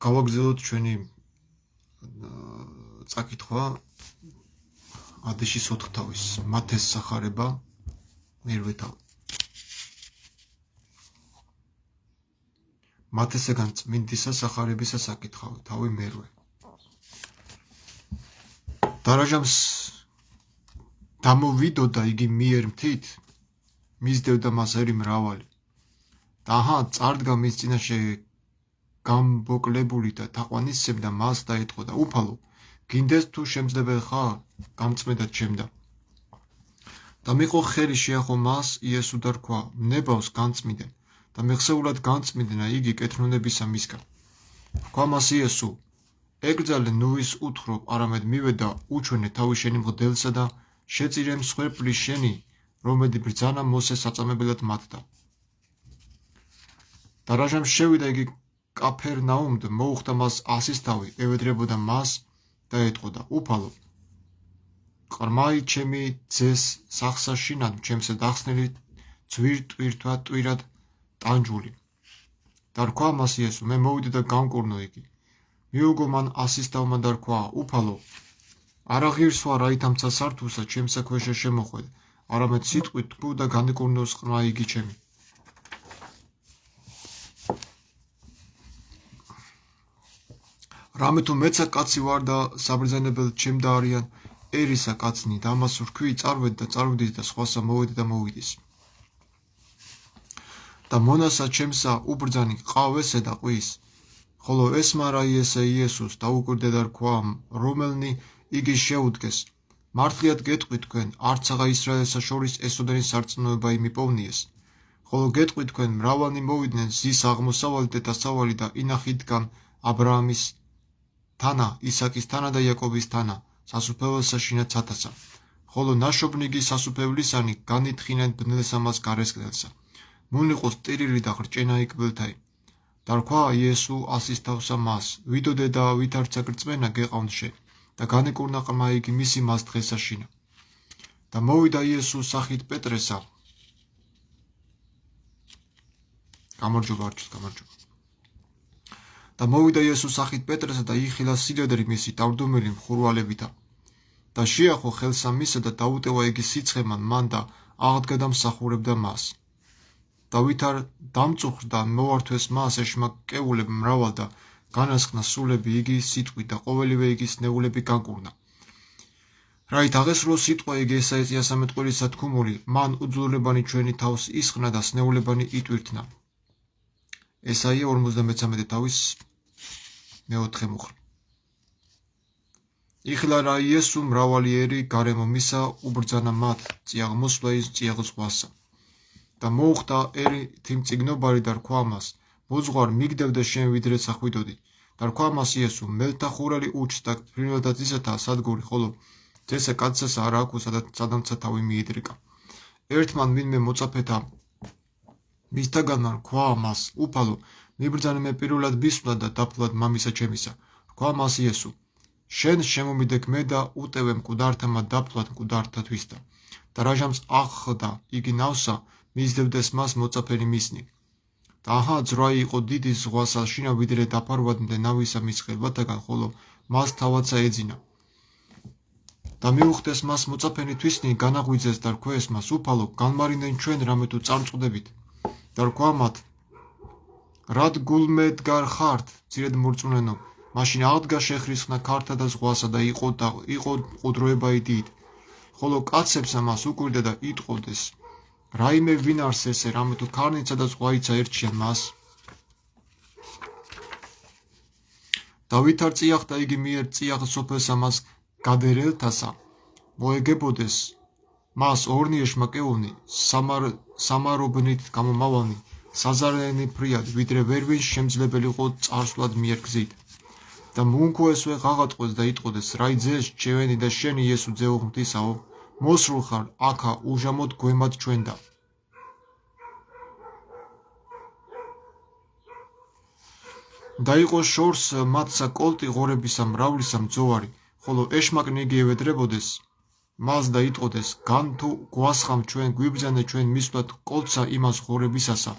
გავაგზავნოთ ჩვენი წაკითხვა ადეშის 4 თავის მათეს სახარება მერვე თავი. მათესგან წმინდისა სახარებისა საკითხავი თავი მერვე. დარაჟამს დამოვიდოდა იგი მიერ მთით, მისდევდა მას ერი მრავალი. და აჰა, წარდგა მის წინაშე გამბოკლებული და თაყვანისცემდა მას და ეტყოდა, უფალო, გინდეს თუ შემძლებელი ხარ, გამწმედად ჩემდა. და მიყო ხელი შეახო მას იესო და რქვა, ნებავს განწმიდე და მეხსეულად განწმიდნა იგი კეთრონებისა მისგან. რქვა მას იესო, ეკრძალე ნუ ის უთხრობ, არამედ მივედა უჩვენე თავი შენი მღვდელსა და შეწირე მსხვერპლი შენი, რომელი ბრძანა მოსეს საწამებელად მათდა. დარაჟამ შევიდა იგი კაფერნაუმდ, მოუხდა მას ასის თავი, ევედრებოდა მას და ეტყოდა, უფალო, ყრმაი ჩემი ძეს სახსა შინად ჩემსა დახსნილი ძვირტვირთვა ტვირად ტანჯული. და რქვა მას იესო, მე მოვიდე და გამკურნო იგი. მიუგო მან ასის თავმა და რქვა, უფალო, არა ღირს ვარ აითამცა სართულსა ჩემსა ქვეშე შემოხვედ, არამედ სიტყვით თქო და განეკურნოს ყრმა იგი ჩემი. რამე თუ მეცა კაცი ვარ და საბრძანებელ ჩემდა არიან ერისა კაცნი და ამას რქვი წარვედ და წარვდის და სხვასა მოვედი და მოვიდეს. და მონასა ჩემსა უბრძანი ყავესე და ყვის, ხოლო ესმარა იესე იესოს დაუკვირდე და რქვა, რომელნი იგი შეუდგეს. მართლიად გეტყვი თქვენ, არცაღა ისრაელსა შორის ესოდენი სარწმუნოება იმიპოვნიეს. ხოლო გეტყვი თქვენ, მრავალნი მოვიდნენ ზის აღმოსავალი და დასავალი და ინახიდგან აბრაამის თანა, ისაკის თანა და იაკობის თანა, სასუფეველსა შინაც ათასა. ხოლო ნაშობნიგი სასუფევლისანი განითხინեն ბნელსა მას გარესკნელსა. მონიყოს ტირილი და ხრჭენა იკვებელთაი. და რქვა იესო ასის თავსა მას, ვიდოდე და ვითარცა გრწმენა გეყავთ შენ. და განეკურნა ყრმა იგი მისი მას დღესა შინა. და მოვიდა იესო სახით პეტრესა. გამარჯობა არჩით, გამარჯობა. და მოვიდა იესო სახით პეტრესა და იხილა სილედრი მისი დავდომელი მხურვალებითა. და შეახო ხელსა მისა და დაუტევა იგი სიცხემან მან და აღდგა და მსახურებდა მას. და ვითარ დამწუხრდა მოვართვეს მას ეშმაკეულებ მრავალ და განასხნა სულები იგი სიტყვით და ყოველივე იგის ნეულები განკურნა. რაით აღესრულო სიტყვა იგი ესაია 13 კვირის სათქმული, მან უძლურებანი ჩვენი თავს ისხნა და სნეულებანი იტვირთნა. ესაია 53 თავის მეოთხე მუხლი. იხლა რა იესო მრავალი ერი გარემო მისა უბრძანა მათ წიაღმოსვლა ის წიაღზღვასა. და მოუხდა ერი თიმწიგნობარი და რქვა მას, მოძღვარ მიგდევდე შენ ვიდრე სახვიდოდი. და რქვა მას იესო, მელთა ხურალი უჩს და ფრინველთა ძისათა სადგური, ხოლო ძესა კაცსა არა აქვს სადამცა თავი მიიდრიკა. ერთმან ვინმე მოწაფეთა მისთაგანმა რქვა მას, უფალო, მიბრძანე მე პირველად ბისვლა და დაფულად მამისა ჩემისა. რქვა მას იესო, შენ შემომიდეკ მე და უტევე მკვდართამა დაფულად მკვდართათვისდა. და რაჟამს აღხდა იგი ნავსა, მისდევდეს მას მოწაფენი მისნი. და აჰა, ძროა იყო დიდი ზღვასა შინა ვიდრე დაფარვადნდე ნავისა მის ხელბათაგან, ხოლო მას თავაცა ეძინა. და მიუხდეს მას მოწაფენი თვისნი, განაღვიძეს და რქვეს მას, უფალო, განმარინდნენ ჩვენ რამე თუ წარწყვდებით. და რქვა მათ, რად გულმედგარ ხართ, ძირედ მორწმუნენო, მაშინ აღდგა შეხრისხნა ქართა და ზღვასა და იყო ყუდროება დიდ. ხოლო კაცებსა მას უკვირდა და იტყოდეს, რაიმე ვინ არს ესე, რამე თუ ქარნიცა და ზღვაიცა ერჩიან მას. და ვითარ წიაღდა იგი მიერ წიაღ სოფელსა მას გადერელთასა, მოეგებოდეს მას ორნი ეშმაკეულნი, სამარობნით გამომავალნი, საზარიანი ფრიად, ვიდრე ვერვინ შემძლებელი ყო წარსვლად მიერ გზით. და მუნქო ესვე ღაღატყვეს და იტყოდეს, რაი ძეს ჩემენი და შენი იესო ძეო ღმრთისაო, მოსრულ ხარ აქა უჟამოდ გვემად ჩვენდა. და იყო შორს მათსა კოლტი ღორებისა მრავლისა მძოვარი, ხოლო ეშმაკნი იგი ევედრებოდეს მას და იტყოდეს, გან თუ გვასხამ ჩვენ, გვიბრძანე ჩვენ მისვლად კოლტსა იმას ღორებისასა.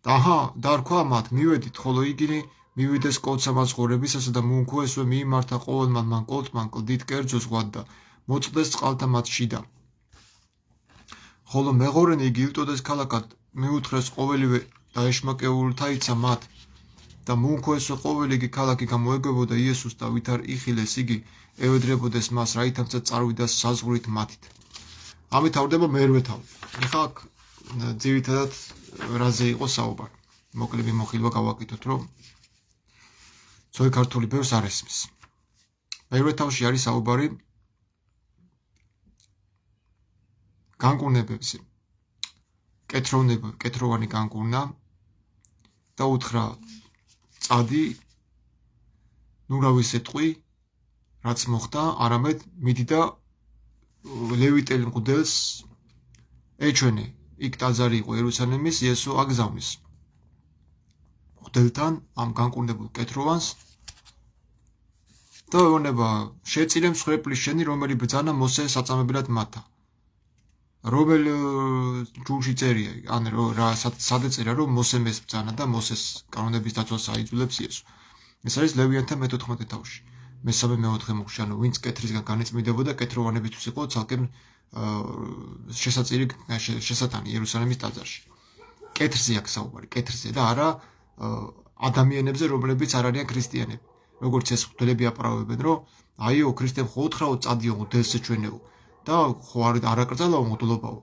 და რქვა მათ მივედით, ხოლო იგი მივიდეს კოლცა მაცხოვრებისასა და მოუნქვესვე მიიმართა ყოველმა მან კოლთმან კლდით კერძო ზღვად და მოწყდეს წყალთა მათ შიდა. ხოლო მეღორენი იგი ილტოდეს ქალაქად, მიუთხრეს ყოველივე დაეშმაკეულთა იცა მათ და მოუნქვესვე ყოველი იგი ქალაქი გამოეგებოდა იესოს და ვით არ იხილეს იგი ევედრებოდეს მას, რაითამცა წარვიდა საზღვრით მათით. ამით ავდება მერვე თავი. ეხლა ძირითადად რაზე იყო საუბარი. მოკლედ მიმოხილვა გავაკეთოთ, რომ ზოგი ქართული ბევრს არ ესმის. მერვე თავში არის საუბარი განკურნებებზე. კეთროვანი განკურნა და უთხრა წადი, ნუ რა ვისეთყვი, რაც მოხდა, არამედ მიდი და ლევიტელი მღვდელს ეჩვენე. იქ ტაძარი იყო იერუსალიმის, იესო აგზავნის მღვდელთან ამ განკურნებულ კეთროვანს და ეუბნება, შეწირე მსხვერპლის შენი, რომელი ბრძანა მოსე საწამებლად მათა. რომელ ჯულში წერია, ან სად ეწერია, რომ მოსემ ეს ბრძანა და მოსეს კანონების დაცვას აიძულებს იესო. ეს არის ლევიანთა მე-14 თავში. მე-3-4 მუხში, ანუ ვინც კეთრისგან განეწმიდებოდა, კეთროვანებისთვის იყო ცალკე შესაწირი შესატანი იერუსალიმის ტაძარში. კეთრზე აქვს საუბარი, კეთრზე და არა ადამიანებზე, რომლებიც არ არიან ქრისტიანები. როგორც ეს მღვდლები აპარავებენ, რომ აიო, ქრისტემ ხო უთხრაო, წადიო, მღვდელს ეჩვენეო და ხო არაკრძალაო მღვდლობაო.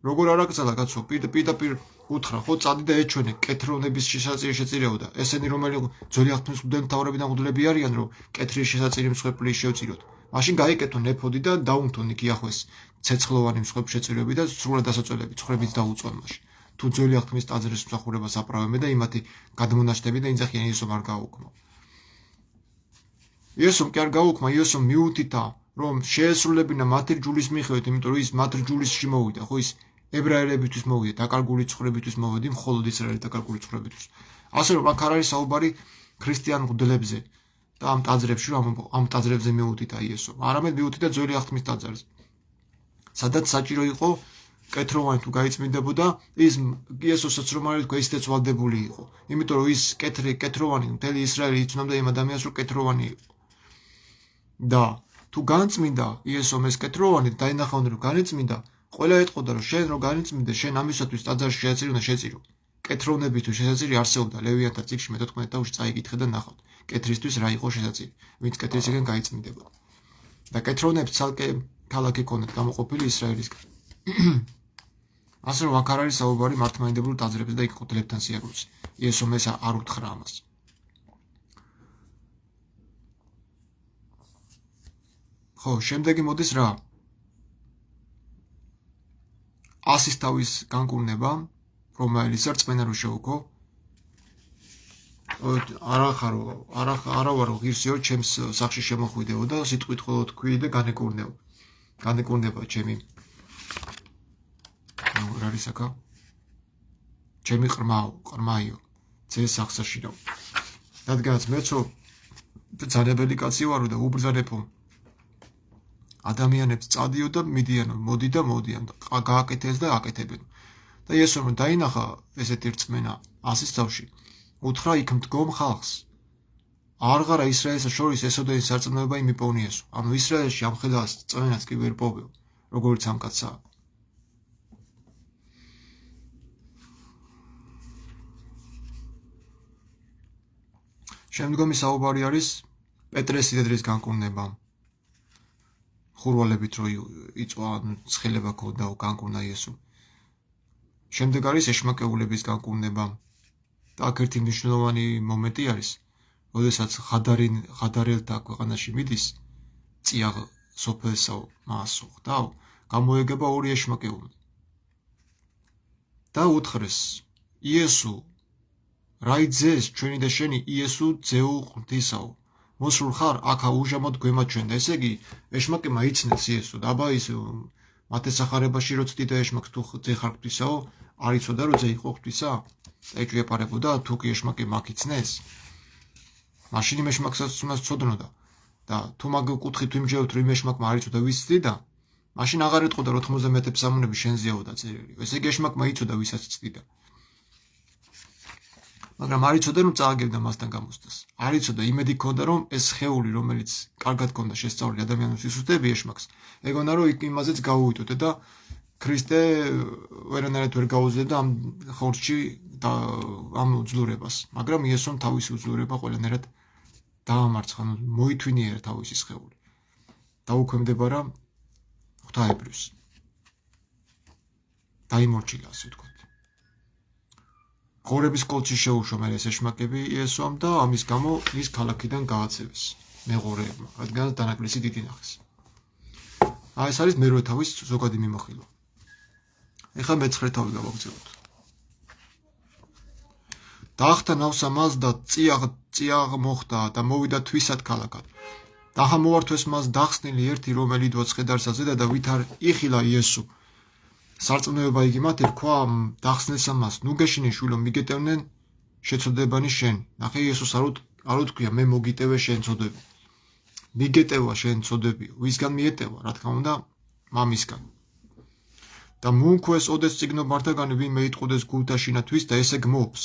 როგორ არაკრძალა კაცო, პირდაპირ უთხრა, ხო წადი და ეჩვენე, კეთროვნების შესაწირი შეწირეო და ესენი რომელი ძველი აღთქმის მღვდელმთავრებიდან მღვდლები არიან, რომ კეთრის შესაწირი მსხვერპლი შევწიროთ. მაშინ გაიკეთონ ეფოდი და დაუნთონ იქ იახვეს ცეცხლოვანი მსხვერპლი შეწირები და სრულად დასაწოლები, ცხრებით დაუწვან მაშინ. თუ ძველი აღთქმის ტაძრის მსახურებას აპარავებენ და იმათი გადმონაშთები და ინძახიან იესომ არ გააუქმა. იესომ კი არ გააუქმა, იესომ მიუთითა, რომ შეესრულებინა მათი რჯულის მიხედვით, იმიტომ რომ ის მათ რჯულისში მოვიდა, ხო ის ებრაელებისთვის მოვიდა, დაკარგული ცხოვრებისთვის მოვიდა, მხოლოდ ისრაელის დაკარგული ცხოვრებისთვის. ასე რომ აქ არ არის საუბარი ქრისტიან მღვდლებზე და ამ ტაძრებში, რომ ამ ტაძრებზე მიუთითა იესო, არამედ მიუთითა ძველი აღთქმის ტაძარზე. სადაც საჭირო იყო კეთროვანი თუ გაიწმინდებოდა, ის იესოსაც რომ არის თქვა, ისიც ვალდებული იყო. იმიტომ რომ ის კეთროვანი მთელი ისრაელი იცნობდა იმ ადამიანს, რომ კეთროვანი იყო. და თუ განწმინდა იესომ ეს კეთროვანი დაინახავდნენ, რომ განეწმინდა, ყველა ეტყოდა, რომ შენ რომ განეწმინდე, შენ ამისათვის ტაძარში შეაწირო და შეწირო. კეთროვნებისთვის შესაწირი არსებობდა ლევიანთა წიგნში მე-14 თავში წაიკითხე და ნახავთ. კეთრისთვის რა იყო შესაწირი, ვინც კეთრისგან გაიწმინდებოდა. და კეთროვნებს ცალკე ქალაქი ჰქონდათ გამოყოფილი ისრაელისგან. ასე რომ აქ არ არის საუბარი მართლმადიდებლურ ტაძრებზე და იქ მღვდლებთან სიახლოვეზე. იესომ ეს არ უთხრა ამას. ხო, შემდეგი მოდის რა? ასის თავის განკურნება, რომელიც რწმენა რო შევუქო. არა ვარო ღირსიო, ჩემს სახში შემოხვიდეო და სიტყვით ხოლო თქვი და განეკურნეო. განეკურნება ჩემი რა არის აქა? ჩემი ყრმაიო, ძეს სახსაშირო. რადგანაც მეცო ბრძანებელი კაცი ვარო და უბრძანებო ადამიანებს წადიო და მიდიანო, მოდი და მოდიან, გააკეთეს და აკეთებენ. და იესო რომ დაინახა ესეთი რწმენა ასის თავში, უთხრა იქ მდგომ ხალხს. არღარა ისრაელსა შორის ესოდენის სარწმუნოება იმიპოვნიესო. ანუ ისრაელში ამ ხედავს წმენას კი ვერ პოვეო, როგორც ამ კაცსა. შემდგომი საუბარი არის პეტრეს სიდიდრის განკურნება. ხურვალებით რო იწვა, ცხელება ქონდა განკურნა იესო. შემდეგ არის ეშმაკეულების განკურნება. და აქ ერთი მნიშვნელოვანი მომენტი არის, როდესაც ხადარელთა ქვეყანაში მიდის, წია სოფელსაო, მასო, და გამოეგება ორი ეშმაკეული. და უთხრეს, იესო, რა იძეს ჩვენი და შენი იესო ძეო ღვთისაო. მოსულ ხარ, აქა უჟამოდ გვემაჩვენ და ესე იგი ეშმაკებმა იცნეს იესო და აბა ის მათ ესახარებაში რო ცდი და ეშმაკს თუ ძე ხარ ღვთისაო, არ იცოდა რომ ძე იყო ღვთისა? ეჭვიეპარებოდა თუ კი ეშმაკებმა აქ იცნეს? მაშინ იმ ეშმაკსაც უნდა ცოდნოდა და თუ მაგ კუთხით იმჯეროთ რომ იმ ეშმაკმა არ იცოდა ვის ცდიდა, მაშინ აღარ ეტყოდა 90 მეტებს სამუნები შენზეაო და წერილი. ესე იგი ეშმაკმა იცოდა ვისაც ცდიდა. მაგრამ არ იცოდა რომ წააგებდა მასთან გამოსვლას. არ იცოდა, იმედი ჰქონდა რომ ეს სხეული, რომელიც კარგად ჰქონდა შესწავლილი ადამიანის სისუსტეები ეშმაკს, ეგონა რომ იმაზეც გაუვიტოდა და ქრისტე ვერანაირად ვერ გაუძლევდა ამ ხორცში და ამ უძლურებას. მაგრამ იესომ თავისი უძლურება ყველანაირად დაამარცხა, მოითვინიერა თავისი სხეული. დაუქვემდებარა ღვთაებრიოს. დაიმორჩილა, ასე ვთქვათ. ღორების კოლჩი შეუშვა მე ეს ეშმაკები იესომ და ამის გამო ის ქალაქიდან გააცევეს მეღორეებმა, რადგან დანაკლისი დიდი ნახეს. ეს არის მერვე თავის ზოგადი მიმოხილვა. ეხლა მეცხრე თავი გავაგრძელოთ. დაახთა ნავსა მას და წიაღ მოხდა და მოვიდა თვისად ქალაქად. დაჰა მოართვეს მას დახსნილი ერთი, რომელი იდვა ცხედარსა ზედა და ვით არ იხილა იესო. სარწმუნოება იგი მათი რქვა დახსნილსა მას, ნუ გეშინე შვილო, მიგეტევნენ შეცოდებანი შენ. ნახე იესოს არ უთქვია მე მოგიტევე შენ ცოდები. მიგეტევა შენ ცოდებიო. ვისგან მიეტევა, რა თქმა უნდა, მამისგან. და მუნქვეს ოდეს წიგნობართაგანი ვინმე იტყუდეს გულთაშინათვის და ესე გმობს.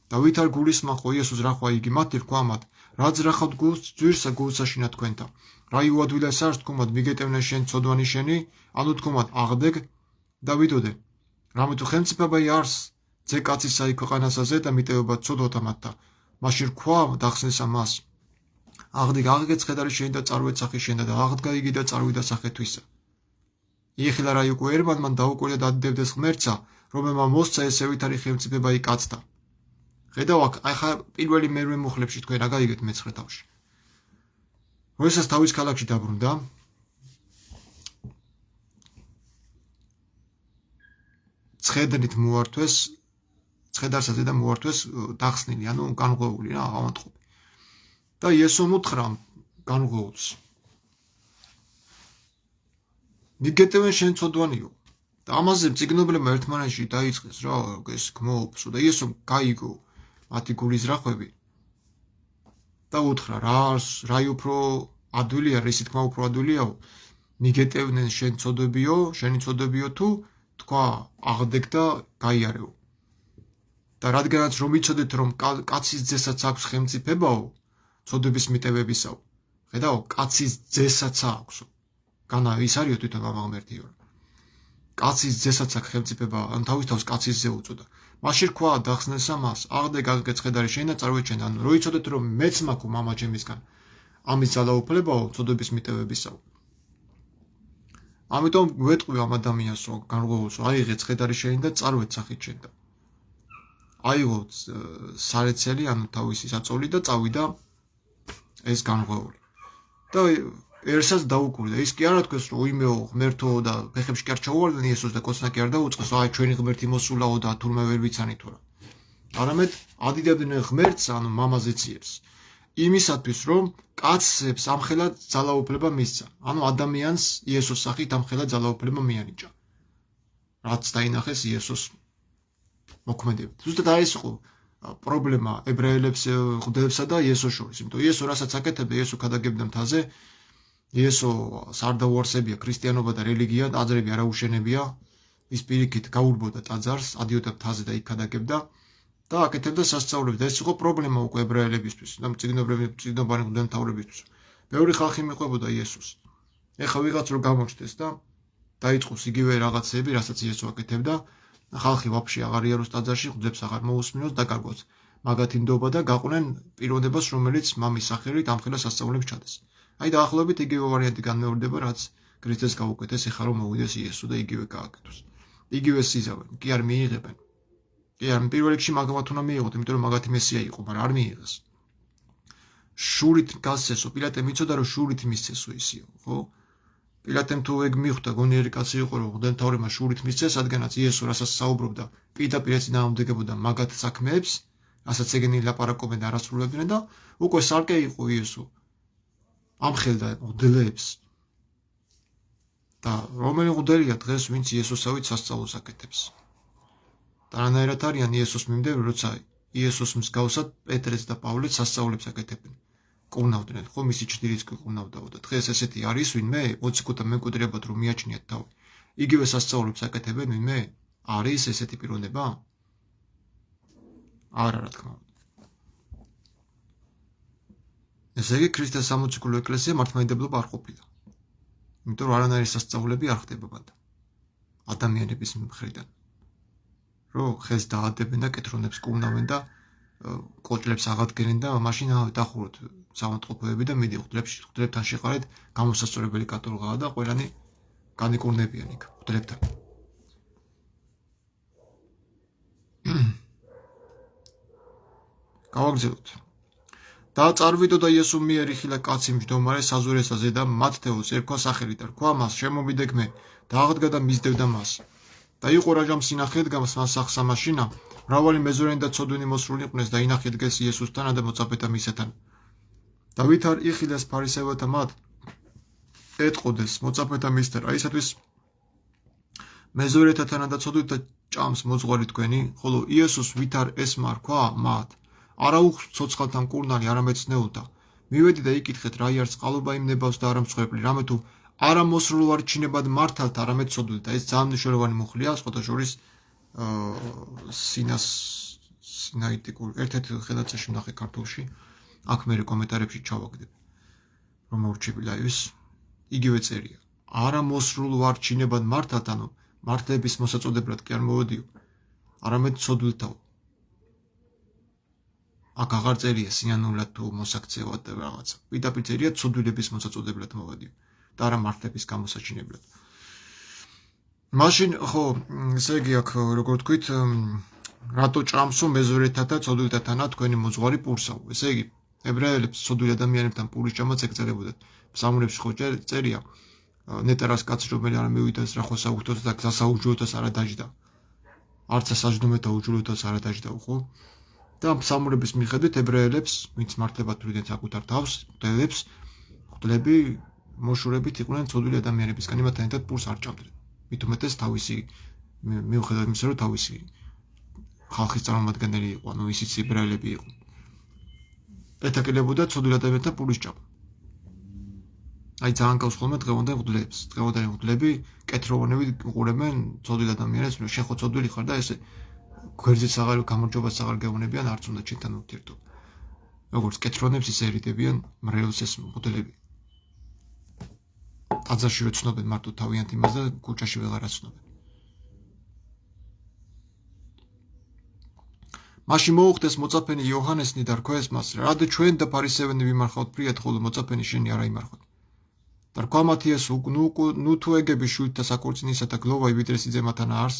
და ვით არ გულისმახო იესოს რახვა იგი მათი რქვა მათ, რაც რახავთ გულს ძვირსა გულსაშინა თქვენთა. რა იუადვილას არს თქუმად მიგეტევნე შენ ცოდვანი შენი, ანუ თქუმად აღდეგ და ვიდოდე. რამე თუ ხელმწიფება არს ძე კაცისა იქ ქვეყანასაზე და მიტევება ცოდვათა მათთა. მაშინ რქვა დახსნილსა მას. აღდგა აღგე ცხედარი შენი და წარვეთ სახე შენდა და აღდგა იგი და წარვიდა სახე თვისა. იხილა რა იყო ერმანმან დაუკვირდა და ადდებდეს ღმერთსა, რომელმა მოსცა ესე ვითარი ხელმწიფება იკაცდა. ხედავ აქ, ახლა პირველი მერვე მუხლებში თქვენ რა გაიგეთ მეცხრე თავში. როდესაც თავის ქალაქში დაბრუნდა, ცხედრით მოართვეს, ცხედარსაზე და მოართვეს დახსნილი, ანუ განღვეული რა, ავანტყოფი. და იესომ უთხრა განღვეულს. მიგეტევენ შენ ცოდვანიო. და ამაზე მწიგნობლებმა ერთმანეთში დაიწყეს რა, ეს გმობს და იესომ გაიგო მათი გულის რახვები. და უთხრა რა უფრო ადვილია, რისი თქმა უფრო ადვილიაო, მიგეტევნენ შენ ცოდებიო, შენი ცოდებიო თუ თქვა აღდეგ და გაიარეო. და რადგანაც რომ იცოდეთ რომ კაცის ძესაც აქვს ხელმწიფებაო, ცოდების მიტევებისაო. ხედავ, კაცის ძესაც აქვს. განა ის არისო თვითონ მამაღმერთიო. კაცის ძესაც აქვს ხელმწიფება, ან თავის თავს კაცის ძე უწოდა. მაშინ რქვა დახსნილსა მას, აღდეგ გეცხედარი შენ და წარვეთ შენ, ანუ რო იცოდეთ რომ მეც მაქვს მამა ჩემისგან ამის ძალაუფლებაო, ცოდების მიტევებისაო. ამიტომ ვეტყვი ამ ადამიანს რომ განღვეულს აიღე ცხედარი შენ და წარვეთ სახით შენ და აიღო სარეცელი, ანუ თავისი საწოლი და წავიდა ეს განღვეული. და ერთსაც დაუკვირდა. ის კი არ ათქვეს რომ უიმეო ღმერთო და ფეხებში კი არ ჩაუვარდნენ იესოს და კოცნა კი არ დაუწყეს, აი ჩვენი ღმერთი მოსულაო და თურმე ვერ ვიცანი თუ რა. არამედ ადიდებდნენ ღმერთს, ანუ მამაზე ციებს. იმისათვის რომ კაცებს ამხელა ძალაუფლება მისცა. ანუ ადამიანს იესოს სახით ამხელა ძალაუფლება მიანიჭა. რაც დაინახეს იესოს მოქმედებით. ზუსტად ეს იყო პრობლემა ებრაელებს, ხუდელებსა და იესოს შორის. იმიტომ იესო რასაც აკეთებდა, იესო ქადაგებდა მთაზე, იესო სარდაუარსებია ქრისტიანობა და რელიგია, აზრები არაუშენებია, ის პირიქით გაურბოდა ტაძარს, ადიოდა მთაზე და იქ ქადაგებდა და აკეთებდა სასწაულებს. და ეს იყო პრობლემა უკვე ებრაელებისთვის და მწიგნობანი მღვდელმთავრებისთვის. ბევრი ხალხი მიყვებოდა იესოს. ეხლა ვიღაც რო გამოჩნდეს და დაიწყოს იგივე რაღაცები, რასაც იესო აკეთებდა, ხალხი ვაფშე აღარ იაროს ტაძარში, ღვთლებს აღარ მოусმინოს და კარგოთ. მაგათი ნდობა და გაყვნენ პიროვნებას, რომელიც მამის სახელით ამხელა სასწაულებს ჩადეს. აი დაახლოებით იგივე ვარიანტი განმეორდება, რაც ქრისტეს გაუკეთეს, ეხლა რომ მოვიდეს იესო და იგივე გააკეთოს. იგივე სიზავენ, კი არ მიიღებენ. კი არ პირველ რიგში მაგათ უნდა მიიღოთ, იმიტომ რომ მაგათი მესია იყო, მაგრამ არ მიიღეს. შურით გასცესო, პილატემ იცოდა რომ შურით მისცესო ისიო, ხო? პილატემ თუ ეგ მიხვდა, გონიერი კაცი იყო რომ მღვდელმთავრებმა შურით მისცეს, რადგანაც იესო რასაც საუბრობდა, პირდაპირ ეწინააღმდეგებოდა მაგათ საქმეებს, რასაც ეგენი ლაპარაკობენ და არასრულებდნენ და უკვე სარკე იყო იესო. ამხელდა მღვდლებს. და რომელი მღვდელია დღეს, ვინც იესოსავით სასწაულს აკეთებს. და რანაირად არიან იესოს მიმდევრი, როცა იესოს მსგავსად პეტრეც და პავლეც სასწაულებს აკეთებენ. ყუნავდნენ, ხო, მისი ჭდილიც ყუნავდაო და დღეს ესეთი არის ვინმე, მოციქულთა მემკვიდრეებად რომ მიაჩნიათ თავი. იგივე სასწაულებს აკეთებენ ვინმე? არის ესეთი პიროვნება? არა რა თქმა უნდა. ესე იგი ქრისტეს სამოციქულო ეკლესია მართლმადიდებლობა არ ყოფილა. იმიტომ რომ არანაირი სასწაულები არ ხდება მანდ. ადამიანების მხრიდან. რომ ხელს დაადებენ და კეთრონებს კუნავენ და კოჭლებს აღადგენენ და მაშინ დახუროთ სამონტყოფოები და მიდი ღვთლებთან შეყარეთ გამოსასწორებელი კატოლღაა და ყველანი განიკურნებიან იქ ღვთლებთან. გავაგზავნოთ. და წარვიდო და იესო მიერ იხილა კაცი მჯდომარე საზურესაზე და მათთეოს ერქვა სახელი და რქვა მას შემომიდგ მე და აღდგა და მისდევდა მას. და იყო რაჟამ სინახეთ მას სახსამაშინა მრავალი მეზორენი და ცოდვინი მოსრული იყვნენ და ინახეთ გეს იესოსთან და მოწაფეთა მისთან. და ვით არ იხილეს ფარისევთა მათ ეტყოდეს მოწაფეთა მისთან, რაისათვის მეზორეთთან და ცოდვითთა ჭამს მოძღვარი თქვენი, ხოლო იესოს ვით არ ესმა რქვა მათ არა უხს ცოცხალთან კურნალი არამედ ცნეულთა. მივედი და იკითხეთ რა იარს წყალობა იმ ნებავს და არა მსხვერპლი, რამე თუ არა მოსრულ ვარ ჩინებად მართალთ არამედ ცოდვილთ. ეს ძალიან მნიშვნელოვანი მუხლია, სხვათა შორის სინაიტიკურ ერთ-ერთ ხელნაწერში ვნახე ქართულში, აქ მე კომენტარებში ჩავაგდებ. რომ მოვრჩებილა ის იგივე წერია. არა მოსრულ ვარ ჩინებად მართალთ, ანუ მართლების მოსაწოდებლად კი არ მოვედიო, არამედ ცოდვილთაო. აქ აღარ წერია სინანულად თუ მოსაქცევად და რაღაცა. პირდაპირ წერია ცოდვილების მოსაწოდებლად მოვედიო და არა მართლების გამოსაჩინებლად. მაშინ ხო, ესე იგი აქ როგორ თქვით, რატო ჭამსო მეზორეთა და ცოდვილთათანა თქვენი მოძღვარი პურსაო. ესე იგი ებრაელებს ცოდვილ ადამიანებთან პურის ჭამაც ეგწელებოდათ. ფსალმურებში ხო წერია ნეტარას კაცი რომელი არ მივიდეს რა ხო საუჯდოდ და გასაუჯდოდას არა დაждდა. არც სასაჯდომეთა უჯრედობას არა დაждდა, ხო? და ფსალმურების მიხედვით ებრაელებს, ვინც მართლებად თვლიდნენ საკუთარ თავს, ღვთლები მოშურებით იყვნენ ცოდვილი ადამიანებისგან, იმათთან ერთად პურს არ ჭამდნენ. მით უმეტეს თავისი მიუხედავად იმისა, რომ თავისი ხალხის წარმომადგენელი იყო, ანუ ისიც ებრაელები იყვნენ. ეთაკილებოდა ცოდვილ ადამიანებთან პურის ჭამა. აი ძალიან გავს ხოლმე დღევანდელ ღვთლებს. დღევანდელი ღვთლები კეთროვანები უყურებენ ცოდვილ ადამიანებს, რომ შენ ხო ცოდვილი ხარ და ესე გვერდზეც აღარ გამარჯვებას აღარ გეუბნებიან, არც უნდა ჩვენთან ურთიერთობა. როგორც კეთრონებს ისე ერიდებიან მრევლს ეს ღვთლები. ტაძარში რო ცნობენ მარტო თავიანთ იმას და ქუჩაში ვეღარ აცნობენ. მაშინ მოუხდეს მოწაფენი იოჰანესნი და რქვეს მას, რადგან ჩვენ და ფარისევენი ვიმარხავთ ფრიად, ხოლო მოწაფენი შენი არა იმარხავთ. და რქვა მათ იესო, ნუ თუ ეგები შვილთა საკურწინისა და გლოვაი ვიდრე სიძე მათანა არს,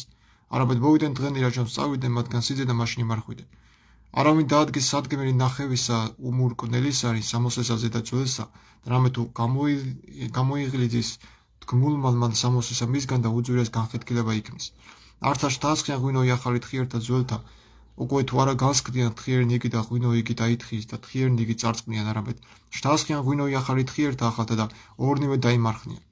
არამედ მოვიდნენ დღენი რაჟამს წავიდნენ მათგან სიძე და მაშინ იმარხვიდნენ. არავინ დაადგეს სადგმელი ნახევისა უმურკნელისა სამოსესაზე და ძველსა, რამე თუ გამოიღლიძის გმულმალ სამოსესა მისგან და უძვირეს განხეთქილება იქმნის. არც შთაასხიან ღვინოი ახალი თხიერთა ძველთა, უკვე თუ არა განსკდიან თხიერი ნიგი და ღვინოი იგი დაითხის და თხიერი ნიგი წარწყნიან, არამედ შთაასხიან ღვინოი ახალი თხიერთა ახალთა და ორნივე დაიმარხნიან.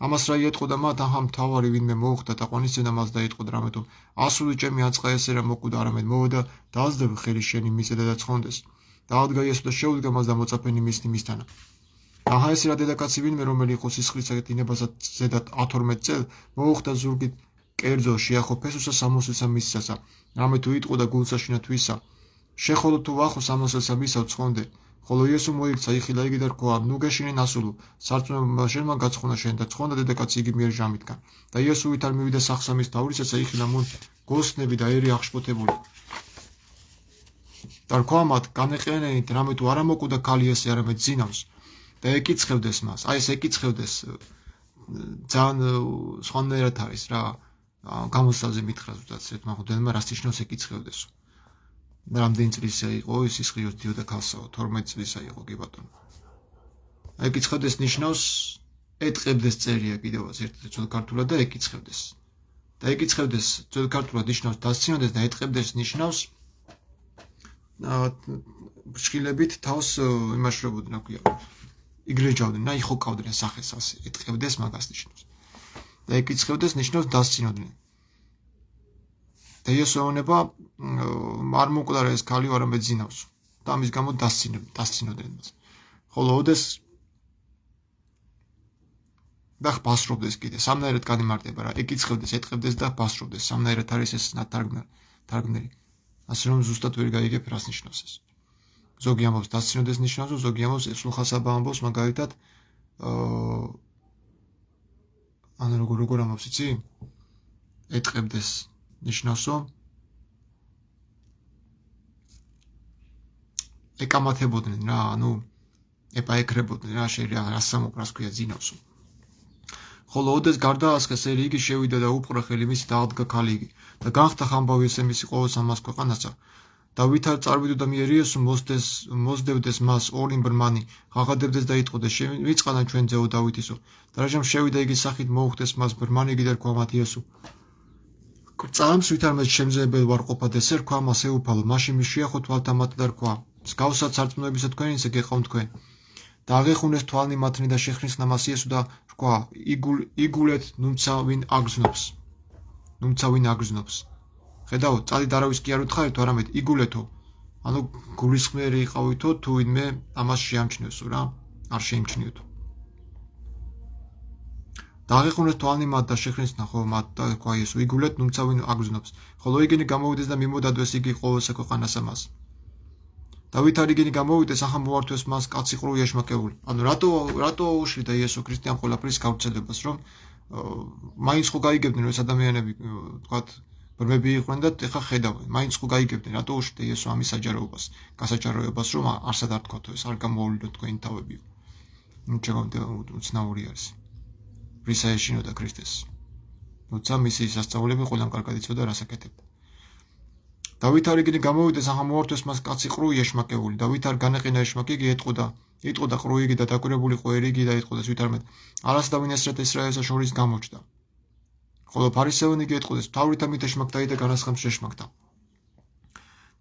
ამას რა იეტყო და მათ აჰა მთავარი ვინმე მოუხდა და ყვანისცემა მას დაიწყო და რამე თუ ასული ჭემი აწყა ესე რა მოკვდა არამედ მოვიდა და ազდები ხელი შენი მისედა და ცხონდეს. და აღდგა იესო და შეუდგა მას და მოწაფენი მისნი მისთანა. აჰა ეს რა დედაკაცი ვინმე რომელი იყო სისხლისა დინებასა ზედათ 12 წელ მოუხდა ზურგით კერძო შეახო ფესოსა სამოსელსა მისსასა. რამე თუ იტყო და გულსაშინა თვისა. შეხოლო თუ ვახო სამოსელსა მისა ცხონდე. ხოლო იესო მოიქცა იხილა იგი და რქვა, ნუ გეშინე ნასულო, სარწმუნოება შენმა გაცხონა შენ და ცხონდა დედაკაცი იგი მიერ ჟამითგან. და იესო ვით არ მივიდა სახსამის თავრისასა იხილა მონ გოსნები და ერი აღშფოთებული. და რქვა მათ განეყენენით რამე თუ არა მოკვდა ქალი ესე არამედ ძინავს და ეკიცხებდეს მას. აი ეს ეკიცხებდეს ძალიან სხვანაირად არის რა. გამოსალზე მითხრა ზუსტად ერთ მაღდელმა რას ნიშნავს ეკიცხებდესო. რამდენი წლისა იყო ის სისხლიოს დიოდა ქალსაო, 12 წლისა იყო კი ბატონო. ეკიცხებდეს ნიშნავს ეტყებდეს წერია კიდევაც ერთ ძველ ქართულად და ეკიცხებდეს. და ეკიცხებდეს ძველ ქართულად ნიშნავს დასცინოდეს და ეტყებდეს ნიშნავს ფრჩხილებით თავს იმაშრებოდნენ, რა ქვია. იგრეჯავდნენ, აი ხო ყავდნენ სახეს ასე, ეტყებდეს მაგას ნიშნავს. და ეკიცხებდეს ნიშნავს დასცინოდნენ. და იესო ეუბნება არ მოკვდა ეს ქალი არამედ ძინავს და ამის გამო დასცინოდნენ მას. ხოლო ოდეს და ბასრობდეს კიდე სამნაირად განიმარტება რა ეკიცხებდეს ეტყებდეს და ბასრობდეს სამნაირად არის ეს თარგმნელი. ასე რომ ზუსტად ვერ გაიგებ რას ნიშნავს ეს. ზოგი ამბობს დასცინოდეს ნიშნავს, ზოგი ამბობს სულხასაბა ამბობს მაგალითად ანუ როგორ ამბობს იცი? ეტყებდეს ნიშნავს, რომ ეკამათებოდნენ რა, ანუ ეპაეკრებოდნენ რა, რას ამოყრას ქვია ძინავსო. ხოლო ოდეს გარდაასხეს ერი იგი შევიდა და უპყრა ხელი მისი დაადგა ქალი იგი და განხდა ხამბავი ესე მისი ყოველს ამას ქვეყანასა და ვითარ წარვიდო და მიერ იესო მოსდევდეს მას ორი ბრმანი ღაღადებდეს და იტყოდეს ვიწყანა ჩვენ ძეო დავითისო და რაჟამ შევიდა იგი სახით მოუხდეს მას ბრმანი იგი და რქვა მათ იესო წამს ვითარ მე შემძებელ ვარ ყოფად ესე რქვა მას ეუფალო მაშინ მის შეახო თვალთა მათ და რქვა მსგავსად სარწმუნოებისა თქვენისა გეყავთ თქვენ და აღეხუნეს თვალნი მათნი და შეხრინს ნამას იესო და რქვა იგულეთ ნუმცა ვინ აგრძნობს ხედავ წადით არავის კი არ უთხარით არამედ იგულეთო ანუ გულისხმიერი იყავითო თუ ვინმე ამას შეამჩნევსო რა არ შეიმჩნიოთო და აღეხუნეს თვალნი მათ და შეხრინს ნახო მათ და რქვა იესო იგულეთ ნუმცა ვინ აგრძნობს ხოლო იგენი გამოვიდეს და მიმოდადვეს იგი ყოველსა ქვეყანასა მას დავით არ იგენი გამოვიდეს ახლა მოართვეს მას კაცი ყრუ ეშმაკეული ანუ რატო უშლიდა იესო ქრისტე ამ ყველაფრის გავრცელებას რომ მაინც ხო გაიგებდნენ ეს ადამიანები თქვათ ბრმები იყვნენ და ეხა ხედავენ მაინც ხო გაიგებდნენ რატო უშლიდა იესო ამის საჯაროებას გასაჯაროებას რომ არსად არ თქვათო ეს არ გამოუვლიდო თქვენი თავები უჩემამდე უცნაური არის რისა ეშინოდა ქრისტეს თუმცა მისი სასწაულები ყველამ კარგად იცოდა რას აკეთებდა დავით არ იგენი გამოვიდეს ახლა მოართვეს მას კაცი ყრუ ეშმაკეული დავით არ განეყინა ეშმაკი იგი ეტყოდა ყრუ იგი და დაკვირებული ყოერი იგი და ეტყოდეს ვით არ მეტ არას დავინესრეთ ისრაელსა შორის გამოჩნდა ხოლო ფარისევონი იგი ეტყოდეს თავრითა მით ეშმაკთა და განასხამს შეშმაკთა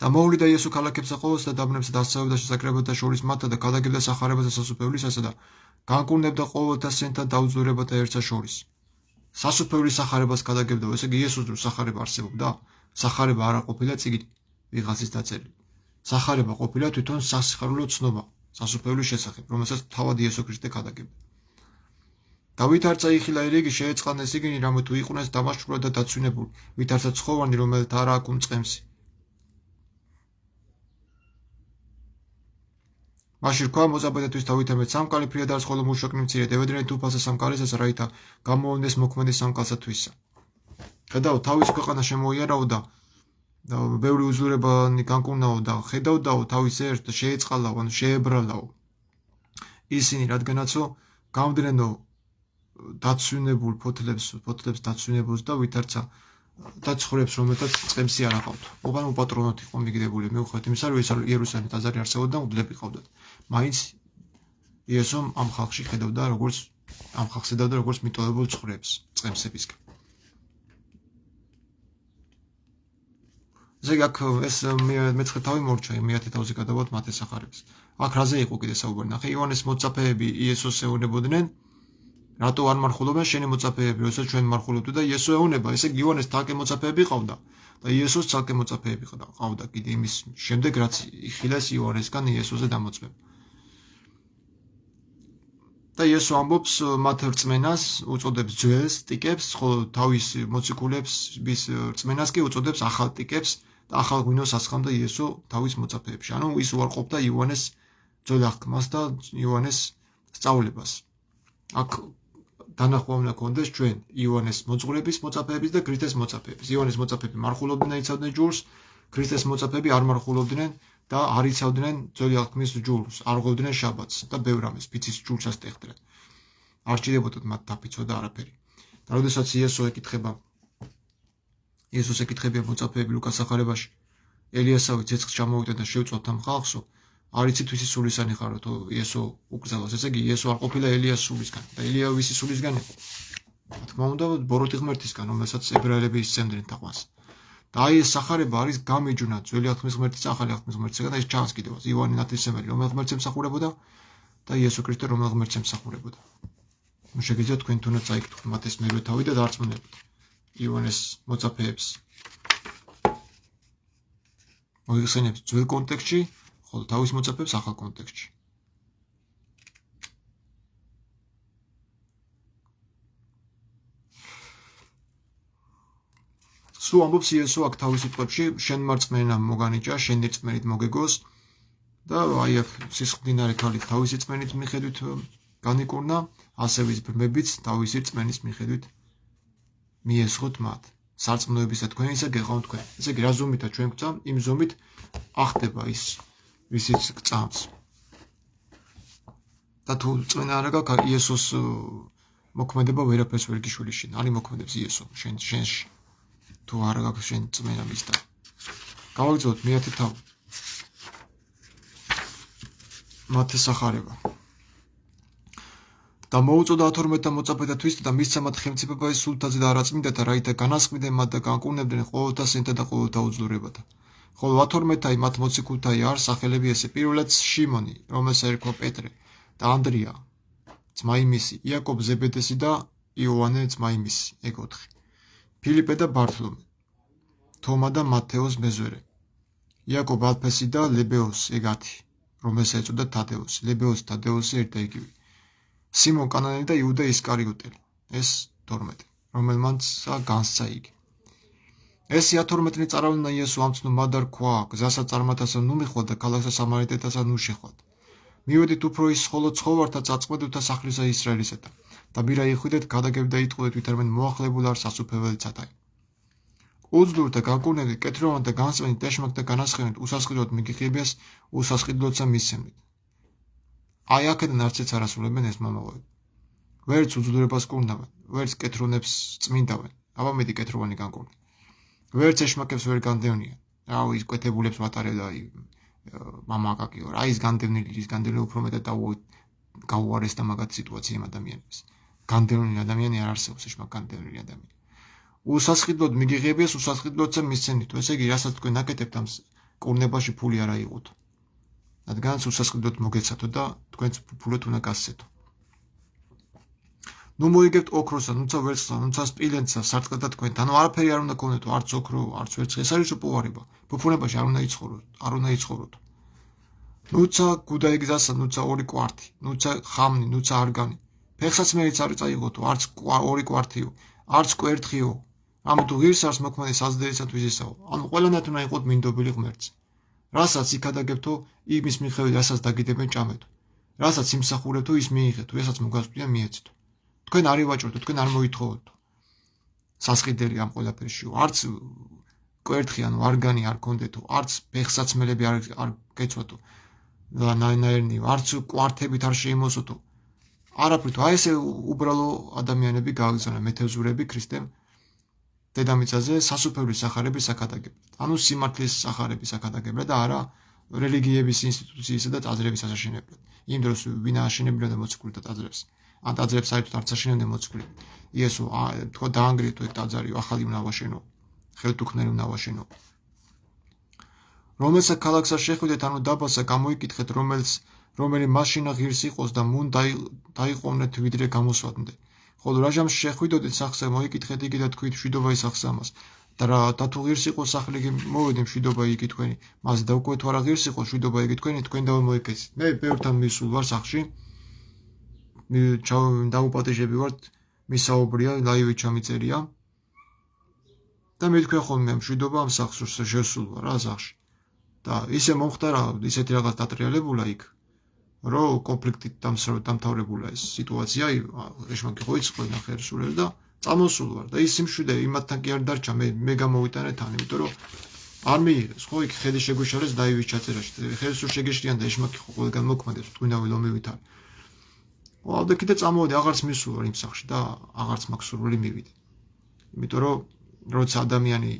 და მოუვლიდა იესო ქალაქებსა ყოველს და დაბნებსა და ასწავლებდა შესაკრებათა შორის მათთა და გადაგებდა სახარებასა სასუფევლისასა და განკურნებდა ყოველთა სენთა დაუძვრებათა ერთსა შორის სასუფევლის სახარებას გადაგებდა ესე იგი იესოს დრო სახარება არსებობდა სახარება არა ყოფილა წიგნი ვიღაცის დაწერილი სახარება ყოფილა თვითონ სასიხარულო ცნობა სასუფევლის შესახებ რომელსაც თავად იესო ქრისტე გადაგებდა დავით არ წაიხილა ერიგი შეეწყანეს იგინი რამე თუ იყვნენ დამაშრულად და დაცვინებული ვითარცა ცხოვანი რომელთა არა აქვს მწყემსი მაშინ რქვა მოწაბედათვის დავითემეთ სამკალი ფრიად არის ხოლო მუშაკნი მცირე დევედრენი თუფასა სამკალისას რაითა გამოუნდეს მოქმედი სამკალსათვისა ხედავ თავის ქვეყანა შემოიარაო და ბევრი უძლურებანი განკურნაო და ხედავდაო თავის ერთ შეეწყალაო ანუ შეებრალაო ისინი რადგანაცო გამდრენო დაცვინებულ ფოთლებს დაცვინებულს და ვითარცა და ცხოვრებს რომელთაც წემსი არ აყავთ უბან უპატრონოთ იყო მიგდებული მიუხედავად იმისა რომ ეს იერუსალიმის ტაძარი არსებობდა და მგლები ყავდათ მაინც იესომ ამ ხალხში ხედავდა როგორც ამ ხალხს ხედავდა როგორც მიტოვებულ ცხოვრებს წემსებისგან ზეგ ეს მეცხრე თავი მორჩა 1000-ზე გადავად მათეს სახარებს აქ რაზე იყო კიდე საუბარი ნახე იოანეს მოწაფეები იესოს ეუნებოდნენ რატო არ მარხულობენ შენი მოწაფეები როცა ჩვენ მარხულობთ და იესო ეუნება ესე იოანეს თალკე მოწაფეები ყავდა და იესოს თალკე მოწაფეები ყავდა კიდე იმის შემდეგ რაც იხილეს იოანესგან იესოზე დამოწმება და იესო ამბობს მათ რწმენას უწოდებს ძველს ტიკებს ხოლო თავის მოციქულებს bis რწმენას კი უწოდებს ახალ ტიკებს და ახალ ღვინოს ასხამდა იესო თავის მოწაფეებში ანუ ის უარყოფდა იოანეს ძველ აღთქმას და იოანეს სწავლებას აქ დანახვა უნდა კონდეს ჩვენ იოანეს მოძღვრების მოწაფეების და ქრისტეს მოწაფეების იოანეს მოწაფეები მარხულობდნენ და იცავდნენ ჯულს ქრისტეს მოწაფეები არ მარხულობდნენ და არ იცავდნენ ძველი აღთქმის ჯულს არ ღვევდნენ შაბათს და ბევრ ამის ფიცის ჯულსაც ტეხდნენ არ ჭირდებოდათ მათ დაფიცვა და არაფერი და როდესაც იესოს ეკითხებია მოწაფეები ლუკას სახარებაში ელიასავი ცეცხლს ჩამოვიდა და შევწვათ ამ ხალხსო არ იცით ვისი სულისანი ხარო თუ იესო უკრძალავს ესე იგი იესო არ ყოფილა ელიას სულისგან და ელია ვისი სულისგან იყო თქმა უნდა ბოროტი ღმერთისგან რომელსაც ებრაელები ისცემდნენ თაყვანს და აი ეს სახარება არის გამიჯვნა ძველი აღთქმის ღმერთის ახალი აღთქმის ღმერთისგან და ეს ჩანს კიდევაც იოანე ნათლისმცემელი რომელ ღმერთს ემსახურებოდა და იესო ქრისტე რომელ ღმერთს ემსახურებოდა შეგიძლიათ თქვენ თუნდაც წაიკითხოთ მათ ეს მერვე თავი და დაარწმუნებთ იოანეს მოწაფეებს მოიხსენებთ ძველ კონტექსტში ხოლო თავის მოწაფეებს ახალ კონტექსტში სულ ამბობს იესო აქ თავის სიტყვებში, შენ მარწმენა მოგანიჭა, შენი რწმენით მოგეგოს და აი აქ სისხლდინარე ქალი თავისი რწმენით მიხედვით განიკურნა, ასევე ის ბრმებიც თავისი რწმენის მიხედვით მიესხოთ მათ. სარწმუნოებისა თქვენისა გეყავთ თქვენ. ესე იგი, რა ზომითა ჩვენ გვწამთ, იმ ზომით ახდება ის ვისიც გწამს. და თუ რწმენა არ გაქვს, იესოს მოქმედება ვერაფერს ვერ გიშვილის შენ. არი მოქმედებს იესო შენში. თუ არ გაქვს შენ რწმენა მისთან. გავაგრძელოთ მეათე თავი. მათეს სახარება. და მოუწოდა 12 მოწაფეთა და მისცა მათ ხელმწიფება ის სულთაზე და არაწმინდათა, რაითა განასყმდნენ მათ და განკურნებდნენ ყოველთა სენთა და ყოველთა უძლურებათა. ხოლო 12 მათ მოციქულთაი არ სახელები ესე: პირველად შიმონი, რომელსაც ერქვა პეტრე, და ანდრია, ძმა იმისი, იაკობ ზებედესი და იოანე ძმა იმისი, ეგ 4. ფილიპე და ბართლომე, თომა და მათეოს მეზვერე, იაკობ ალფესი და ლებეოს, ეგ 10, რომელსაც ეწოდა თადეოსი, ლებეოსი, თადეოსი ერთ და იგივე. სიმონ კანანელი და იუდა ისკარიოტელი, ეს 12, რომელმაც განსცა იგი. ეს 12 წარავდნენ იესო ამცნო მადარ ქვა, გზასაც წარმათასა ნუ მიხვალ და ქალაქსა სამარიტეთასა ნუ შეხვად. მივედით უფრო ის ხოლო ცხოვართა წაწყვედუთა სახლისა ისრაელისათა და ბირა იხვიდეთ, გადაგებ და იტყოდეთ, ვითარმენ მოახლებული არ სასუფეველიცათა. უძლურთა განკურნებით, კეთილოვანთა და განსწრებით, დაშმაკთა განასხენით, უსასყიდლოდ მიგიხიებიას, უსასყიდლოდსა მისცემით. აი აქედან არცეც არასრულებენ ეს მომავალები. ვერც უძლურებას კურნავენ, ვერც კეთილონებს წმინდავენ, აბა მეტი კეთილოვანი განკურნი. ვერც ეშმაკებს ვერ განდევნიან. რაო ის კვეთებულებს ვატარებ და მამაკაკიო, რა ის განდევნილი უფრო მეტად გაუარეს და მაგათ სიტუაცია იმ ადამიანებს. განდევნილი ადამიანი არ არსებობს, ეშმაკ განდევნილი ადამიანი. უსასყიდლოდ მიგიღებიას, უსასყიდლოდსა მისცემით. ესე იგი, რასაც თქვენ აკეთებთ ამ კურნებაში ფული არ აიღოთ. რადგანაც უსასყიდლოდ მოგეცათო და თქვენც ფულად უნდა გასცეთო. ნუ მოიგებთ ოქროსა, ნუცა ვერცხლსა, ნუცა სპილენძსა, სარტყელს და თქვენთ. ანუ არაფერი არ უნდა გქონდეთ, არც ოქრო, არც ვერცხლი. ეს არის უპოვარება. ფუფუნებაში არ უნდა იცხოვროთ. ნუცა გუდაი გზასა, ნუცა 2 კვართი, ნუცა ხამნი, ნუცა არგანი. ფეხსაც მეც არ წაიღოთო, არც 2 კვართიო, არც კვერთხიო. ამიტომ თუ ღირს არს მოქმედი საზრდელისათვის ისაო. ანუ ყველანაირად უნდა იყოთ მინდობილი ღმერთს. რასაც იქადაგებთო, იმის მიხედვით, რასაც დაგიდებენ ჭამეთო. რასაც იმსახურებთო, ის მიიღეთო, რასაც მოგაზრდიან მიეცეთო. თქვენ არ ივაჭროთო, თქვენ არ მოითხოვოთო. სასყიდელი ამ ყველაფერშიო, არც კვერთხი ანუ არგანი არ გქონდეთო, არც ფეხსაცმელები არ გეცვათო. და ნაირნაირნიო, არც კვართებით არ შეიმოსოთო. არაფრით, აი ესე უბრალო ადამიანები გააგზავნენ მეთევზურები ქრისტემ დედამიწაზე სასუფეველის სახარების აქადაგებლად. ანუ სიმართლის სახარების აქადაგებლად და არა რელიგიების ინსტიტუციისა და ტაძრების ასაშენებლად. იმ დროს ვინ ააშენებდა მოციქულთა ტაძრებს? ან ტაძრებს საერთოდ არც აშენებდნენ მოციქულები. იესო თქვა დაანგრიეთო ეგ ტაძარი, ახალი უნდა ავაშენო, ხელთუქმნელი უნდა ავაშენო. რომელსაც ქალაქს არ შეხვიდეთ, ანუ დაბასა გამოიკითხეთ, რომელი მაშინა ღირს იყოს და მუნ დაიყვოვნეთ ვიდრე გამოსვადნდე. ხოლო რა ჟამს შეხვიდოდეთ სახსა მოიკითხეთ იგი და თქვით მშვიდობა ის სახსა ამას. და თუ ღირს იყოს სახლი მოვედი მშვიდობა იგი თქვენი. მას და უკვე თუ არა ღირს იყოს მშვიდობა იგი თქვენი, თქვენ დავმოიქეცით. მე ბევრთან მისულ ვარ სახში. დაუპატეჟები ვართ, მისაუბრია, ლაივი ჩამიწერია. და მე თქვენ ხოლმე მშვიდობა ამ სახლს შესულ ვარ რა სახში. და ისე მომხდა რა, ისეთი რაღაც დატრიალებულა იქ. რომ კონფლიქტით დამთავრებულა ეს სიტუაცია, ეშმაკი ხო იცხოვ ნახევარსურებს და წამოსულ ვარ და ის სიმშვიდე იმათთან კი არ დარჩა, მე გამოვიტანე თან, იმიტომ რომ არ მიიღეს, ხო იქ ხედი შეგვიშალეს დაივის ჩაწერაში. ხედს სულ შეგეშლიან და ეშმაკი ხო ყველგან მოქმედებს, ტვინავი ლომივით არის. და კიდე წამოვედი, აღარც მისულ ვარ იმ სახში და აღარც მაქვს სურვილი მივიდე. იმიტომ რომ როცა ადამიანი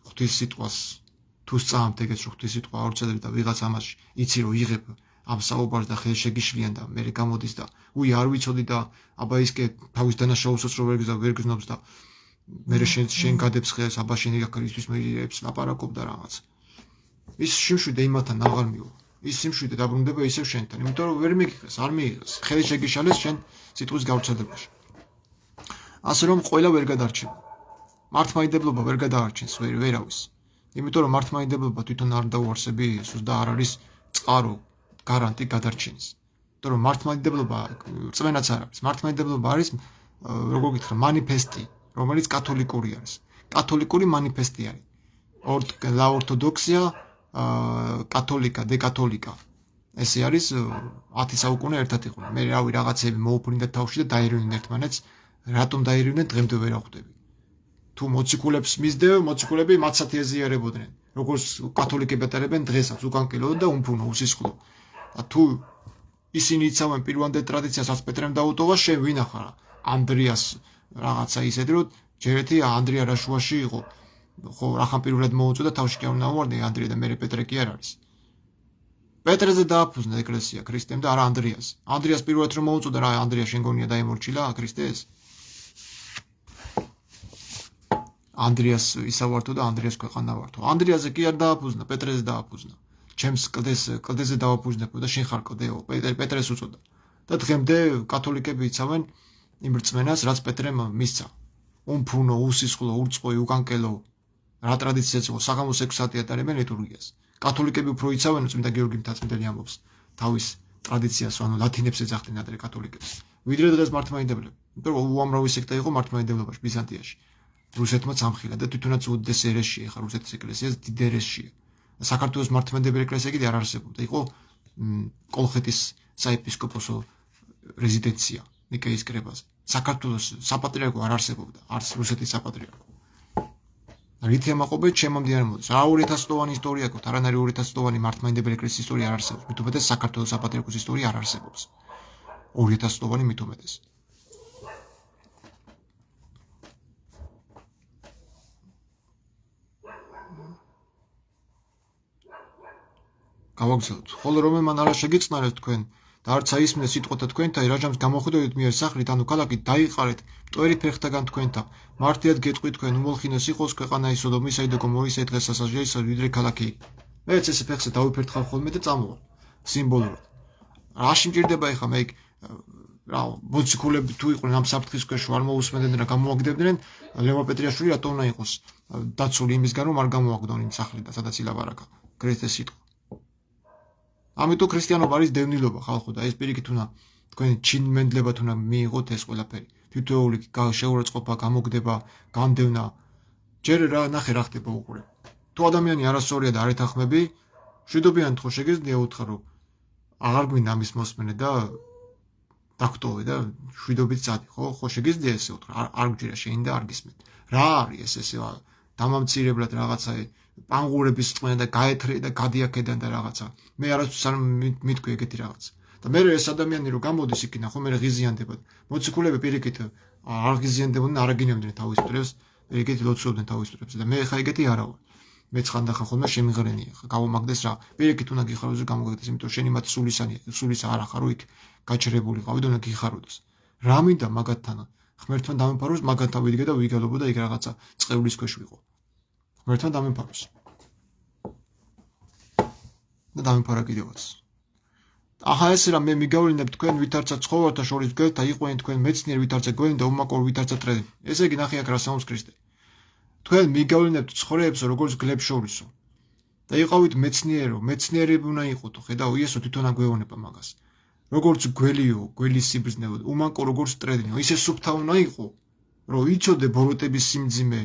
ღვთის სიტყვას თუ სწამთ ეგეც რომ ღვთის სიტყვა აურჩადებ და ვიღაც ამაში იცი რომ იღებ ამ საუბარს და ხელი შეგიშლიან და მე გამოდის და არ ვიცოდი და აბა ის კი თავის დანაშაულსაც რო ვერ გზნობს და მე შენ გადებს ხელს აბა შენ იგაქრისთვის მეებს ლაპარაკობდა რაღაც. ის სიმშვიდე იმათთან აღარ მივა. ის სიმშვიდე დაბრუნდება ისევ შენთან, იმიტომ რომ ვერ მიგიღეს, არ მიიღეს. ხელი შეგიშალეს შენ სიტყვის გავრცელებაში. ასე რომ ყველა ვერ გადარჩება. მართლმადიდებლობა ვერ გადაარჩენს ვერავის. იმიტომ რომ მართლმადიდებლობა თვითონ არ დაუარსები იესოს და არ არის წყარო გარანტი გადარჩენის. იმიტომ რომ მართლმადიდებლობა რწმენაც არ არის. მართლმადიდებლობა არის, როგორ გითხრა, მანიფესტი, რომელიც კათოლიკური არის. კათოლიკური манифესტი არის. La ortodoxia კათოლიკა, დეკათოლიკა. ესე არის 10 საუკუნე ერთად იყვნენ. მე რავი რაღაცები მოუფრინდა თავში და დაერივნენ ერთმანეთს. რატომ დაერივნენ დღემდე ვერ ახვდები. თუ მოციქულებს მისდევ, მოციქულები მათსად ეზიარებოდნენ. როგორც კათოლიკები ატარებენ დღესაც უკანკელო და უმფუნო უსისხლო. და თუ ისინი იცავენ პირვანდელ ტრადიციას, რაც პეტრემ დაუტოვა, შენ ვინა ხარ? ანდრიას რაღაცა ისეთი, რომ ჯერეთი ანდრია რაშუაში იყო. ხო, რახან პირველად მოუწოდა თავში კი არ უნდა უვარდე ანდრია და მერე პეტრე კი არ არის. პეტრეზე დააფუძნა ეკლესია ქრისტემ და არა ანდრიას. ანდრიას პირველად რომ მოუწოდა რა ანდრია შენ გონია დაემორჩილა ქრისტეს? ანდრიას ისავართო და ანდრიას ქვეყანა ვართო. ანდრიაზე კი არ დააფუძნა, პეტრეზე დააფუძნა. ჩემს კლდეზე დავაფუძნებო და შენ ხარ კლდეო, პეტრეს უწოდა. და დღემდე კათოლიკები იცავენ იმ რწმენას, რაც პეტრემ მისცა. უმფუნო, უსისხლო, ურწყოი, უკანკელო. რა ტრადიციაც იყო, საღამოს 6 საათი ატარებენ ლიტურგიას. კათოლიკები უფრო იცავენ, წმინდა გიორგი მთაწმიდელი ამბობს თავის ტრადიციას, ანუ ლათინებს ეძახდნენ ადრე კათოლიკებს. ვიდრე დღეს მართლმადიდებლები. იმიტომ რომ უამრავი სექტა იყო მართლმადიდებლობაში ბიზანტიაში. რუსეთმა წამხილა და თვითონაც უდიდეს ერესია, ხა რუსეთის ეკლესიას დიდ ერესია. საქართველოს მართლმადიდებელი ეკლესია კიდე არ არსებობდა, იყო კოლხეთის საეპისკოპოსო რეზიდენცია ნიკეის კრებაზე. საქართველოს საპატრიარქო არ არსებობდა, არც რუსეთის საპატრიარქო. რით ემაყობენ შემამდიანი მოდის. რა 2000 წლოვანი ისტორია აქვს, არანაირი 2000 წლოვანი მართლმადიდებელი ეკლესიის ისტორია არ არსებობს. მით უმეტეს საქართველოს საპატრიარქოს ისტორია არ არსებობს. 2000 წლოვანი მით უმეტეს. გავაგზავნოთ. ხოლო რომელმან არა შეგეწნარეთ თქვენ და არც აისმინეს სიტყვათა თქვენთან, რაჟამს გამოხედავით მიერ სახლით, ანუ ქალაქით დაიყარეთ მტვერი ფეხთაგან თქვენთან. მართლიად გეტყვით თქვენ, უმოლხინოს იყოს ქვეყანა ის სოდომისა და გომორის დღეს სასაჯელის ვიდრე ქალაქი. მეც ესე ფეხზე დავიფერთხავ ხოლმე და წამოვალ სიმბოლურად. რაში მჭირდება ეხა მე რა მოციქულები თუ იყვნენ ამ საფრთხის ქვეშ არ მოусმენდნენ და გამოაგდებდნენ ლევან პეტრიაშვილი რატო უნდა იყოს დაცული იმისგან რომ არ გამოაგდონ იმ სახლიდან სადაც ილაბარაკა ქრისტეს სიტყვა. ამიტომ ქრისტიანობა არის დევნილობა ხალხო და ეს პირიქით უნდა თქვენი ჩინმენდლებად უნდა მიიღოთ ეს ყველაფერი. თითოეული შეურაცხყოფა, გამოგდება, განდევნა. ჯერ რა ნახე რა ხდება უყურე. თუ ადამიანი არასწორია და არ ეთანხმები, მშვიდობიანად ხო შეგეძლია უთხრა რომ აღარ გვინდა ამის მოსმენა და დაგტოვე და მშვიდობით წადი, ხო შეგეძლია ესე უთხრა. არ გჯერა შენ და არ გისმენთ. რა არის ესე დამამცირებლად რაღაცა პანგურების წმენა და გაეთრე და გადიაკედან და რაღაცა. მე არასდროს არ მიტყვი ეგეთი რაღაც. და მე ეს ადამიანი რომ გამოდის იქიდან, ხო მე ღიზიანდება. მოციქულები პირიქით არ ღიზიანდებოდნენ, არ აგინებდნენ თავის წრეს, ეგეთი ლოცულობდნენ თავის წრებს და მე ხა ეგეთი არა ვარ. მეც ხანდახან ხოლმე შემიღრენია, ხა გამომაგდეს რა. პირიქით უნდა გიხაროს და გამოგაგდეს, იმიტომ რომ შენი მათ სულის არ ახარო იქ გაჩერებული ყავი და უნდა გიხაროდეს. რა მინდა მაგათთან ღმერთთან დამეფაროს, მაგათთან ვიდგე და ვიგალობო და იქ რაღაცა წყევლის ქვეშ ვიყო. ღმერთთან დამეფაროს. და დამეფარა კიდევაც. ახლა ეს რა მე მიგავლინებ თქვენ ვითარცა ცხოველთა შორის გელთა იყვნენ თქვენ მეცნიერ ვითარცა გვენ და უმაკურ ვითარცა ტრედი. ესე იგი ნახე აქ რა საუნს ქრისტე. თქვენ მიგავლინებთ ცხოვრებსო როგორც გლებს შორისო. და იყავით მეცნიერო, მეცნიერები უნდა იყოთო, ხედავ იესო თვითონ აგვეუბნება მაგას. როგორც გველიო, გველის სიბრძნეო, უმაკო როგორც ტრედინო, ისე სუფთა უნდა იყო, რომ იცოდე ბოროტების სიმძიმე,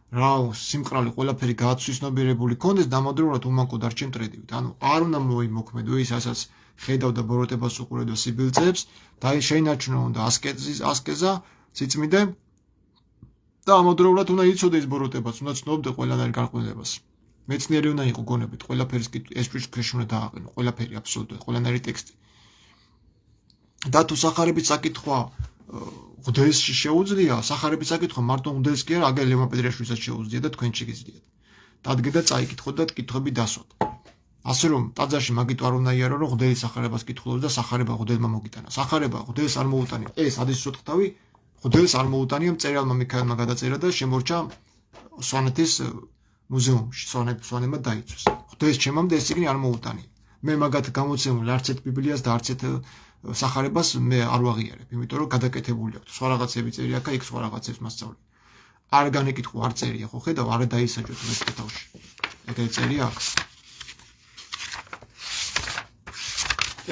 რა სიმყრალე ყველაფერი გააცვისნობიერებული კონდეს დამადროულად უმაკო დარჩენ ტრედივით. ანუ არ უნდა მოიმოქმედო ის ასაც ხედავ და ბოროტებას უყურებდა სიბილწებს და შეინარჩუნო უნდა ასკეზა, სიწმიდე და ამავდროულად უნდა იცოდე ის ბოროტებას, უნდა ცნობდე ყველანაირ გარყვნილებას. მეცნიერი უნდა იყო გონებით, ყველაფერის ეს ჩვენში უნდა დააყენო, ყველაფერი აბსოლუტურად, ყველანაირი ტექსტი. და თუ სახარებით საკითხვა ღმერთს შეუძლია, სახარების საკითხვა მარტო ღმერთს კი არა, აგერ ლევან პეტრიაშვილსაც შეუძლია და თქვენ შეგიძლიათ. დადგეთ და წაიკითხოთ და კითხვები დასვათ. ასე რომ ტაძარში მაგით არ უნდა იარო, რომ ღმერთის სახარებას კითხულობს და სახარება ღმერთმა მოგიტანა. სახარება ღმერთს არ მოუტანია. ეს ადის სოთხთავი ღმერთს არ მოუტანია, მწერალმა მიქაელმა გადაწერა და შემორჩა სვანეთის მუზეუმში. სვანებმა დაიწვეს. ღმერთს ჩემამდე ეს წიგნი არ მოუტანია. მე მაგათ გამოცემულ არც ერთ ბიბლიას და არც ერთ სახარებას მე არ ვაღიარებ, იმიტომ რომ გადაკეთებული აქვს. სხვა რაღაცები წერია აქ, იქ სხვა რაღაცებს მასწავლე. არ განეკითხო, არ წერია, ხო ხედავ, არ დაისაჯოთ ეს კეთავში. ეგრე წერია აქ.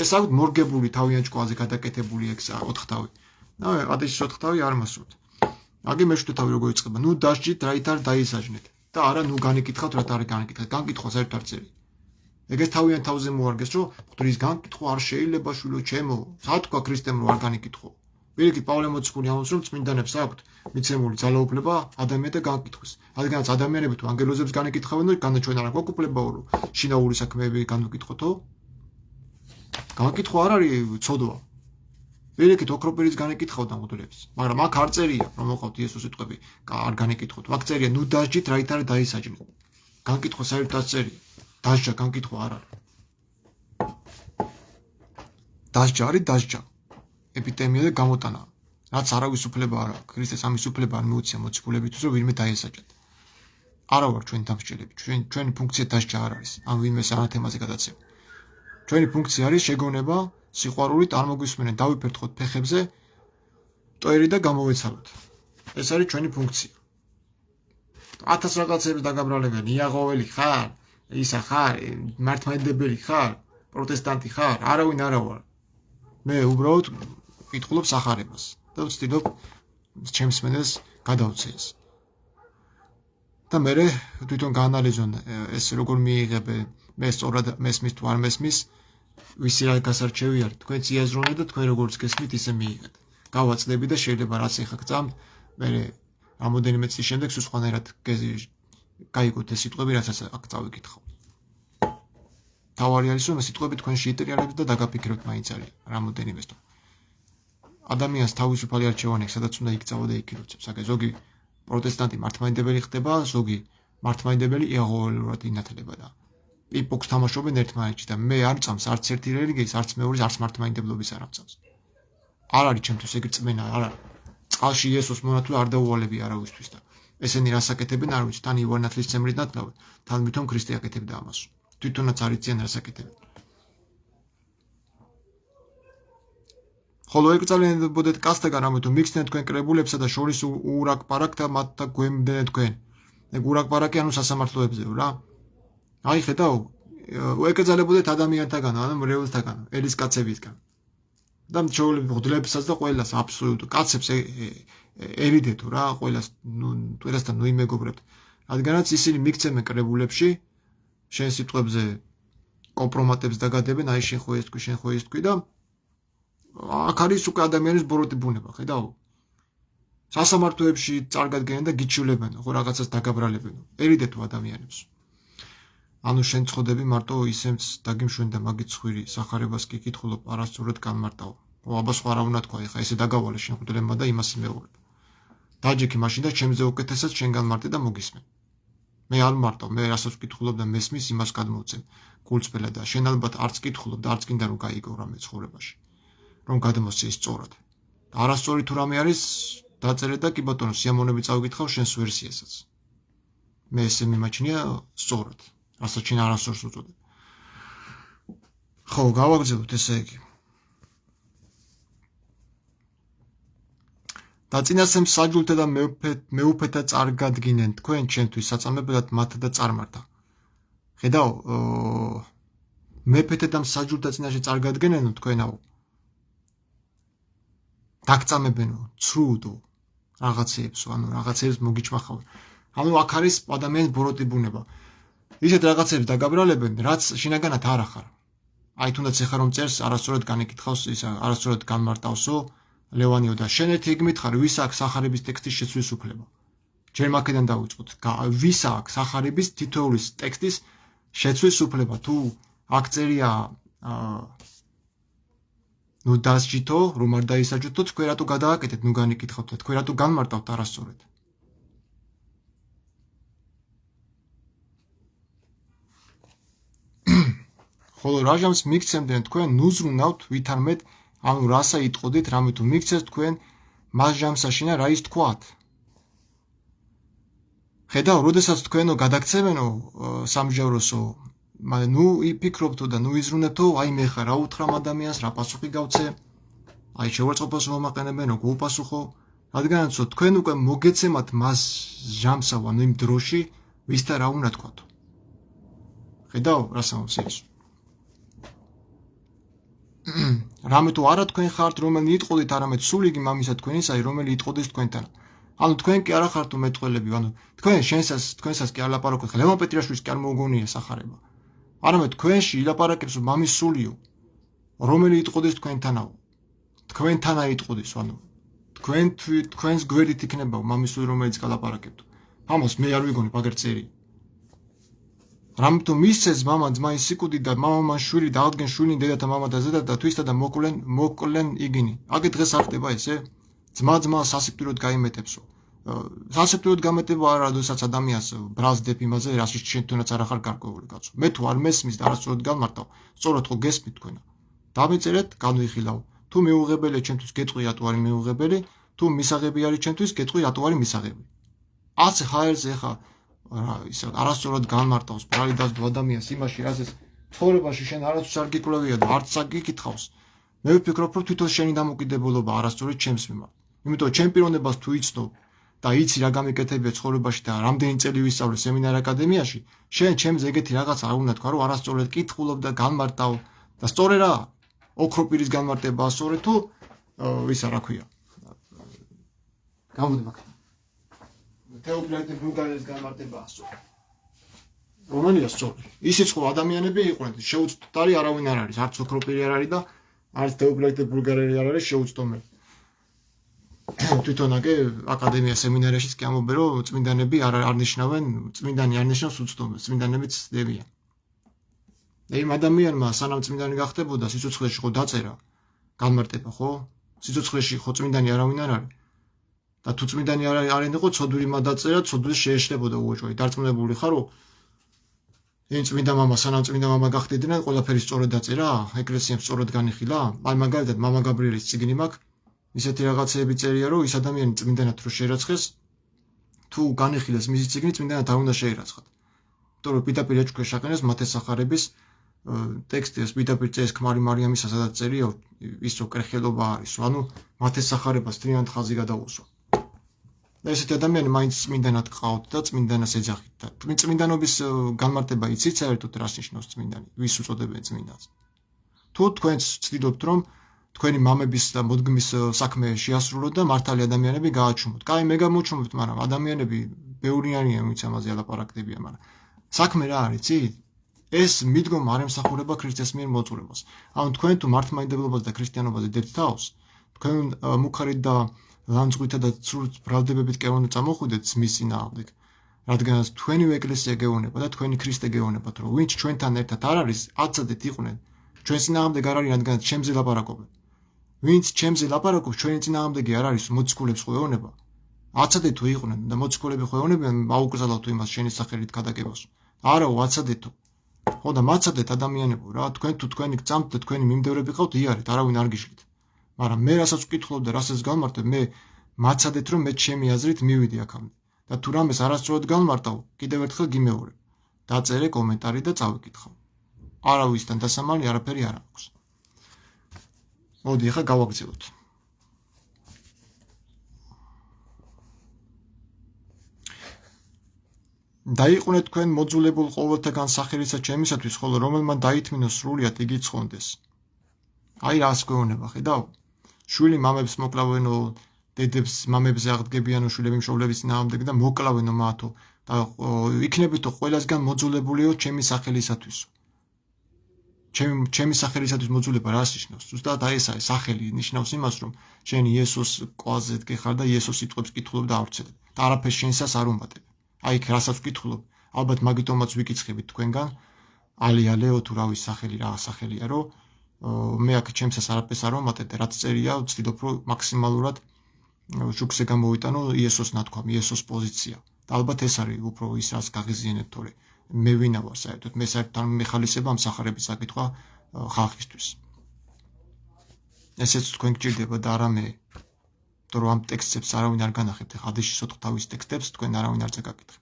ეს აქვს მორგებული თავიანთ ჭკუაზე გადაკეთებული ეგ ოთხთავი. და ადეში ოთხთავი არ მასვათ. აგი მეშვიდე თავი როგორ იწყება? ნუ დასჯით, რაით არ დაისაჯნეთ და არა ნუ განიკითხავთ, რა არ განიკითხეთ. განკითხვა საერთოდ არ წერია. ეგეს თავიანთ თავზე მოარგეს, რომ ღვთის განკითხვა არ შეიძლება შვილო ჩემო. სათქვა ქრისტემ რომ არ განიკითხო. Pirikit პავლე მოციქული ამბობს, რომ წმინდანებს აქვთ მიცემული ძალაუფლება ადამიანთა განკითხვის. რადგანაც ადამიანები თუ ანგელოზებს განეკითხავენ, განაჩვენ არ აქვს უფლებაო, რომ შინაური საქმეები განუკითხოთო. განკითხვა არ არის ცოდვა. Pirikit ოქროპირის განეკითხავდა მღვდლებს, მაგრამ აქ არ წერია, რომ მოყავთ იესოს სიტყვები, არ განეკითხოთ. აქ წერია, ნუ დასჯით, რაით არ დაისაჯნეთ. განკითხვა საერთოდ არ წერია. დასჯა განკითხვა არ არის. დასჯა არის დასჯა. ეპიდემია და გამოტანა. რაც არავის უფლება არ აქვს. ქრისტეს ამის უფლება არ მიუცია მოციქულებისთვის, რომ ვინმე დაესაჯათ. არა ვარ ჩვენ დამსჯელები. ჩვენი ფუნქცია დასჯა არ არის. ამ ვინმეს ანათემაზე გადაცემა. ჩვენი ფუნქცია არის შეგონება, სიყვარულით არ მოგვისმენენ, დავიფერთხოთ ფეხებზე, ტოერი და გამოვეცალოთ. ეს არის ჩვენი ფუნქცია. 1000 რაღაცების დაგაბრალებენ, იაღოველი ხარ, ისა ხარ, მართლმადიდებელი ხარ, პროტესტანტი ხარ, არავინ არა ვარ. მე უბრალოდ ვკითხულობ სახარებას და ვცდილობ ჩემს მენელს გადავცეს. და მე თვითონ გაანალიზონ ეს როგორ მიიღებენ, მე სწორად მესმის თუ არ მესმის, ვისი რა გასარჩევი არის, თქვენ წიაზრონეთ და თქვენ როგორც გესმით ისე მიიღეთ. გავაწდები და შეიძლება რაც ეხა გწამთ, მე რამოდენიმე წლის შემდეგ სულ სხვანაირად გაიგოთ ეს სიტყვები, რასაც აქ წავიკითხავ. თავარი არის რომ ეს სიტყვები თქვენში იტრიალებთ და დაგაფიქროთ მაინც არის რამოდენიმეს თუ ადამიანს თავისუფალი არჩევანი აქვს, სადაც უნდა იქცავო და იქ იროცებს. აგე ზოგი პროტესტანტი მართლმადიდებელი ხდება, ზოგი მართლმადიდებელი იაღოველურად ინათლება და პიპოქს თამაშობენ ერთმანეთში და მე არ წამს არც ერთი რელიგიის, არც მეორის, არც მართლმადიდებლობის არ ამწამს. არ არის ჩემთვის ეგ წმენა, არ არის. წყალში იესოს მონათლა არ დაუვალები არავისთვის და ესენი რას აკეთებენ არ ვიცი, თან ივარ ნათლისმცემლით ნათლავენ, თან მithon ქრისტე აკეთებდა ამას. თვითონაც არ იციან რას აკეთებენ. ხოლო ეკრძალებოდეთ კაცთაგან, ამიტომ მიქცნეთ თქვენ კრებულებსა და შორის ურაკპარაკთა მათთა გვემდენეთ თქვენ. ეგ ურაკპარაკი ანუ სასამართლოებზეო რა. აი ხედავ, ეკრძალებოდეთ ადამიანთაგან, ანუ მრევლთაგან, ერისკაცებისგან. და მრევლებს და ყველას აბსოლუტურად კაცებს ერიდეთ რა, ყველას ყველასთან ნუ იმეგობრებთ. რადგანაც ისინი მიქცემენ კრებულებში შენ სიტყვებზე კომპრომატებს დაგადებენ, აი შენ ხო ეს თქვი, შენ ხო ეს თქვი და აქ არის უკვე ადამიანის ბოროტი ბუნება, ხედავ? სასამართლოებში წარგადგენენ და გიჩვლებენ, ხო რაღაცას დაგაბრალებენ. ერიდეთ ადამიანებს. ანუ შენ წოდები მარტო ისემც დაგიმშვენ და მაგით ხვირი სახარებას კი კითხულობ, არასწორად განმარტავ. ხო, აბა სხვა რა უნდა თქვა, ეხა ესე დაგავალე შენ ხვდლებმა და იმას იმეორებ. დაჯექი მაშინ და ჩემზე უკეთესად შენ განმარტე და მოგისმენ. მე არ მარტო, მე რასაც ვკითხულობ და მესმის იმას გადმოვცემ გულწრფელად და შენ ალბათ არც კითხულობ და არც გინდა რომ გაიგო რამე ცხოვრებაში. რომ გადმოსცე სწორად. არასწორი თუ რამე არის, დაწერე და კი ბატონო, სიამოვნებით წავიკითხავ შენს ვერსიასაც. მე ესე მიმაჩნია სწორად, რასაც შენ არასწორს უწოდებ. ხო, გავაგრძელოთ ესე იგი. დაწინასემ საჯულთა და მეუფეთა წარგადგინენ თქვენ ჩემთვის საწამებელად მათა და წარმართა. ხედავ, მეფეთა და საჯულთა წინაშე წარგადგენენო თქვენაო. დაგწამებენო, ცრუდო რაღაცეებსო, ანუ რაღაცეებს მოგიჩმახავ. ანუ აქ არის ადამიანის ბოროტი ბუნება. ისეთ რაღაცებს დაგაბრალებენ, რაც შინაგანად არ ახარ. აი თუნდაც ეხა რომ წერს არასწორად განეკითხავს, ისა არასწორად განმარტავსო, ლევანიო და შენ ერთი იქ მითხარ, ვის აქვს სახარების ტექსტის შეცვლის უფლება? ჯერ მაქედან დავიწყოთ. ვის აქვს სახარების თითოეულის ტექსტის შეცვლის უფლება? თუ აქ წერია ნუ დასჯითო, რომ არ დაისაჯოთ, თქვენ რატო გადააკეთეთ, ნუ განეკითხავთ და თქვენ რატო განმარტავთ არასწორად? ხოლო რაჟამს მიგცემდნენ თქვენ ნუზრუნავთ ვითარმეთ, ანუ რასა იტყოდით, რამე თუ მიგცეს თქვენ მას ჟამსაშინა რა ის თქვათ. ხედავ, როდესაც თქვენო გადაგცემენო სამჟავროსო, ნუ იფიქრობთო და ნუ იზრუნებთო, აი მე ხარ რა უთხრამ ადამიანს, რა პასუხი გავცე, აი შევარწყობას მომაყენებენ, როგორ უპასუხო, რადგანაც თქვენ უკვე მოგეცემათ მას ჟამსავ, ანუ იმ დროში, ვის და რა უნდა თქვათო. ხედავ, რას ამბობს ეს? რამე თუ არა თქვენ ხართ, რომელი იტყოდით, არამედ სულ იგი მამისა თქვენისა, რომელი იტყოდეს თქვენთან. ანუ თქვენ კი არა ხართ უმეტყველები, ანუ თქვენსაც კი არ ლაპარაკობთ, ლევან პეტრიაშვილის კი არ მოუგონია სახარება. არამედ თქვენში ილაპარაკებს მამის სულიო, რომელი იტყოდეს თქვენთანავ. თქვენთანა იტყოდეს, ანუ თქვენს გვერდით იქნება მამის სული, რომელიც გალაპარაკებთ. ამას მე არ ვიგონი მაგერ წერი. რამთო მისცეს მამა ძმაის სიკუდი და მამა შვილი და აღდგენ შვილი დედათა მამა და ზედა და თვისა და მოკლენ იგინი. აგე დღეს არ ხდება ესე? ძმა სასიკვდილოდ გაიმეტებსო. სასიკვდილოდ გამეტება არა, როდესაც ადამიანს ბრალს დებ იმაზე, რასაც შენ თუნდაც არ ახარ გარკვეული კაცო. მე თუ არ მესმის და არასწორად გამმართავ, სწორად ხო გესმით თქვენა. დამეწერეთ, განვიხილავ. თუ მეუღებელია ჩემთვის გეტყვი რატო არის მეუღებელი, თუ მისაღები არის ჩემთვის გეტყვი რატო არის მისაღები. ასე ხაერზე ხა ისე არასწორად განმარტავს ბრალი დასდო ადამიანს იმაში, რასაც ცხოვრებაში შენ არასდროს არ გიკვლევია და არც გიკითხავს. მე ვფიქრობ, რომ თვითონ შენი დამოკიდებულობა არასწორად ჩემს მიმართ. იმიტომ ჩემ პიროვნებას თუ იცნობ და იცი რა გამიკეთებია ცხოვრებაში და რამდენი წელი ვისწავლე სემინარ აკადემიაში, შენ ჩემს ეგეთი რაღაც არ უნდა თქვა, რომ არასწორად კითხულობ და განმარტავ და სწორე რა ოქროპირის განმარტებაა სწორე თუ ისა რა ქვია. გამოდი მაგ თეოპილაკტი ბულგარიის განმარტებაა სწორი. რომელია სწორი? ისიც ხო ადამიანები იყვნენ, შეუცდომელი არავინ არ არის, არც ოქროპირი არ არის და არც თეოპილაკტი ბულგარელი არ არის შეუცდომელი. თვითონ აგე აკადემია სემინარიაშიც კი ამბობენ, რომ წმინდანები არ ნიშნავენ, წმინდანი არ ნიშნავს უცდომელს, წმინდანებიც ცდებიან. იმ ადამიანმა სანამ წმინდანი გახდებოდა, სიცოცხლეში ხო დაწერა განმარტება, ხო? სიცოცხლეში ხო წმინდანი არავინ არ არის. და თუ წმინდანი არ იყო, ცოდვილი მადაწერა, ცოდვილს შეეშლებოდა უოჭველი. დარწმუნებული ხარო? იმ წმინდა მამა სანამ წმინდა მამა გახდებდნენ, ყველაფერი სწორად დაწერა, ეკლესიამ სწორად განიხილა. აი მაგალითად მამა გაბრიელის წიგნი მაქვს. ისეთი რაღაცეები წერია, რომ ის ადამიანი წმინდანად რო შეერაცხეს, თუ განიხილეს მისი წიგნი, წმინდანად არ უნდა შეერაცხათ. იმიტომ რომ პირდაპირ ეჭქვეშ აყენებს მათესახარების ტექსტი, ეს პირდაპირ წერს ქმარი მარიამისა, სადაც წერია ის რო კრეხელობა არის, ანუ მათესახარებას თლიანად ხაზი გადაუსვა. და ესეთი ადამიანი მაინც წმინდანად ყავთ და წმინდანას ეძახით და წმინდანობის განმარტება იცით საერთოდ რას ნიშნავს წმინდანი, ვის უწოდებენ წმინდანს. თუ თქვენს ვცდილობთ რომ თქვენი მამების და მოდგმის საქმე შეასრულოთ და მართალი ადამიანები გააჩუმოთ. კაი, მე გამოჩუმებთ, მაგრამ ადამიანები ბევრი არიან, ვინც ამაზე ალაპარაკდებიან, მაგრამ საქმე რა არის, იცით? ეს მიდგომა არ ემსახურება ქრისტეს მიერ მოწურებას. ანუ თქვენ თუ მართლმადიდებლობაზე და ქრისტიანობაზე დებთ თავს, თქვენ მუქარით და ლანძღვითა და ცრუ ბრალდებებით კი არ უნდა წამოხვიდეთ მის წინააღმდეგ, რადგანაც თქვენივე ეკლესია გეუბნება და თქვენი ქრისტე გეუბნებათ, რომ ვინც ჩვენთან ერთად არ არის, აცადეთ იყვნენ. ჩვენ წინააღმდეგ არ არის, რადგანაც ჩემზე ლაპარაკობენ. ვინც ჩემზე ლაპარაკობს, ჩვენი წინააღმდეგი არ არის, მოციქულებს ხო ეუბნება. აცადეთ თუ იყვნენ და მოციქულები ხო ეუბნებიან, აუკრძალავთ იმას შენი სახელით გადაგებას. არაო, აცადეთო. ხო და მაცადეთ ადამიანებო რა, თქვენ თუ თქვენი გწამთ და თქვენი მიმდევრები ყავთ, იარეთ, არავინ არ გიშლით. მაგრამ მე რასაც ვკითხულობ და რასაც გავმარტებ, მე მაცადეთ რომ მე ჩემი აზრით მივიდი აქამდე. და თუ რამეს არასწორად გავმარტავ, კიდევ ერთხელ გიმეორებ. დაწერე კომენტარი და წავიკითხავ. არავისთან დასამალი არაფერი არ აქვს. მოდი ახლა გავაგრძელოთ. დაიყვნენ თქვენ მოძულებულ ყოველთაგან სახელისა ჩემისათვის, ხოლო რომელმა დაითმინოს სრულიად იგი ცხონდეს. აი რას გვეუბნება, ხედავ? შვილი მამებს მოკლავენო, დედებს მამებზე აღდგებიანო, შვილები მშობლების წინააღმდეგ და მოკლავენო მათო და იქნებითო ყველასგან მოძულებულიო ჩემი სახელისათვის. ჩემი სახელისათვის მოძულება რას ნიშნავს? ზუსტად აი ესაა, სახელი ნიშნავს იმას, რომ შენ იესოს კვაზე დგეხარ და იესოს სიტყვებს კითხულობ და ავრცელებ. და არაფერს შენსას არ უმატებ. აი რასაც ვკითხულობ, ალბათ მაგიტომაც ვიკითხებით თქვენგან, ალიალეო თუ რავის სახელი რა სახელია, რომ მე აქ ჩემსას არაფერს არ ვამატებ და რაც წერია, ვცდილობ რომ მაქსიმალურად შუქზე გამოვიტანო იესოს ნათქვამი, იესოს პოზიცია. და ალბათ ეს არის უფრო ის რაც გაღიზიანებთ, თორე მე ვინა ვარ საერთოდ, მე საერთოდ არ მეხალისება ამ სახარების საკითხვა ხალხისთვის. ესეც თქვენ გჭირდება და არა მე. იმიტომ რომ ამ ტექსტებს არავინ არ განახებთ, ხადიში სოთხ თავის ტექსტებს თქვენ არავინ არ წაკითხებთ.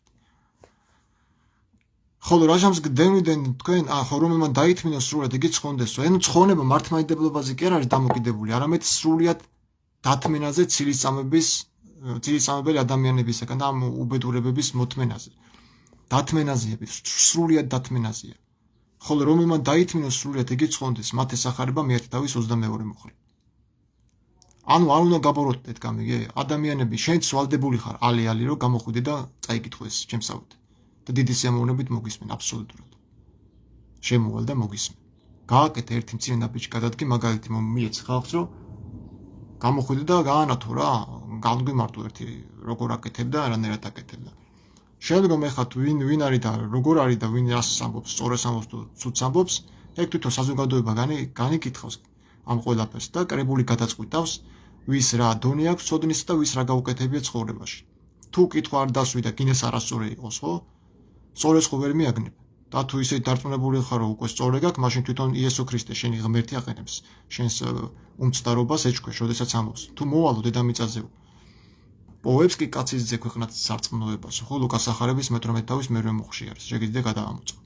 ხოლო რაჟამს გდევნიდან თქვენ, ხო რომელმა დაითმინოს სრულიად იგი ცხონდესო. ანუ ცხონება მართლმადიდებლობაზე კი არ არის დამოკიდებული, არამედ სრულიად დათმენაზე ცილისწამებელი ადამიანებისაგან და ამ უბედურებების მოთმენაზე. დათმენაზეა, სრულიად დათმენაზეა. ხოლო რომელმა დაითმინოს სრულიად იგი ცხონდეს, მათესახარება მე-1 თავის 22 მოხრი. ანუ არ უნდა გაბოროტდეთ გამიგე? ადამიანები, შენც ვალდებული ხარ ალი რომ გამოხვიდე და წაიკითხო ეს ჩემსავით. და დიდი სიამოვნებით მოგისმენ აბსოლუტურად. შემოვალ და მოგისმენ. გააკეთე ერთი მცირე ნაბიჯი გადადგი მაგალითი მიეც ხალხს რომ გამოხვიდე და გაანათო რა, განგვიმარტო ერთი როგორ აკეთებ და რანაირად აკეთებ და შემდგომ ეხლა ვინ არის და როგორ არის და ვინ რას ამბობს, სწორას ამბობს თუ ცუდს ამბობს, ეგ თვითონ საზოგადოება განიკითხავს ამ ყველაფერს და კრებული გადაწყვიტავს, ვის რა დონე აქვს ცოდნის და ვის რა გაუკეთებია ცხოვრებაში. თუ კითხვა არ დასვი და გინეს არასწორი იყოს, ხო? სწორეს ხო ვერ მიაგნებ. და თუ ისე დარწმუნებული ხარ რომ უკვე სწორი გაქვს, მაშინ თვითონ იესო ქრისტე შენი ღმერთი აყენებს შენს უმცდარობას ეჭქვეშ, როდესაც ამბობს. თუ მოვალო დედამიწაზეო. პოებს კი კაცის ძე ქვეყნად სარწმუნოებას, ხო? ლუკას სახარების 18 თავის მერვე მოხში არის. შეგიძლია გადაამოწმო.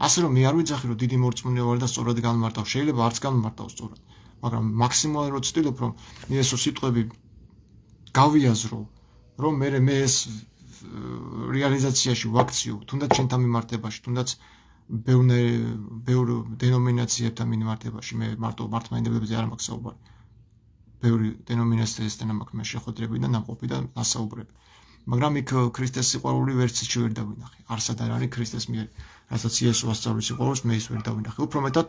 ასე რომ მე არ ვიძახი რომ დიდი მორწმუნე ვარ და სწორად განმარტავ, შეიძლება არც განმარტავ სწორად, მაგრამ მაქსიმალურად რომ ვცდილობ რომ იესოს სიტყვები გავიაზრო, რომ მე ეს რეალიზაციაში ვაქციო, თუნდაც შენთან მიმართებაში, თუნდაც ბევრ დენომინაციებთან მიმართებაში, მე მარტო მართლმადიდებლებზე არ მაქვს საუბარი. ბევრი დენომინაციასთან მაქვს მე შეხვედრები და ნამყოფი და ასაუბრები. მაგრამ იქ ქრისტეს სიყვარული ვერცით ვერ დავინახე. არსად არ არის ქრისტეს მიერ, რასაც იესო ასწავლის სიყვარულს მე ის ვერ დავინახე. უფრო მეტად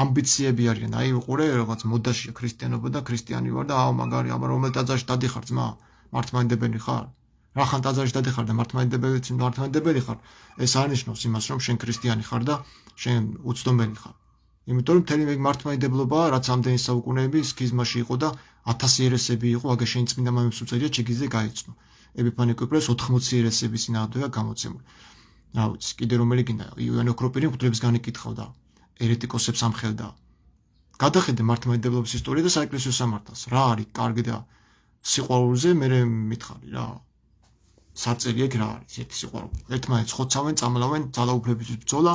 ამბიციები არიან. აი უყურე რაღაც მოდაშია ქრისტიანობა და ქრისტიანი ვარ და მაგარი, აბა რომელ ტაძარში დადიხარ ძმა? მართლმადიდებელი ხარ? რახან ტაძარში დადიხარ და მართლმადიდებელი ხარ? ეს არნიშნავს იმას, რომ შენ ქრისტიანი ხარ და შენ უცდომელი ხარ. იმიტომ რომ მთელი მართლმადიდებლობა, რაც ამდენი საუკუნეები სქიზმაში იყო და 1000 ერესები იყო, აგერ შენი წმინდა მამის უწევია შეგიძლია გაიცნო. ეპიფანე კვიპრეს 80 ერესების წინააღმდეგა გამოცემული. რა ვიცი, კიდე რომელი გინდა, ივანე ოქროპირი მღვდლებს განიკითხავდა, ერეტიკოსებს ამხელდა. გადახედე მართლმადიდებლობის ისტორია და საეკლესიო სამართალს. რა არის კარგი და სიყვარულზე მე მითხარი რა. საწელი ეგ რა არის, ერთი სიყვარული. ერთმანეთს ხოცავენ, წამლავენ, ძალაუფლებისთვის ბრძოლა,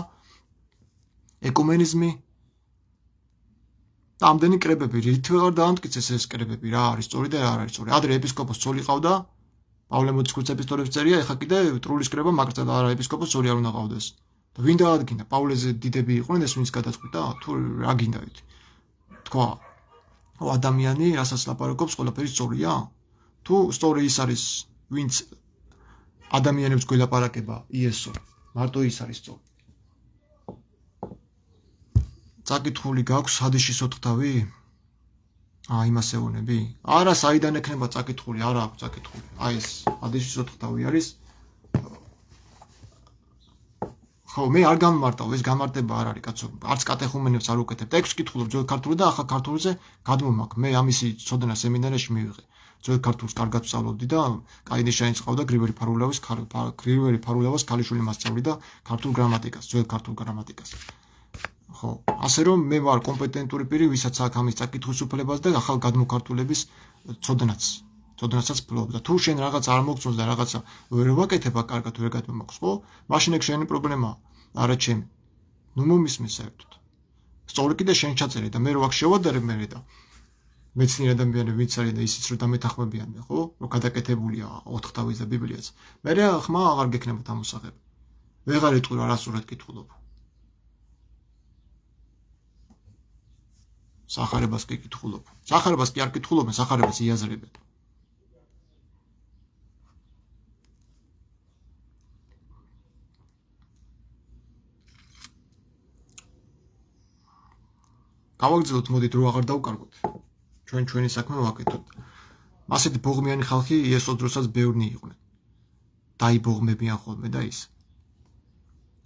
ეკუმენიზმი და ამდენი კრებები, რით ვეღარ დაამტკიცეს ეს კრებები, რა არის სწორი და რა არის სწორი. ადრე ეპისკოპოსს ძოლი ყავდა, პავლე მოძღვრის ეპისტოლებს წერია, ეხლა კიდე ტრულის კრება მაგრწელა არა ეპისკოპოსს ძოლი არ უნდა ყავდეს. და ვინ დაადგინა? პავლეზე დიდები იყვნენ, ეს ვინც გადაწყვიტა, თუ რა გინდა იცი. თქვა, ადამიანი, რასაც ლაპარაკობს, ყველაფერი სწორია? თუ სწორი ის არის, ვინც ადამიანებს გველაპარაკება, იესო, მარტო ის არის სწორი. წაკითხული გაქვს ჰადისის 4 თავი? იმას ევონები? არა, საიდან ექნება წაკითხული, არა აქვს წაკითხული. აი ეს ჰადისის 4 თავი არის. ხო, მე არ გამმარტავ, ეს გამარტება არ არის, კაცო. არც კატეხუმენებს არ უკეთებ. ტექსტს კითხულობ ძველ ქართული და ახალ ქართულზე გადმომაქ. მე ამისი ცოდნა სემინარიაში მივიღე. ძველ ქართულს კარგად ვსწავლობდი და კაი ნიშანიც ყავდა გრიგორი ფარულევას ქალიშვილი მასწავლიდა ქართულ გრამატიკას, ძველ ქართულ გრამატიკას. ხო, ასე რომ მე ვარ კომპეტენტური პირი, ვისაც აქვს ამის წაკითხვის უფლებას და ახალ გადმოქართულების ცოდნაცაც ფლობს. და თუ შენ რაღაც არ მოგწონს და რაღაცა ვერ ვაკეთებ კარგად ვერ გადმომაქვს, ხო? მაშინ ეგ შენი პრობლემაა, არა ჩემი. ნუ მომისმე საერთოდ. სწორი კიდე შენ ჩაწერე და მე რო აქ შევადარებ მე და მეცნიერ ადამიანები ვინც არის და ისიც რომ დამეთანხმებიან მე, ხო? რომ გადაკეთებულია 4 თავის და ბიბლიაც. მე ხმა აღარ გექნება დამოსაღები. ვეღარ იტყვი რა რასურად კითხულობ. სახარებას კი კითხულობ. სახარებას კი არ კითხულობენ, სახარებას იაზრებენ. გავაგრძელოთ, მოდით რო აღარ დავკარგოთ. ჩვენი საქმე ვაკეთოთ. ასეთი ბოღმიანი ხალხი იესოს დროსაც ბევრნი იყვნენ. დაიბოღმებიან ხოლმე და ის.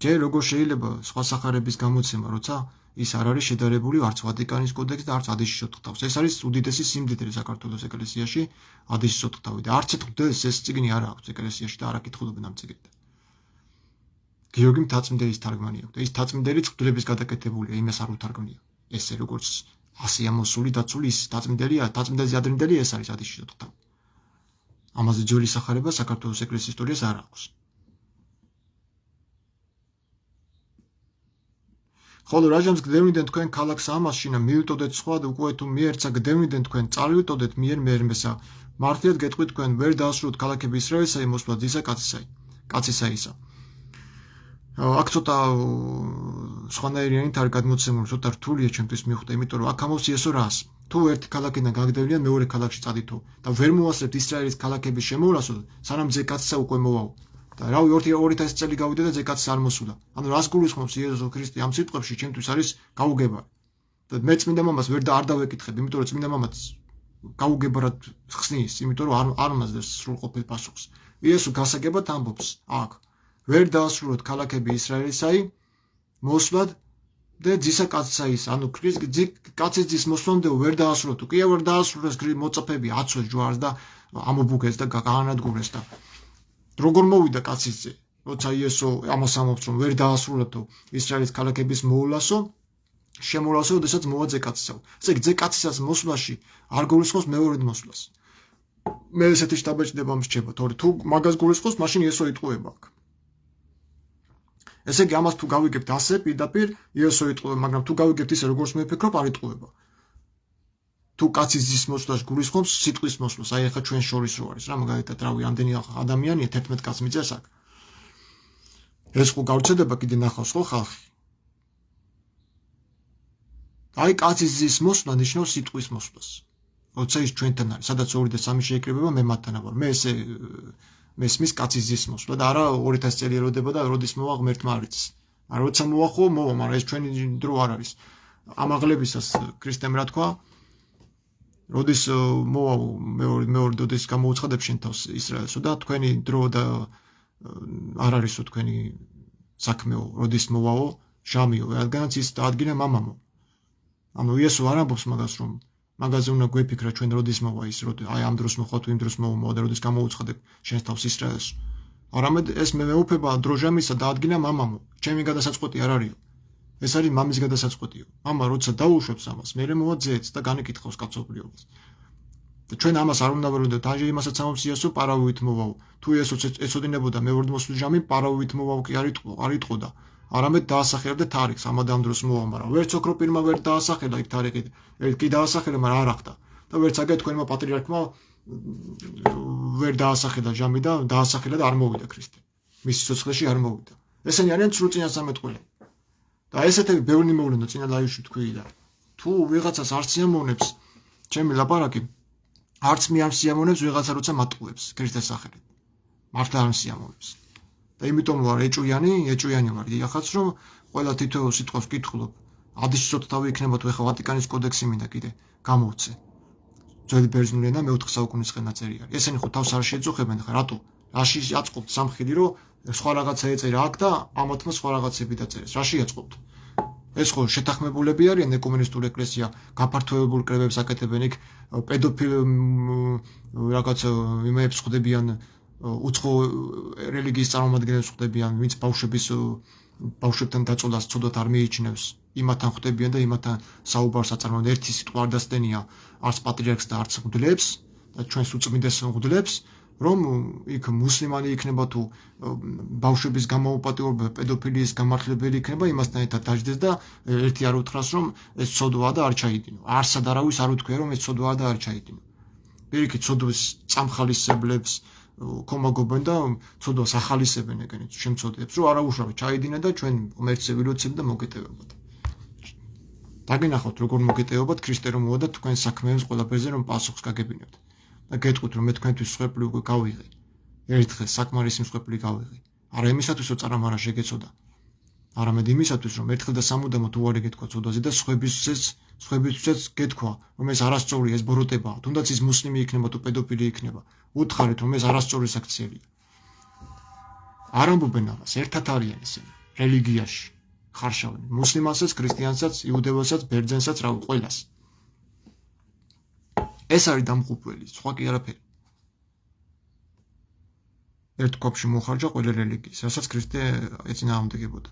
ჯერ როგორ შეიძლება სხვა სახარების გამოცემა, როცა ის არ არის შედარებული არც ვატიკანის კოდექსი და არც ადიშის 4 თავს. ეს არის უდიდესი სიმდიდრე საქართველოს ეკლესიაში, ადიშის 4 თავი და არც ერთ მღვდელს ეს წიგნი არ აქვს ეკლესიაში და არ აკითხულობენ ამ წიგნით. გიორგი მთაწმიდელის თარგმანი აქვს და ის მთაწმიდელიც მღვდლების გადაკეთებულია, იმას არ უთარგმნია. ესე როგორც 100 ამოსული დაცული ის მთაწმიდელია, მთაწმიდელზე ადრინდელი ეს არის ადიშის 4 თავი. ამაზე ძველი სახარება საქართველოს ეკლესიის ისტორიას არ აქვს. ხოლო რაჟამს გდევნიდან თქვენ ქალაქს ამასშინა მივიტოდეთ სხვა და უკვე თუ მიერცა გდევნიდან თქვენ წავიტოდეთ მიერ მერმესა მართლიად გეტყვით თქვენ ვერ დაასრულოთ ქალაქები ისრაელისა მოსვლა ძისა კაცისაისა. აქ ცოტა სხვანაირიანით არის გადმოცემული, ცოტა რთულია ჩემთვის მიხვდა, იმიტომ რომ აქ ამობს იესო რას. თუ ერთი ქალაქიდან გაგდებიან მეორე ქალაქში წადითო და ვერ მოასწრებთ ისრაელის ქალაქების შემოვლასო, სანამ ზეკაცსა უკვე მოვაო. და რავი 2000 წელი გავიდა და ზეკაცს არ მოსულა. ანუ რას გულისხმობს იესო ქრისტე ამ სიტყვებში ჩემთვის არის გაუგებარი. და მე წმინდა მამას ვერ არ დავეკითხებ, იმიტომ რომ წმინდა მამაც გაუგებარად ხსნის, იმიტომ რომ არ მასდევს სრულყოფილ პასუხს. იესო გასაგებად ამბობს, აქ ვერ დაასრულოთ ქალაქები ისრაელისაი მოსვლად და ძისა კაცსაის, ანუ კაცის ძის მოსვლამდე ვერ დაასრულოთ. კი ვერ დაასრულეს მოწაფეები აცოს ჯვარს და ამობუგეს და გაანადგურეს და როგორ მოვიდა კაცის ძე, როცა იესო ამას ამბობს რომ ვერ დაასრულებთო ისრაელის ქალაქების მოვლასო, შემოვლასო, როდესაც მოვა ზეკაცსა. ესე იგი ზეკაცის მოსვლაში არ გულისხმობს მეორედ მოსვლას. მე ესეთი შთაბეჭდება მრჩება, თორე თუ მაგას გულისხმობს, მაშინ იესო იტყუება აქ. ესე იგი ამას თუ გავიგებთ ასე პირდაპირ იესო იტყუება, მაგრამ თუ გავიგებთ ისე როგორც მე ვფიქრობ, არ იტყუება. თუ კაცის ძის მოსვლას გულისხმობს სიტყვის მოსვლას, აი ახლა ჩვენ შორის რო არის რა, მაგალითად რავი, ამდენი ადამიანია 11 კაცს მიწევს აქ. ეს ხო გავრცელდება კიდე ნახავს ხო ხალხი. აი კაცის ძის მოსვლა ნიშნავს სიტყვის მოსვლას. როცა ის ჩვენთან არის, სადაც 2 და 3 შეიკრიბება, მე მათთან ვარ. მე ესე მესმის კაცის ძის მოსვლა და არა 2000 წელი ეროდება და როდის მოვა ღმერთმა არ იცის. არა როცა მოვა ხო მოვა, მაგრამ ეს ჩვენი დრო არ არის. ამაღლებისას ქრისტემ რა თქვა? როდის მოვა მეორე როდის გამოუცხადებ შენ თავს ისრაელსო და თქვენი დრო და არ არისო თქვენი საქმეო, როდის მოვაო, ჟამიო, რადგანაც ის დაადგინა მამამო. ანუ იესო არ ამბობს მაგას რომ მაგაზე უნდა გვეფიქრა ჩვენ როდის მოვა ის აი ამ დროს მოხდა თუ იმ დროს მოვა და როდის გამოუცხადებ შენს თავს ისრაელს. არამედ ეს მე მეუფება დროჟამისა დაადგინა მამამო. ჩემი გადასაწყვეტი არ არისო. ეს არის მამის გადასაწყვეტიო. მამა როცა დაუშვებს ამას, მერე მოვა ძეც და განეკითხავს კაცობრიობას. და ჩვენ ამას არ უნდა ველოდოთ, აი იმასაც ამბობს იესო პარავით მოვაო. თუ იესო ეცოდინებოდა მეორე მოსვლის ჟამი, პარავით მოვაო კი არ იტყოდა. არამედ დაასახელებდა თარიღს, ამადამ დროს მოვა, მაგრამ ვერც ოქრო პირმა ვერ დაასახელა იქ თარიღი. კი დაასახელა, მაგრამ არ ახდა. და ვერც აგერ თქვენმა პატრიარქმა ვერ დაასახელა ჟამი და დაასახელა და არ მოვიდა ქრისტე. მის სიცოცხლეში არ მოვიდა. ესენი არიან ცრუ წინასწარმეტყველი. და ესეთები ბევრი მოვლენო წინა ლაივში თქვი და თუ ვიღაცას არ სიამოვნებს ჩემი ლაპარაკი, არც მე არ სიამოვნებს ვიღაცა როცა მატყუებს ქრისტეს სახელით. მართლა არ სიამოვნებს. და იმიტომ ვარ ეჭვიანი ვარ დიახაც რომ ყველა თითოეულ სიტყვას ვკითხულობ. ადიშოთ თავი იქნება თუ ეხა ვატიკანის კოდექსი მინდა კიდე გამოვცე. ძველი ბერძნული ენა მე-4 საუკუნისხე ნაწერი არის. ესენი ხო თავს არ შეეწუხებენ ხა რატო? რაში აწყობთ სამხედრო რომ სხვა რაღაცა ეწერა აქ და ამათმა სხვა რაღაცები დაწერეს. რაში აწყობთ? ეს ხო შეთანხმებულები არიან ეკუმენისტური ეკლესია, გაფართოებულ კრებებს აკეთებენ იქ პედოფილ რაღაც იმებს ხვდებიან უცხო რელიგიის წარმომადგენლებს ხვდებიან, ვინც ბავშვებთან დაწოლას ცუდად არ მიიჩნევს. იმათთან ხვდებიან და იმათთან საუბარს აწარმოებენ. ერთი სიტყვა არ დასდენია არც პატრიარქს და არც მღვდლებს და ჩვენს უწმინდეს მღვდლებს, რომ იქ მუსლიმანი იქნება თუ ბავშვების გამოუპატიურება პედოფილიის გამართლებელი იქნება, იმასთან ერთად დაждდეს და ერთი არ უთხრას რომ ეს ცოდვაა და არ ჩაიდინო. არსად არავის არ უთქვია რომ ეს ცოდვაა და არ ჩაიდინო. პირიქით ცოდვის წამხალისებლებს კომაგობენ და ცოდვას ახალისებენ ეგენით შემწოდებს რომ არაუშავე ჩაიდინა და ჩვენ ღმერთზე ვილოცებთ და მოგეტევებათ. დაგინახავთ როგორ მოგეტევებათ ქრისტე რომ მოვა და თქვენ საქმეებს ყველაფერზე რომ პასუხს გაგებინებთ. და გეტყვით რომ მე თქვენთვის მსხვერპლი უკვე გავიღე. ერთხელ საკმარისი მსხვერპლი გავიღე. არა იმისათვის რომ წარამარა შეგეცოდა. არამედ იმისათვის რომ ერთხელ და სამუდამოდ უარი გეთქვა ცოდვაზე და სხვებისთვისაც გეთქვა რომ ეს არასწორი ეს ბოროტებაა. თუნდაც ის მუსლიმი იქნება თუ პედოფილი იქნება. უთხარით რომ ეს არასწორი საქციელია. არ ამბობენ ამას, ერთად არიან ისინი რელიგიაში. ხარშავენ მუსლიმანსაც, ქრისტიანსაც, იუდეველსაც, ბერძენსაც, რა ყველას. ეს არის დამღუპველი, სხვა კი არაფერი. ერთ კოპში მოხარჯა ყველა რელიგიის, რასაც ქრისტე ეწინააღმდეგებოდა.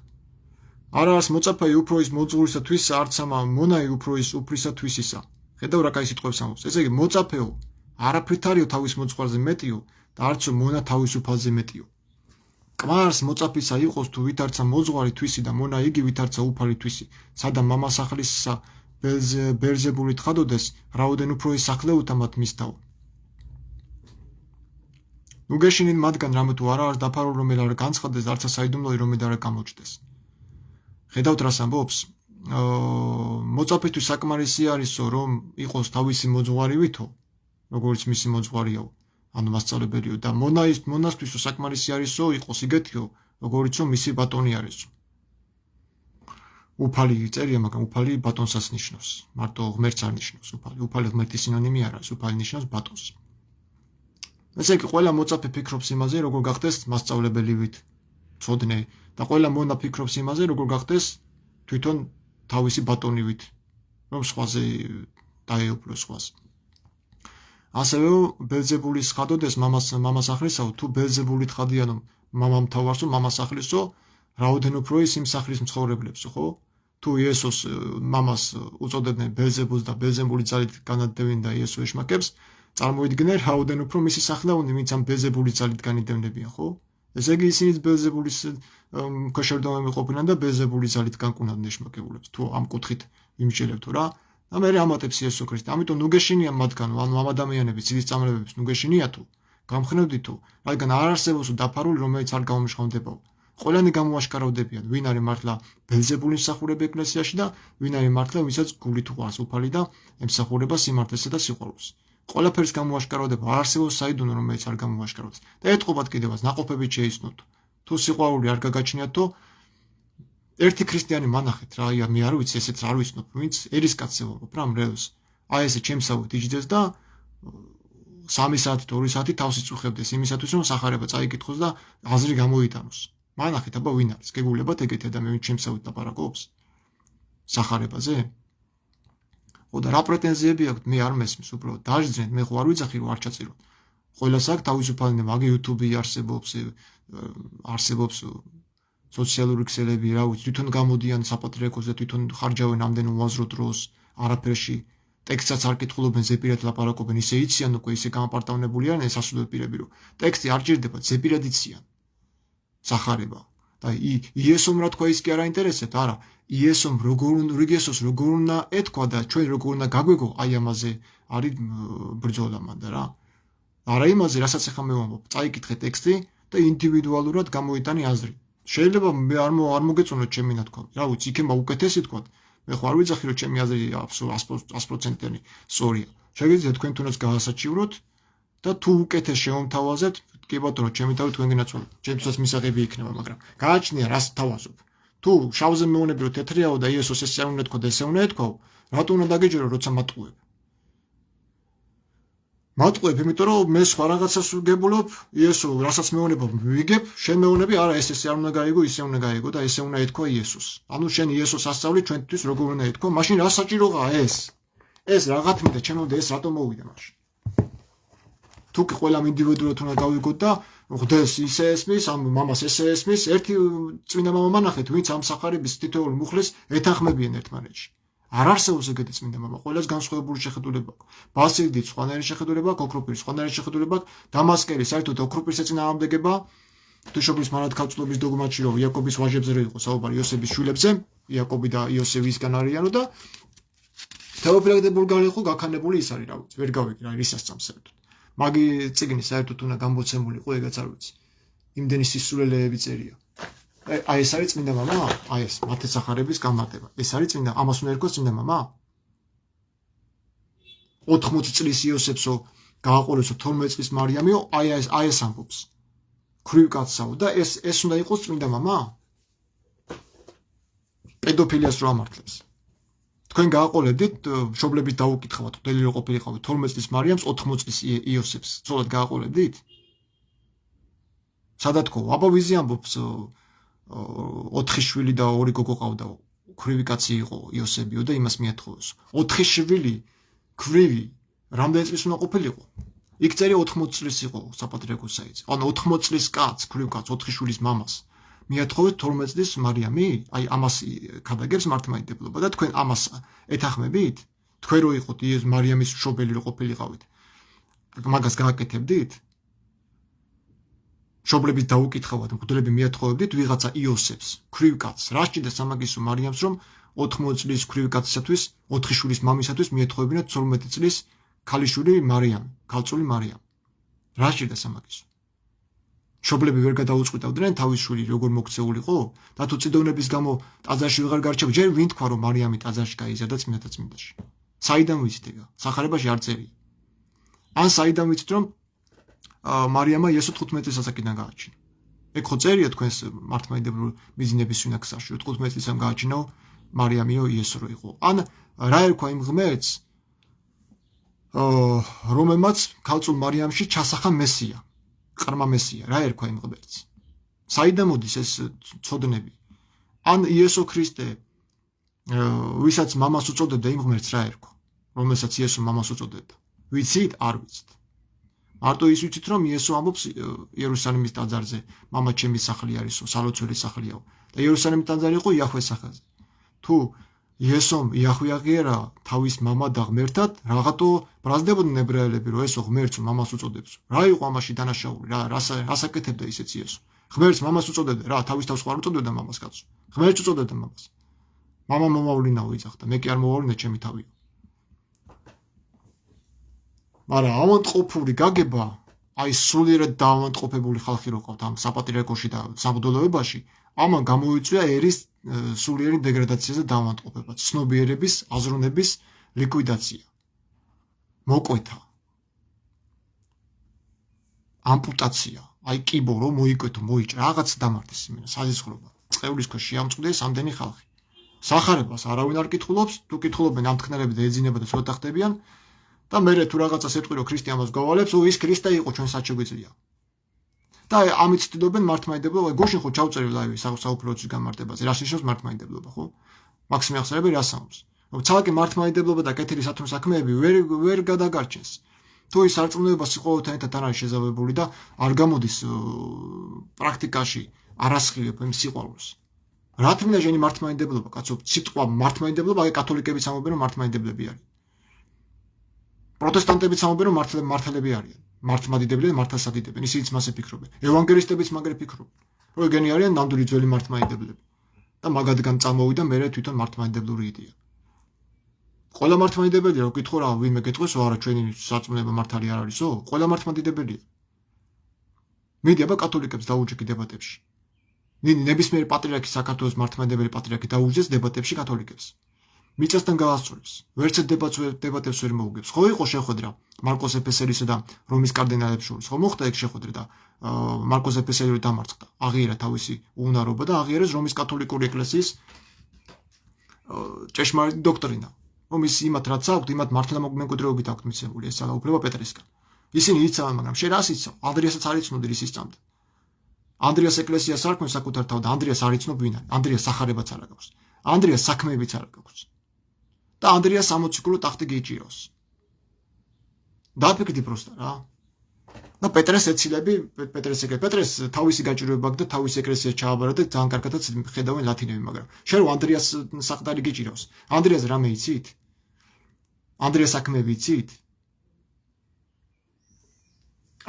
არა არის მოწაფეი უფრო ის მოძღვრისათვის, არც ამა მონაი უფრო ის უფლისათვისისა. ხედავ რა კაი სიტყვებს ამბობს. ესე იგი მოწაფეო, არაფრით არისო თავის მოძღვარზე მეტიო და არცო მონა თავისუფალზე მეტიო. კმარს მოწაფისა იყოს თუ ვითარცა მოძღვარი თვისი და მონა იგი ვითარცა უფალი თვისი, სადაც მამასახლისა ბერძებული თხადოდეს, რაოდენ უფრო ის სახლეუთა მათ მისთავ. ნუ გეშინინ მათგან რამე თუ არა არის დაფარული რომ არ განცხადეს, არცა საიდუმლოი რომ არ გამოჩნდეს. ხედავთ რას ამბობს? მოწაფეთვის საკმარისი არისო, რომ იყოს თავისი მოძღვარივითო, როგორც მისი მოძღვარიაო, ანუ მასწავლებელიო და მონასთვისო საკმარისი არისო, იყოს იგეთიო, როგორც რომ მისი ბატონი არისო. უფალი წერია, მაგრამ უფალი ბატონსაც ნიშნავს. მარტო ღმერთს არ ნიშნავს უფალი. უფალი ღმერთის სინონიმი არ არის, უფალი ნიშნავს ბატონს. ესე იგი, ყველა მოწაფე ფიქრობს იმაზე, როგორ გახდეს მასწავლებელივით ცოდნე და ყველა მონა ფიქრობს იმაზე, როგორ გახდეს თვითონ თავისი ბატონივით, რომ სხვაზე დაეუფლოს სხვას. ასევე ბელზებულის ხადოდეს მამას ახლისაო, თუ ბელზებული თხადიანო მამამ თავარსო, მამას ახლისო, რაოდენ უფრო ის იმ სახლის მცხოვრებლებსო, ხო? თუ იესოს მამას უწოდებდნენ ბელზებულს და ბელზებული ძალით განადევენ და იესო ეშმაკებს, წარმოიდგნენ რაოდენ უფრო მისი სახლა უნდა, ვინც ამ ბელზებული ძალით განიდევნებიან, ხო? ესე იგი ისინიც ბელზებულის ქვეშევრდომები ყოფილან და ბელზebuli ძალით განკუნავდნენ ეშმაკებულებს. თუ ამ კუთხით იმსჯელებთო რა. და მე ამატებს იესო ქრისტე. ამიტომ ნუ გეშინია მათგან, ანუ ამ ადამიანების ცივი წამლებების ნუ გეშინია თუ გამხნევდით თუ, რადგან არ არსებობს დაფარული, რომელიც არ გამომშხამდებაო. ყველანი გამოაშკარავდებიან, ვინ არის მართლა ბელზებულის მსახურები ეკლესიაში და ვინ არის მართლა, ვისაც გულით უყვარს უფალი და ემსახურება სიმართლესა და სიყვარულს. ყველაფერს გამოაშკარავდება, არ არსებობს საიდუმლო, რომელიც არ გამოაშკარავდეს. და ეთყობათ კიდევაც, ნაყოფებით შეიცნოთ. თუ სიყვარული არ გაგაჩნიათო, ერთი ქრისტიანი მანახეთ რა, მე არ ვიცი, ესეც არ ვიცნობ, ვინც ერისკაცზე ვაყობ რა მრევლს. აი ესე ჩემსავით იჯდეს და 3 საათი, 2 საათი თავს იწუხებდეს იმისათვის, რომ სახარება წაიკითხოს და აზრი გამოიტანოს. მანახეთ, აბა ვინ არის? გეგულებათ ეგეთი ადამიანი ჩემსავით ლაპარაკობს სახარებაზე? ხო და რა პრეტენზიები აქვს? მე არ მესმის, უბრალოდ დაჟძნეთ, მე ხო არ ვიცახი რომ არ ჩაწიროთ. ყველას აქვს თავისუფალი, მაგ YouTube-ი არსებობს სოციალური ქსელები, რა ვიცი, თვითონ გამოდიან საპატრიარქოზე, თვითონ ხარჯავენ ამდენ უაზრო დროს, არაფერში ტექსტსაც არ კითხულობენ, ზეპირად ლაპარაკობენ, ისე იციან უკვე, ისე გამაპარტავნებული არიან სასულიერო პირები, რომ ტექსტი არ ჭირდება, ზეპირად იციან. სახარება. და იესომ რა თქვა ის კი არ აინტერესებთ, არა. იესოს როგორ უნდა ეთქვა და ჩვენ როგორ უნდა გაგვეგო, აი ამაზე არის ბრძოლა მანდა რა. არა იმაზე, რასაც ახლა მე ვამბობ, წაიკითხე ტექსტი და ინდივიდუალურად გამოიტანი აზრი. შეიძლება მე არ მოგეწონოთ ჩემი ნათქვამი, რა ვიცი, იქნება უკეთესი თქვა. მე ხო არ ვიცახი რომ ჩემი აზრი 100%-იანი სწორია. შეგიძლიათ თქვენ თუნდაც გაასაჩივროთ და თუ უკეთეს შემომთავაზებთ, კი ბატონო, ჩემი თავი თქვენ გენაცვალოთ. ჩემთვისაც მისაღები იქნება, მაგრამ გააჩნია რას თავაზობ. თუ შავზე მეუბნები რომ თეთრიაო და იესოს ეს არ უნდა თქვა და ესე უნდა ეთქვაო, რატო უნდა დაგეჯერო როცა მატყუებ? მატყუებ, იმიტომ რომ მე სხვა რაღაცას ვგებულობ, იესო რასაც მეუბნებ ვიგებ, შენ მეუბნები არა ეს არ უნდა გაიგო, ისე უნდა გაიგო და ესე უნდა ეთქვა იესოს. ანუ შენ იესოს ასწავლი ჩვენთვის როგორ უნდა ეთქვა, მაშინ რა საჭიროა ეს? ეს რაღაცნაირად ჩემამდე ეს რატომ მოვიდა მაშინ? თუ კი ყველამ ინდივიდუალურად უნდა გავიგოთ და ხდეს ისე ესმის, ამ მამას ესე ესმის, ერთი წმინდა მამა მანახეთ, ვინც ამ სახარების თითოეულ მუხლეს ეთანხმებიან ერთმანეთში. არ არსებობს ეგეთი წმინდა მამა, ყველას განსხვავებული შეხედულება აქვს. ბასილდით სხვანაირი შეხედულება აქვს, ოქროპირის სხვანაირი შეხედულება აქვს, დამასკერი საერთოდ ოქროპირის ეწინააღმდეგება, ღვთისმშობლის მარადქალწულობის დოგმატში რომ იაკობის ვაჟებზე რო იყო საუბარი იოსების შვილებზე, იაკობი და იოსები ისგან არიანო და თეოფილაკ ბულგარი ხო გაქანებული ის არის, რა ვიცი, ვერ გავიგე რა ის ასწამს საერთოდ. მაგი წიგნი საერთოდ უნდა გამოცემული იყო, ეგაც არ ვიცი. იმდენი სისულელეები წერია. აი ეს არის წმინდა მამა? აი ეს მათე სახარების გამარტება. ეს არის წმინდა, ამას უნდა ერქვა წმინდა მამა? 80 წლის იოსებსო გააყოლესო 12 წლის მარიამიო, აი ეს ამბობს. ქრივ კაცსაო და ეს უნდა იყოს წმინდა მამა? პედოფილიას რო ამართლებს. თქვენ გააყოლებდით მშობლების დაუკითხავთ, ხდელი რო ყოფილიყავით 12 წლის მარიამს, 80 წლის იოსებს, ცოლად გააყოლებდით? სადაც ხო, აბა ვიზი ამბობს 4 შვილი და 2 გოგო ყავდა, ქრივი კაცი იყო იოსებიო და იმას მიათხოვეს. 4 შვილი, ქრივი, რამდენი წლის უნდა ყოფილიყო? იქ წერია 80 წლის იყო საპატრიარქოს საიტზე. ანუ 80 წლის კაცს, ქრივ კაცს, 4 შვილის მამას მიათხოვეთ 12 წლის მარიამი, აი ამას ქადაგებს მართლმადიდებლობა და თქვენ ამას ეთანხმებით? თქვენ რო იყოთ მარიამის მშობელი რო ყოფილიყავით, მაგას გააკეთებდით? მშობლების დაუკითხავად, მღვდლები მიათხოვებდით ვიღაცა იოსებს, ქრივ კაცს. რა სჭირდა სამაგისო მარიამს, რომ 80 წლის ქრივ კაცისათვის, 4 შვილის მამისათვის მიათხოვებინათ 12 წლის ქალიშვილი მარიამი, ქალწული მარიამი. რა სჭირდა სამაგისო? მშობლები ვერ გადაუწყვეტავდნენ თავის შვილი როგორ მოქცეულიყო და თუ წიდოვნების გამო ტაძარში ვეღარ გარჩევა, ჯერ ვინ თქვა რომ მარიამი ტაძარში გაიზარდა წმინდათა წმინდაში? საიდან ვიცით ეგა? სახარებაში არ წერია. ან საიდან ვიცით რომ მარიამა იესო 15 წელსაკიდან გააჩინა? ეგ ხო წერია თქვენს მართლმადიდებლურ მიზნების სინაქსაში, 15 წელსამ გააჩინაო მარიამიო იესო რო იყო. ან რა ერქვა იმ ღმერთს, რომელმაც ქალწულ მარიამში ჩასახა მესია, ყრმა მესია, რა ერქვა იმ ღმერთს? საიდან მოდის ეს ცოდნები? ან იესო ქრისტე, ვისაც მამას უწოდებდა იმ ღმერთს რა ერქვა, რომელსაც იესო მამას უწოდებდა? ვიცით? არ ვიცით. მარტო ის ვიცით რომ იესო ამბობს იერუსალიმის ტაძარზე, მამა ჩემი სახლი არისო, სალოცველი სახლიაო. და იერუსალიმის ტაძარი იყო იახვეს სახაზე. თუ იესომ იახვე აღიარა თავის მამა და ღმერთად, რაღაცო ბრაზდებოდნენ ებრაელები, რომ ესო ღმერთს მამას უწოდებს. რა იყო ამაში დანაშაული? რას აკეთებდა ისეც იესო? ღმერთს მამას უწოდებდა, რა თავის თავს ხარ უწოდებდა მამას კაცო. ღმერთს უწოდებდა მამას. მამა მომავლინაო იძახდა, მე კი არ მოვავლინე ჩემი თავიო. მაგრამ ავადმყოფური გაგება, აი სულიერად დაავადმყოფებული ხალხი რო ყავთ ამ საპატრიარქოში და საბრძოლოებაში, ამან გამოიწვია ერის სულიერი დეგრადაცია და დაავადმყოფება, ცნობიერების, აზროვნების ლიკვიდაცია, მოკვეთა, ამპუტაცია, აი კიბო რომ მოიკვეთო, მოიჭრა, რაღაც დამარდეს იმენა, საზისხრობა, წევლის ქვეშ შეამწყდეს ამდენი ხალხი. სახარებას არავინ არ კითხულობს, თუ კითხულობენ ამ თქნარები და ეძინება და ცოტა ხდებიან. და მე თუ რაღაცას ეტყვი რომ ქრისტე ამას გავვალებს, ის ქრისტე იყო ჩვენ საჩუგვიძლია. და ამით ცდილობენ მართლმადიდებლობა, გუშინ ხო ჩავწერე ლაივი საუფლოების განმარტებაზე, რას ნიშნავს მართლმადიდებლობა, ხო? მაქსიმი ახსენები რას ამბობს. რომ ცალკე მართლმადიდებლობა და კეთილი სათქმო საქმეები ვერ გადაგარჩენს. თუ ის სარწმუნოება სიყვარულთან ერთად არ არის შეზავებული და არ გამოდის პრაქტიკაში არასხივებ იმ სიყვარულს. რა თქმა უნდა, ჟენი მართლმადიდებლობა, კაცო, სიტყვა მართლმადიდებლობა, აი კათოლიკებიც ამბობენ რომ მართლმადიდებლები არის. პროტესტანტებიც ამბობენ რომ მართლები არიან. მართლმადიდებლები მართლს ადიდებენ, ისიც მასე ფიქრობენ. ევანგელისტებიც მაგერ ფიქრობენ. რომ ეგენი არიან ნამდვილი ძველი მართლმადიდებლები. და მაგადგან წამოვიდა მე თვითონ მართლმადიდებლური იდეა. ყველა მართლმადიდებელი რო კითხო რა, ვინმე გეტყვისო, არა ჩვენი სარწმუნოება მართალი არ არისო? ყველა მართლმადიდებელია. მიდი აბა კათოლიკებს დაუჯექი დებატებში. ნებისმიერი პატრიარქი საქართველოს მართლმადიდებელი პატრიარქი დაუჯდეს დებატებში კათოლიკებს. მიწასთან გაასწორებს. ვერც დებატებს ვერ მოუგებს. ხო იყო შეხვედრა მარკოს ეფესელისა და რომის კარდინალებს შორის. ხო მოხდა ეგ შეხვედრა და მარკოს ეფესელი დამარცხდა. აღიარა თავისი უნარობა და აღიარეს რომის კათოლიკური ეკლესიის ჭეშმარიტი დოქტრინა. რომ ის იმათ რაც აქვთ, იმათ მართლმემკვიდრეობით აქვთ მიცემული ეს ძალაუფლება პეტრისგან. ისინი იცავენ, მაგრამ შენ რას იცავ? ანდრიასაც არ იცნობდი რის ისწამდა. ანდრიას ეკლესიას არ ქმნის საკუთარ თავად, ანდრიას არ იცნობ ვინ არის. ანდრიას სახარებაც არ აქვს. ანდრიას საქმეებიც არ აქვს. და ანდრიას სამოციქულო ტახტი გიჭირავს. დააფიქრდი პროსტა რა. და პეტრეს ეცილები, პეტრეს თავისი გაჭირვება აქვს და თავისი ეკლესია ჩააბარა და ძალიან კარგადაც ხედავენ ლათინები, მაგრამ შენ რო ანდრიას საყდარი გიჭირავს. ანდრიას რამე იცით? ანდრიას საქმეები იცით?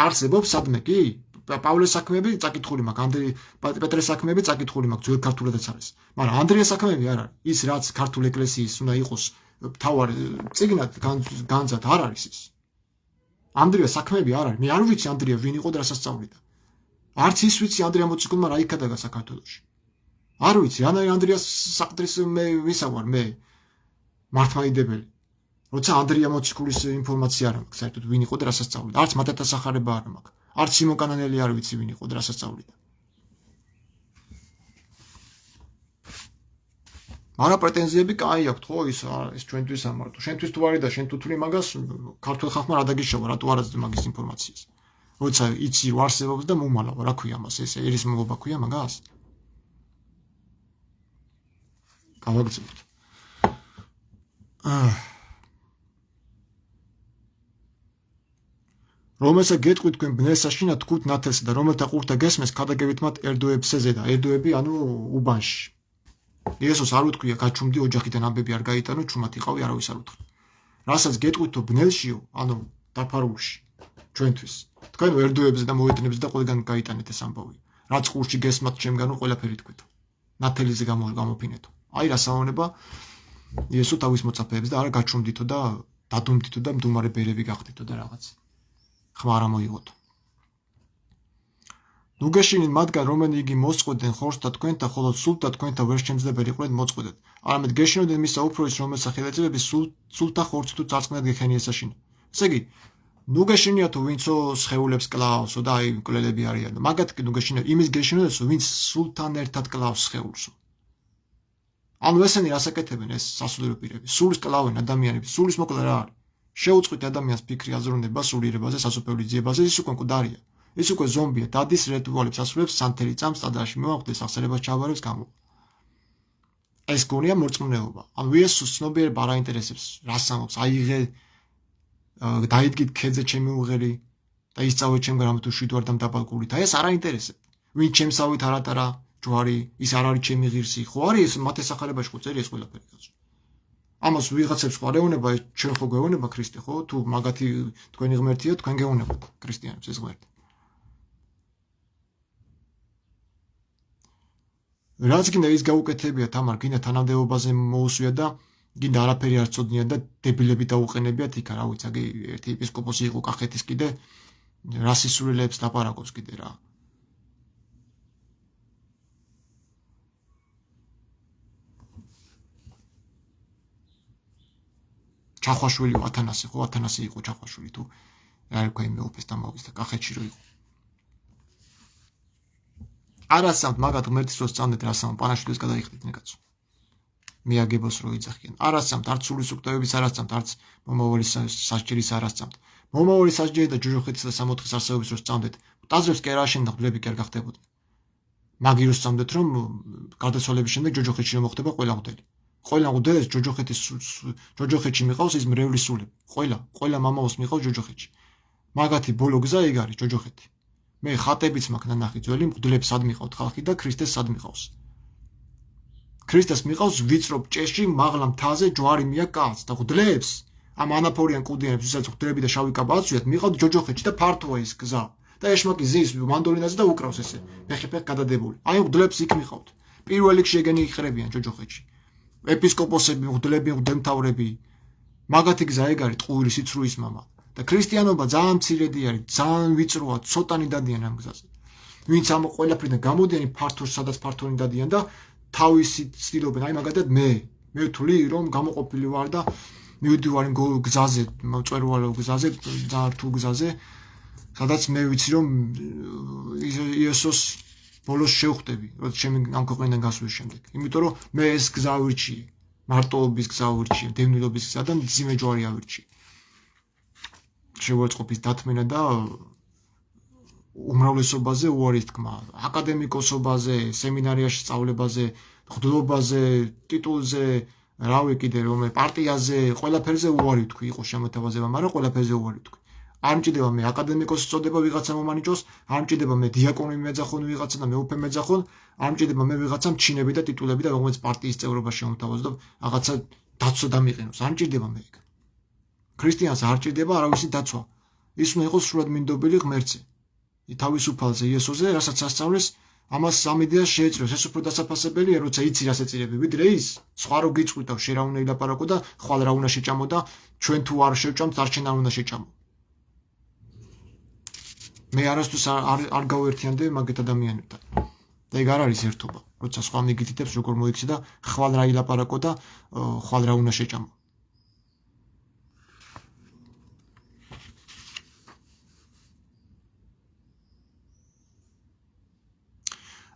არსებობს სადმე კი? პავლეს საქმეები წაკითხული მაქვს, პეტრეს საქმეები წაკითხული მაქვს, ძველ ქართულადაც არის. მაგრამ ანდრიას საქმეები არ არის. ის რაც ქართულ ეკლესიის უნდა იყოს თავარი წიგნად განძად არ არის ის. ანდრიას საქმეები არ არის. მე არ ვიცი ანდრია ვინ იყო და რა სასწაულიდა. არც ის ვიცი ანდრია მოციქულმა რა იქადაგა საქართველოში. არ ვიცი, რანაირ ანდრიას საყდრის მე ვისავარ მე მართლმადიდებელი. როცა ანდრია მოციქულის ინფორმაცია არ მაქვს, საერთოდ ვინ იყო და რა სასწაულიდა. არც მატეთა სახარება არ მაქვს. არც სიმონ კანანელი არ ვიცი ვინ იყო და რა სასწაულიდა. არა პრეტენზიები კაი აქვს, ხო, ის ჩვენთვის ამარტო. შენთვის თუ არის და შენ თუ თვლი მაგას, ქართულ ხალხმა რა დაგიშოვა, რატო არ აძლევ მაგის ინფორმაციას. როცა იცი რომ არსებობს და მომალავ, რა ქვია მას, ეს ერის მოგობა ქვია მაგას? გავაგრძელებთ. რომელსაც გეტყვით თქვენ ბნესაშინა თქვით ნათელსა და რომელთა ყურთა გესმეს ქადაგებით მათ ერდოებსეზე და ერდოები ანუ უბანში. იესოს არ უთქვია გაჩუმდი ოჯახიდან ამბები არ გაიტანო, ჩუმად იყავი არავის არ უთხრა. რასაც გეტყვითო ბნელშიო, ანუ დაფარულში ჩვენთვის. თქვენ ერდოებზე და მოედნებზე და ყველგან გაიტანეთ ეს ამბავი. რაც ყურში გესმათ ჩემგანო ყველაფერი თქვითო. ნათელიზე გამოფინეთო. აი რა საუბნება იესო თავის მოწაფეებს და არა გაჩუმდითო და დადუმდითო და მდუმარე ბერები გახდითო და რაღაც. ხმა არ მოიღოთ. ნუგეშინით მათგან რომენი იგი მოსწყვეტენ ხორცს და თქვენთან, ხოლო სულთ და თქვენთან ვერ შემძლებელი იყვნენ მოწყვეტეთ. არამედ გეშინოდეთ მის საუფროის, რომელსაც ხელეწებების სულთა ხორცს თუ წარწყნად გეხენიესაშინა. ესე იგი, ნუგეშინია თუ ვინცო სხეულებს კლავსო და აი მკვლელები არიან. მაგათი ნუგეშინია იმის გეშინოდესო, ვინც სულთან ერთად კლავს სხეულსო. ანუ ესენი რასაკეთებენ ეს სასულიერო პირები? სულის კლავენ ადამიანები, სულის მოკლე რა არის? შეუწყვით ადამიანს ფიქრი აზროვნება სულიერებაზე, სასופევლის ძიებაზე, ის უკვე მკვდარია. ის უკვე ზომბია, დადის რიტუალებს ასრულებს, სანთელი წამს, ტაძარში მივახვდეს, აღსარებას ჩავარებს გამო. ეს გონია მორწმუნეობა. ანუ იესოს ცნობიერება არ აინტერესებს, რას ამბობს, აიღე დაიდგით ქედზე ჩემი უღერი და ისწავლე ჩემგან რამე თუ შვიდ ვარ და მდაბალგული და ეს არ აინტერესებს. ვინ ჩემსავით არატარა ჯვარი, ის არ არის ჩემი ღირსი, ხო არის ეს მათ ესახალებაში ხო წერია ეს ყველაფერი კაცო. ამას ვიღაცებს სხვა ეუბნება, ჩვენ ხო გვეუბნება ქრისტე, ხო? თუ მაგათი თქვენი ღმერთია, თქვენ გეუბნებათ ქრისტიანებს ეს ღმერთი. რაც გინდა ის გაუკეთებია თამარ, გინდა თანამდებობაზე მოусვია და გინდა არაფერი არ წოდნია და დებილები დაუყენებიათ იქა, რა ვიცი, აგი ერთი ეპისკოპოსი იყო კახეთის კიდე რასისულელებს ლაპარაკობს კიდე რა. ჩახვაშვილი ათანასი, ხო, ათანასი იყო ჩახვაშვილი თუ რა ერქვა იმ მეუფეს და მოვის და კახეთში რო იყო. არასამ მაგათ ღმერთის რო სწამდეთ რასამ პანაშვილს გადაიხდით ნეკაცო. მიაგებოს რო იძახიან. არასამ არც სულის უკტევების არასამ არც მომავალი სასჯელის არასამ. მომავალი სასჯელი და ჯოჯოხეთის და სამოთხის არსებობის რო სწამდეთ. ტაძრებს კი არ აშენდა ღმრები კი არ გახდებოდნენ. მაგი რო სწამდეთ რომ გარდაცვალების შემდეგ ჯოჯოხეთში რომ მოხდება ყველა მღვდელი. ყველა მღვდელს ჯოჯოხეთში მიყავს ის მრევლის სულები. ყველა მამაოს მიყავს ჯოჯოხეთში. მაგათი ბოლო გზა ეგ არის ჯოჯოხეთი. მე ხატებიც მაქვს ნანახი ძველი მღვდლებს სად მიყავთ ხალხი და ქრისტეს სად მიყავს. ქრისტეს მიყავს ვიწრო ჭეში, მაღლა მთაზე ჯვარი მიაკაც და მღვდლებს ამ ანაფორიან კუდიანებს, ვისაც მღვდლები და შავი კაბა აწვიათ, მიყავთ ჯოჯოხეთში და ფართოა ის გზა. და ეშმაკი ზის მანდოლინაზე და უკრავს ესე. ფეხი გადადებული. აი მღვდლებს იქ მიყავთ. პირველ რიგში ეგენი იყრებიან ჯოჯოხეთში. ეპისკოპოსები, მღვდლები, მღვდელმთავრები. მაგათი გზა ეგ არის ტყუილი სიცრუის მამა. და ქრისტიანობა ძალიან მცირედი არის, ძალიან ვიწროა, ცოტანი დადიან ამ გზაზე. ვინც ამ ყველაფრიდან გამოდიან ფართოს, სადაც ფართონი დადიან და თავისი ცდილობენ, აი მაგათად მე ვთვლი რომ გამოყოფილი ვარ და მივდივარ იმ გზაზე, მწვერვალო გზაზე, ძალიან რთულ გზაზე, სადაც მე ვიცი რომ იესოს ბოლოს შევხვდები, როცა ჩემი ამ ქვეყნიდან გასვლის შემდეგ. იმიტომ რომ მე ეს გზა ვირჩიე, მარტოობის გზა ვირჩიე, დევნილობის გზა და მძიმე ჯვარი ავირჩიე. შევაწყობის დათმენა და უმრავლესობაზე უარის თქმა, აკადემიკოსობაზე, სემინარიაში სწავლებაზე, მღვდლობაზე, ტიტულზე, რავი კიდე რომ პარტიაზე, ყველაფერზე უარი ვთქვი, იყო შემოთავაზება, მაგრამ ყველაფერზე უარი ვთქვი. არ მჭირდება მე აკადემიკოსის წოდება ვიღაცა მომანიჭოს, არ მჭირდება მე დიაკონი მეძახონ ვიღაცა და მეუფე მეძახონ, არ მჭირდება მე ვიღაცა მჩინები და ტიტულები და რომელიც პარტიის წევრობა შემოთავაზო და რაღაცა დაცვა დამიყენოს, არ მჭირდება მე ეგ. ქრისტიანს არ ჭირდება არავისი დაცვა. ის უნდა იყოს სრულად მინდობილი ღმერთზე. თავისუფალზე იესოზე, რასაც ასწავლეს, ამას ამ იდეას შეეწიროს. ეს უფრო დასაფასებელია, როცა იცი რას ეწირები, ვიდრე ის სხვა რო გიწყვიტავ, შე რა უნდა ილაპარაკო და ხვალ რა უნდა შეჭამო და ჩვენ თუ არ შევჭამთ, არჩენ არ უნდა შეჭამო. მე არასდროს არ გავერთიანდე მაგეთ ადამიანებთან. და ეგ არ არის ერთობა. როცა სხვა მიგითითებს როგორ მოიქცე და ხვალ რა ილაპარაკო და ხვალ რა უნდა შეჭამო.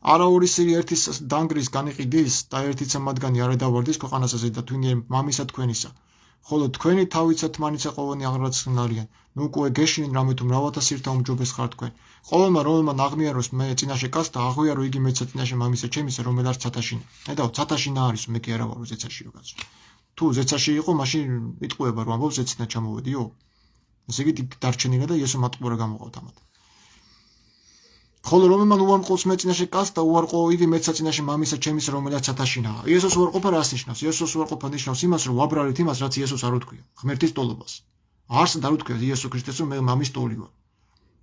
არა ორი სირი ერთის დანგრის განიყიდის და ერთიცა მათგანი არ დავარდის ქვეყანასაზე და თვინიერ მამისა თქვენისა. ხოლო თქვენი თავიცა თმანიცა ყოველნი აღრაცნ არიან. ნუ უკვე გეშინენ რამე თუ მრავალთა სირთა უმჯობეს ხარ თქვენ. ყოველმა რომელმა ნაღმიეროს მე წინაშე კაცთა აღვიარო იგი მეცა წინაშე მამისა ჩემისა რომელაც ცათაშინა. ნედავ ცათაშინა არის მე კი არა ვარო ზეცაში კაცო. თუ ზეცაში იყო მაშინ იტყუება რომ ამბობს ზეცნა ჩამოვედიო. ესე იგი დარჩენილა და იესო მატყურა გამოყავთ ამათ. ხოლო რომელმან უარყოს მე წინაშე კაცს და უარყო იგი მეცა წინაშე მამისა ჩემისა რომელაც ცათაშინაა. იესოს უარყოფა რას ნიშნავს? იესოს უარყოფა ნიშნავს იმას რომ ვაბრალეთ იმას რაც იესოს არ უთქვია. ღმერთის ტოლობას. არც არ უთქვია იესო ქრისტეს რომ მე მამის ტოლი ვარ.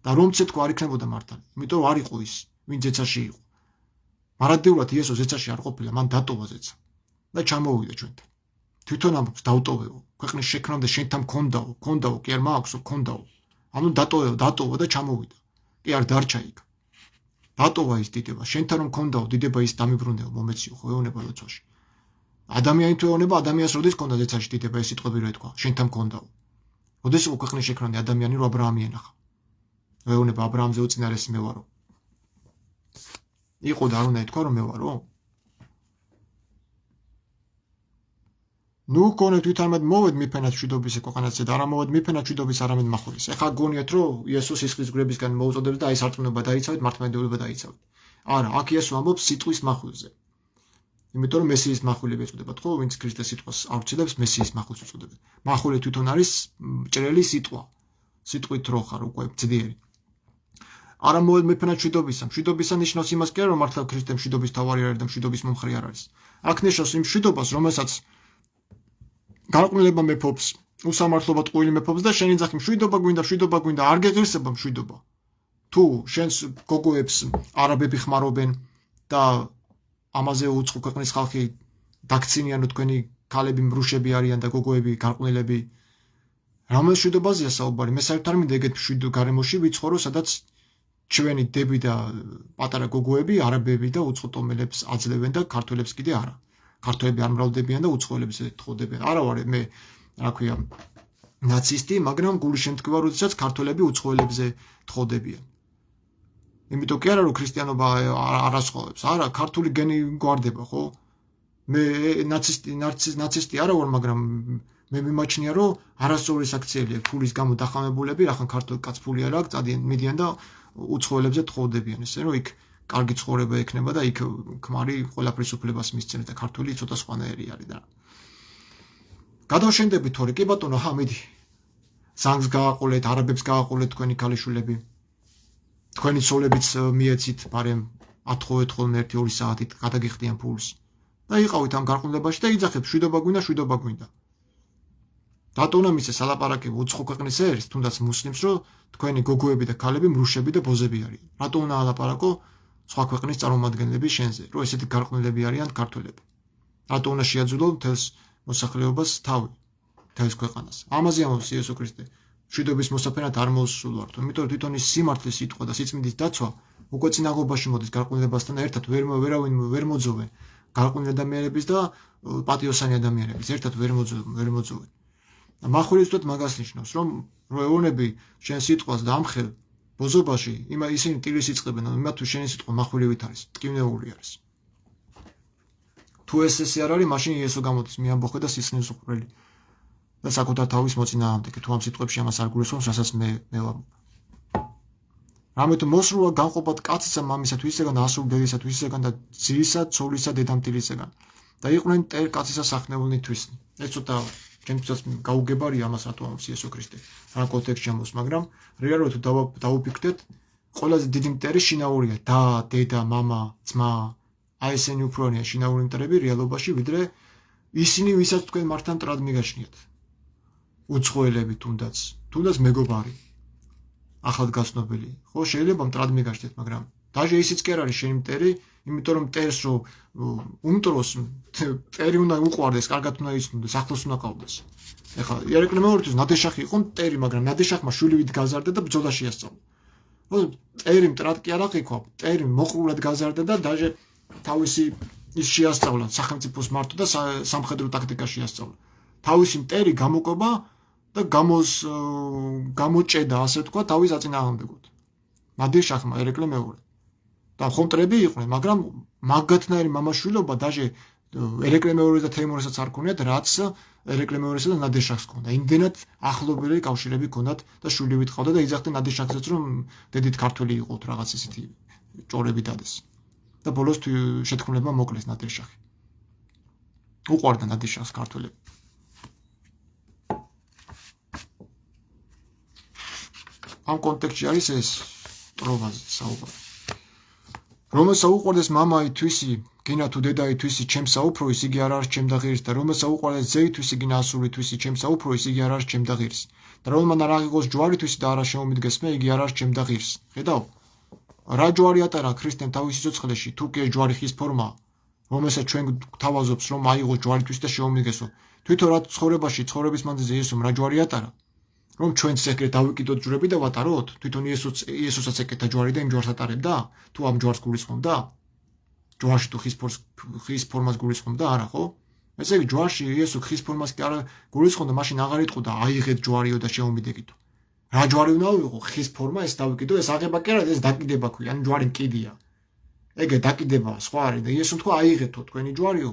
და რომც ეთქვა არ იქნებოდა მართალი. იმიტომ რომ არ იყო ის, ვინ ზეცაში იყო. მარადეულად იესო ზეცაში არ ყოფილა, მან დატოვა ზეცა და ჩამოვიდა ჩვენთან. თვითონ ამბობს დავტოვეო, ქვეყნის შექმნამდე შენთან მქონდაო, კი არ მააქვსო, მქონდაო. ანუ დატოვა და ჩამოვიდა. კი არ დარჩა იქ. დატოვა ის დიდება, შენთან რომ მქონდაო დიდება ის დამიბრუნდეო, მომეციო ხო ეუნება ლოცვაში. ადამიანი თუ ეუნება, ადამიანს როდის მქონდა ზეცაში დიდება, ეს სიტყვები რო ეთქვა, შენთან მქონდაო. როდის იყო ქვეყნის შექმნამდე ადამიანი რო აბრაამი ენახა. ეუნება აბრაამზე უწინარესი მე ვარო. იყო და არ უნდა ეთქვა რომ მე ვარო? ნუ გონეთ თვითონმედ მოვედ მიფენად მშვიდობის ქვეყანაზე და არა მოვედ მიფენად მშვიდობის არამედ მახვილის. ეხლა გონიათ რომ იესოს სისხლის გვერდისგან მოუწოდებს და აი სარწმუნოება დაიცავთ, მართლმადიდებლობა დაიცავთ. არა, აქ იესო ამბობს სიტყვის მახვილზე. იმიტომ რომ მესიის მახვილები ეწოდებათ, ხო, ვინც ქრისტეს სიტყვას ავრცელებს, მესიის მახვილს უწოდებენ. მახვილი თვითონ არის ჭრელი სიტყვა. სიტყვით რო ხარ უკვე ძლიერი. არა მოვედ მიფენად მშვიდობისა. მშვიდობისა ნიშნავს იმას კი არა რომ მართლა ქრისტე მშვიდობის თავარი არის და მშვიდობის მომხრე არ არის. აქ ნიშნავს იმ მშვიდობას, რომელსაც გარყვნილება მეფობს, უსამართლობა ტყუილი მეფობს და შენი ძახი მშვიდობა გვინდა, არ გეღირსება მშვიდობა. თუ შენს გოგოებს არაბები ხმარობენ და ამაზე უცხო ქვეყნის ხალხი დაქცინიანო თქვენი ქალები მრუშები არიან და გოგოები გარყვნილები. რომელ მშვიდობაზეა საუბარი? მე საერთოდ არ მინდა ეგეთ მშვიდ გარემოში ვიცხოვრო, სადაც ჩვენი დები და პატარა გოგოები არაბები და უცხო ტომელებს აძლევენ და ქართველებს კიდე არა. ქართველები არ მრავლდებიან და უცხოელებს ეთხოვდებიან. არა ვარ მე, რა ქვია, ნაცისტი, მაგრამ გული შემთხვევა, როდესაც ქართველები უცხოელებზე ეთხოვდებიან. იმიტომ კი არა რომ ქრისტიანობა არასხოვებს. არა, ქართული გენი გვარდება, ხო? მე ნაცისტი არა ვარ, მაგრამ მე მიმაჩნია რომ არასწორი საქციელია ფულის გამო დახამებულები, რახან ქართულ კაც ფული არ აქვს, წადიან მიდიან და უცხოელებზე ეთხოვდებიან, ესე რომ იქ კარგი ცხოვრება ექნება და იქ ქმარი ყველაფრის უფლებას მისცემს და ქართული ცოტა სხვანაირი არის და გადავშენდები თორე კი ბატონო, ხა მიდი ზანგს გააყოლეთ, არაბებს გააყოლეთ თქვენი ქალიშვილები, თქვენი ცოლებიც მიეცით, მაგრამ ათხოვენ 1-2 საათით გადაგიხდიან ფულს და იყავით ამ გარყვნილებაში და იძახეთ მშვიდობა გვინდა. რატო უნდა მისცეს ალაპარაკები უცხო ქვეყნის ერს, თუნდაც მუსლიმს, რომ თქვენი გოგოები და ქალები მრუშები და ბოზები არიან. რატო უნდა ალაპარაკო სხვა ქვეყნის წარმომადგენლები შენზე, რომ ესეთი გარყვნილები არიან ქართველები. რატო უნდა შეაძულო მთელს მოსახლეობას თავი, მთელს ქვეყანას. ამაზე ამბობს იესო ქრისტე. მშვიდობის მოსაფენად არ მოსულ ვართ, იმიტომ რომ თვითონ ის სიმართლის სიტყვა და სიწმინდის დაცვა უკვე წინაღობაში მოდის გარყვნილებასთან ერთად, ვერავინ ვერ მოძოვენ გარყვნილ ადამიანების და პატიოსანი ადამიანების, ერთად ვერ მოძოვენ. მახვილი ზუსტად მაგას ნიშნავს, რომ ეონები შენ სიტყვას და ამხელ ბოზობაში, ისინი ტირის იწყებენ, იმათ თუ შენი სიტყვა მახვილივით არის, ტკივნეული არის. თუ ესე არ არის, მაშინ იესო გამოდის მიამბოხე და სისხლის უყრელი და საკუთარ თავის მოწინააღმდეგე, თუ ამ სიტყვებში ამას არ გულისხმობს, რასაც მე ვამბობ. რამე თუ მოსრულა განყოფად კაცისა მამისა თუ ისეგან ასულ დედისა თუ ისეგან და ძირისა, ცოლისა, დედამტირისაგან და იყვნენ მტერ კაცისა სახნეულნითვის. ეს ცოტა ჩემთვის გაუგებარია ამას რატო ამბობს იესო ქრისტე. რა კონტექსტში ამბობს, მაგრამ რეალურად თუ დავუფიქრდეთ, ყველაზე დიდი მტერი შინაურია და, დედა, მამა, ძმა, აი ესენი უფრო არიან შინაური მტერები რეალობაში, ვიდრე ისინი, ვისაც თქვენ მართან მტრად მიგაჩნიათ. უცხოელები თუნდაც მეგობარი, ახალგაზრდობილი, ხო, შეიძლება მტრად მიგაჩნიათ, მაგრამ დაჟე ისიც კი არ არის შენი მტერი, იმიტომ რომ მტერს რო უმტროს, მტერი უნდა უყვარდეს, კარგად უნდა იცნოდეს, ახლოს უნდა ყავდეს. ეხლა ერეკლე მეორთვის ნადეშახი იყო მტერი, მაგრამ ნადეშახმა შვილივით გაზარდა და ბრძოლა შეასწავლა. ხო, მტერი მტრად კი არ აღიქვა, მტერი მოყრულად გაზარდა და დაჟე თავისი ის შეასწავლა, სახელმწიფოს მარტო და სამხედრო ტაქტიკა შეასწავლა. თავისი მტერი გამოკვება და გამოჭედა, ასე თქვა, თავის აწინააღმდეგოდ. ნადეშახმა ერეკლე მეორე. და ხომტრები იყვნენ, მაგრამ მაგათნაირი მამაშვილობა დაჟე ერეკლე მეორეს და თეიმურასაც არ ქონიათ, რაც ერეკლე მეორესა და ნადეშახს ქონდა. იმდენად ახლობელი კავშირები ქონდათ და შვილივით ყავდა და იძახდნენ ნადეშახსაც, რომ დედით ქართველი იყოთ, რაღაც ისეთი ჭორები დადეს. და ბოლოს შეთქმულებმა მოკლეს ნადეშახი. უყვარდა ნადეშახს ქართველები. ამ კონტექსტში არის ეს ტრობაზე საუბარი. რომელსა უყვარდეს მამა ითვისი, გინა თუ დედა ითვისი, ჩემს საუფროის, იგი არ არის ჩემ და ღირის და რომელსა უყვარდეს ძე ითვისი, გინა ასული ითვისი, ჩემს საუფროის, იგი არ არის ჩემ და ღირის. და რომელმან არ აღიღოს ჯვარი ითვისი და არა შემომიდგეს მე, იგი არ არის ჩემ და ღირის. ხედავ? რა ჯვარი ატარა ქრისტემ თავის სიცოცხლეში, თუ კი ეს ჯვარი ხის ფორმა, რომელსაც ჩვენ გვთავაზობს, რომ აიღოს ჯვარი ითვისი და შემომიდგესო. თვითონ რა ცხოვრების მანძილზე იესომ რა ჯვარი ატარა? რომ ჩვენც ეგრე დავიკიდოთ ჯვრები და ვატაროთ? თვითონ იესოსაც ეკეთა ჯვარი და იმ ჯვარს ატარებდა? თუ ამ ჯვარს გულისხმობდა? ჯვარში თუ ხის ფორმას გულისხმობდა, არა ხო? ესე იგი ჯვარში იესო ხის ფორმას კი არა გულისხმობდა, მაშინ აღარ იტყოდა აიღეთ ჯვარიო და შემომიდეკიდო. რა ჯვარი უნდა ვიყო? ხის ფორმა, ეს დავიკიდო, ეს აღება კი არა, ეს დაკიდება ქვია, ანუ ჯვარი მკიდია. ეგე დაკიდებაა, სხვა არის და იესომ თქვა აიღეთო თქვენი ჯვარიო,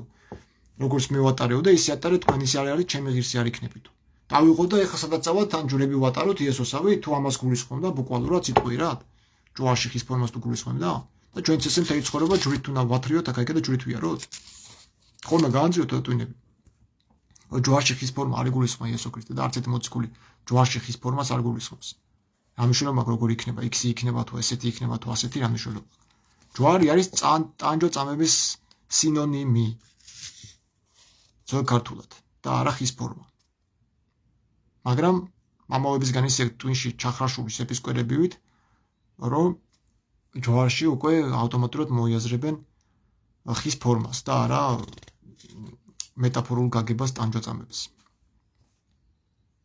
როგორც მე ვატარეო და ისე ატარე თქვენ ისე არის ჩემი ღირსი არ იქნებითო. დავიღო და ეხლა სადაც წავალთ ან ჯვრები ვატაროთ იესოსავი, თუ ამას გულისხმობდა ბუკვალურად სიტყვიერად, ჯვარში ხის ფორმას თუ გულისხმობდა და ჩვენც ესე მთელი ცხოვრება ჯვრით უნდა ვათრიოთ აქა-იქა და ჯვრით ვიაროთ. ხოლმე გაანძიოთ ტვინები. ჯვარში ხის ფორმა არ გულისხმობს იესო ქრისტე და არც ერთი მოციქული ჯვარში ხის ფორმას არ გულისხმობს. რა მნიშვნელობა როგორ იქნება, X იქნება თუ ესეთი იქნება თუ ასეთი რა მნიშვნელობა. ჯვარი არის ტანჯო წამების სინონიმი. ზოგ ქართულად და არა ხის ფორმა. მაგრამ მამაებისგან ისე ტვინში ჩახრაშულის ეპისკოპოსებივით, რომ ჯვარში უკვე ავტომატურად მოიაზრებენ ხის ფორმას და არა მეტაფორულ გაგებას ტანჯოწამებს.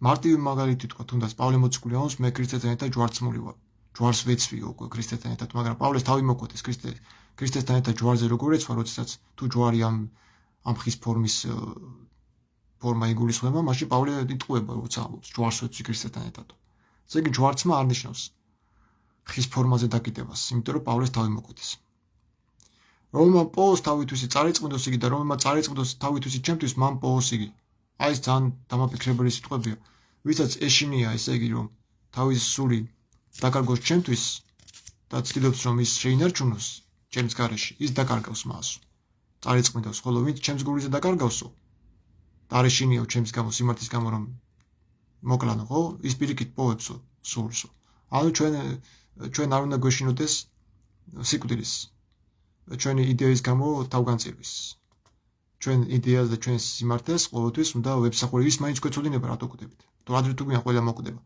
მარტივი მაგალითი თქვა, თუნდაც პავლე მოციქული ამბობს, მე ქრისტესთან ერთად ჯვარცმული ვარ. ჯვარს ვეცვიო უკვე ქრისტესთან ერთად, მაგრამ პავლეს თავი მოკვეთეს ქრისტესთან ერთად ჯვარზე როგორ ეცვა, როდესაც თუ ჯვარი ამ ხის ფორმის ფორმა იგულისხმება, მაშინ პავლე იტყუება, როცა ამბობს ჯვარს ვეცვი ქრისტესთან ერთად. ესე იგი ჯვარცმა არ ნიშნავს ხის ფორმაზე დაკიდებას, იმიტომ რომ პავლეს თავი მოკვეთეს. რომელმა პოოს თავითვისი წარიწმიდოს იგი და რომელმა წარიწმიდოს თავითვისი ჩემთვის მან პოოს იგი. აი ეს ძალიან დამაფიქრებელი სიტყვებია. ვისაც ეშინია, ესე იგი რომ თავის სული დაკარგოს ჩემთვის და ცდილობს რომ ის შეინარჩუნოს ჩემს გარეშე, ის დაკარგავს მას. წარიწმიდოს, ხოლო ვინც ჩემს გულზე დაკარგავსო და არ ეშინიო ჩემს გამო, სიმართლის გამო რომ მოკლანო, ხო? ის პირიქით პოებსო სულსო. ანუ ჩვენ არ უნდა გვეშინოდეს სიკვდილის ჩვენი იდეის გამო თავგანწირვის. ჩვენ იდეას და ჩვენს სიმართლეს ყოველთვის უნდა ვებსახურებთ, ის მაინც გვეცოდინება რატო გვკვდებით. თუ ადრე თუ გვიან ყველა მოკვდება.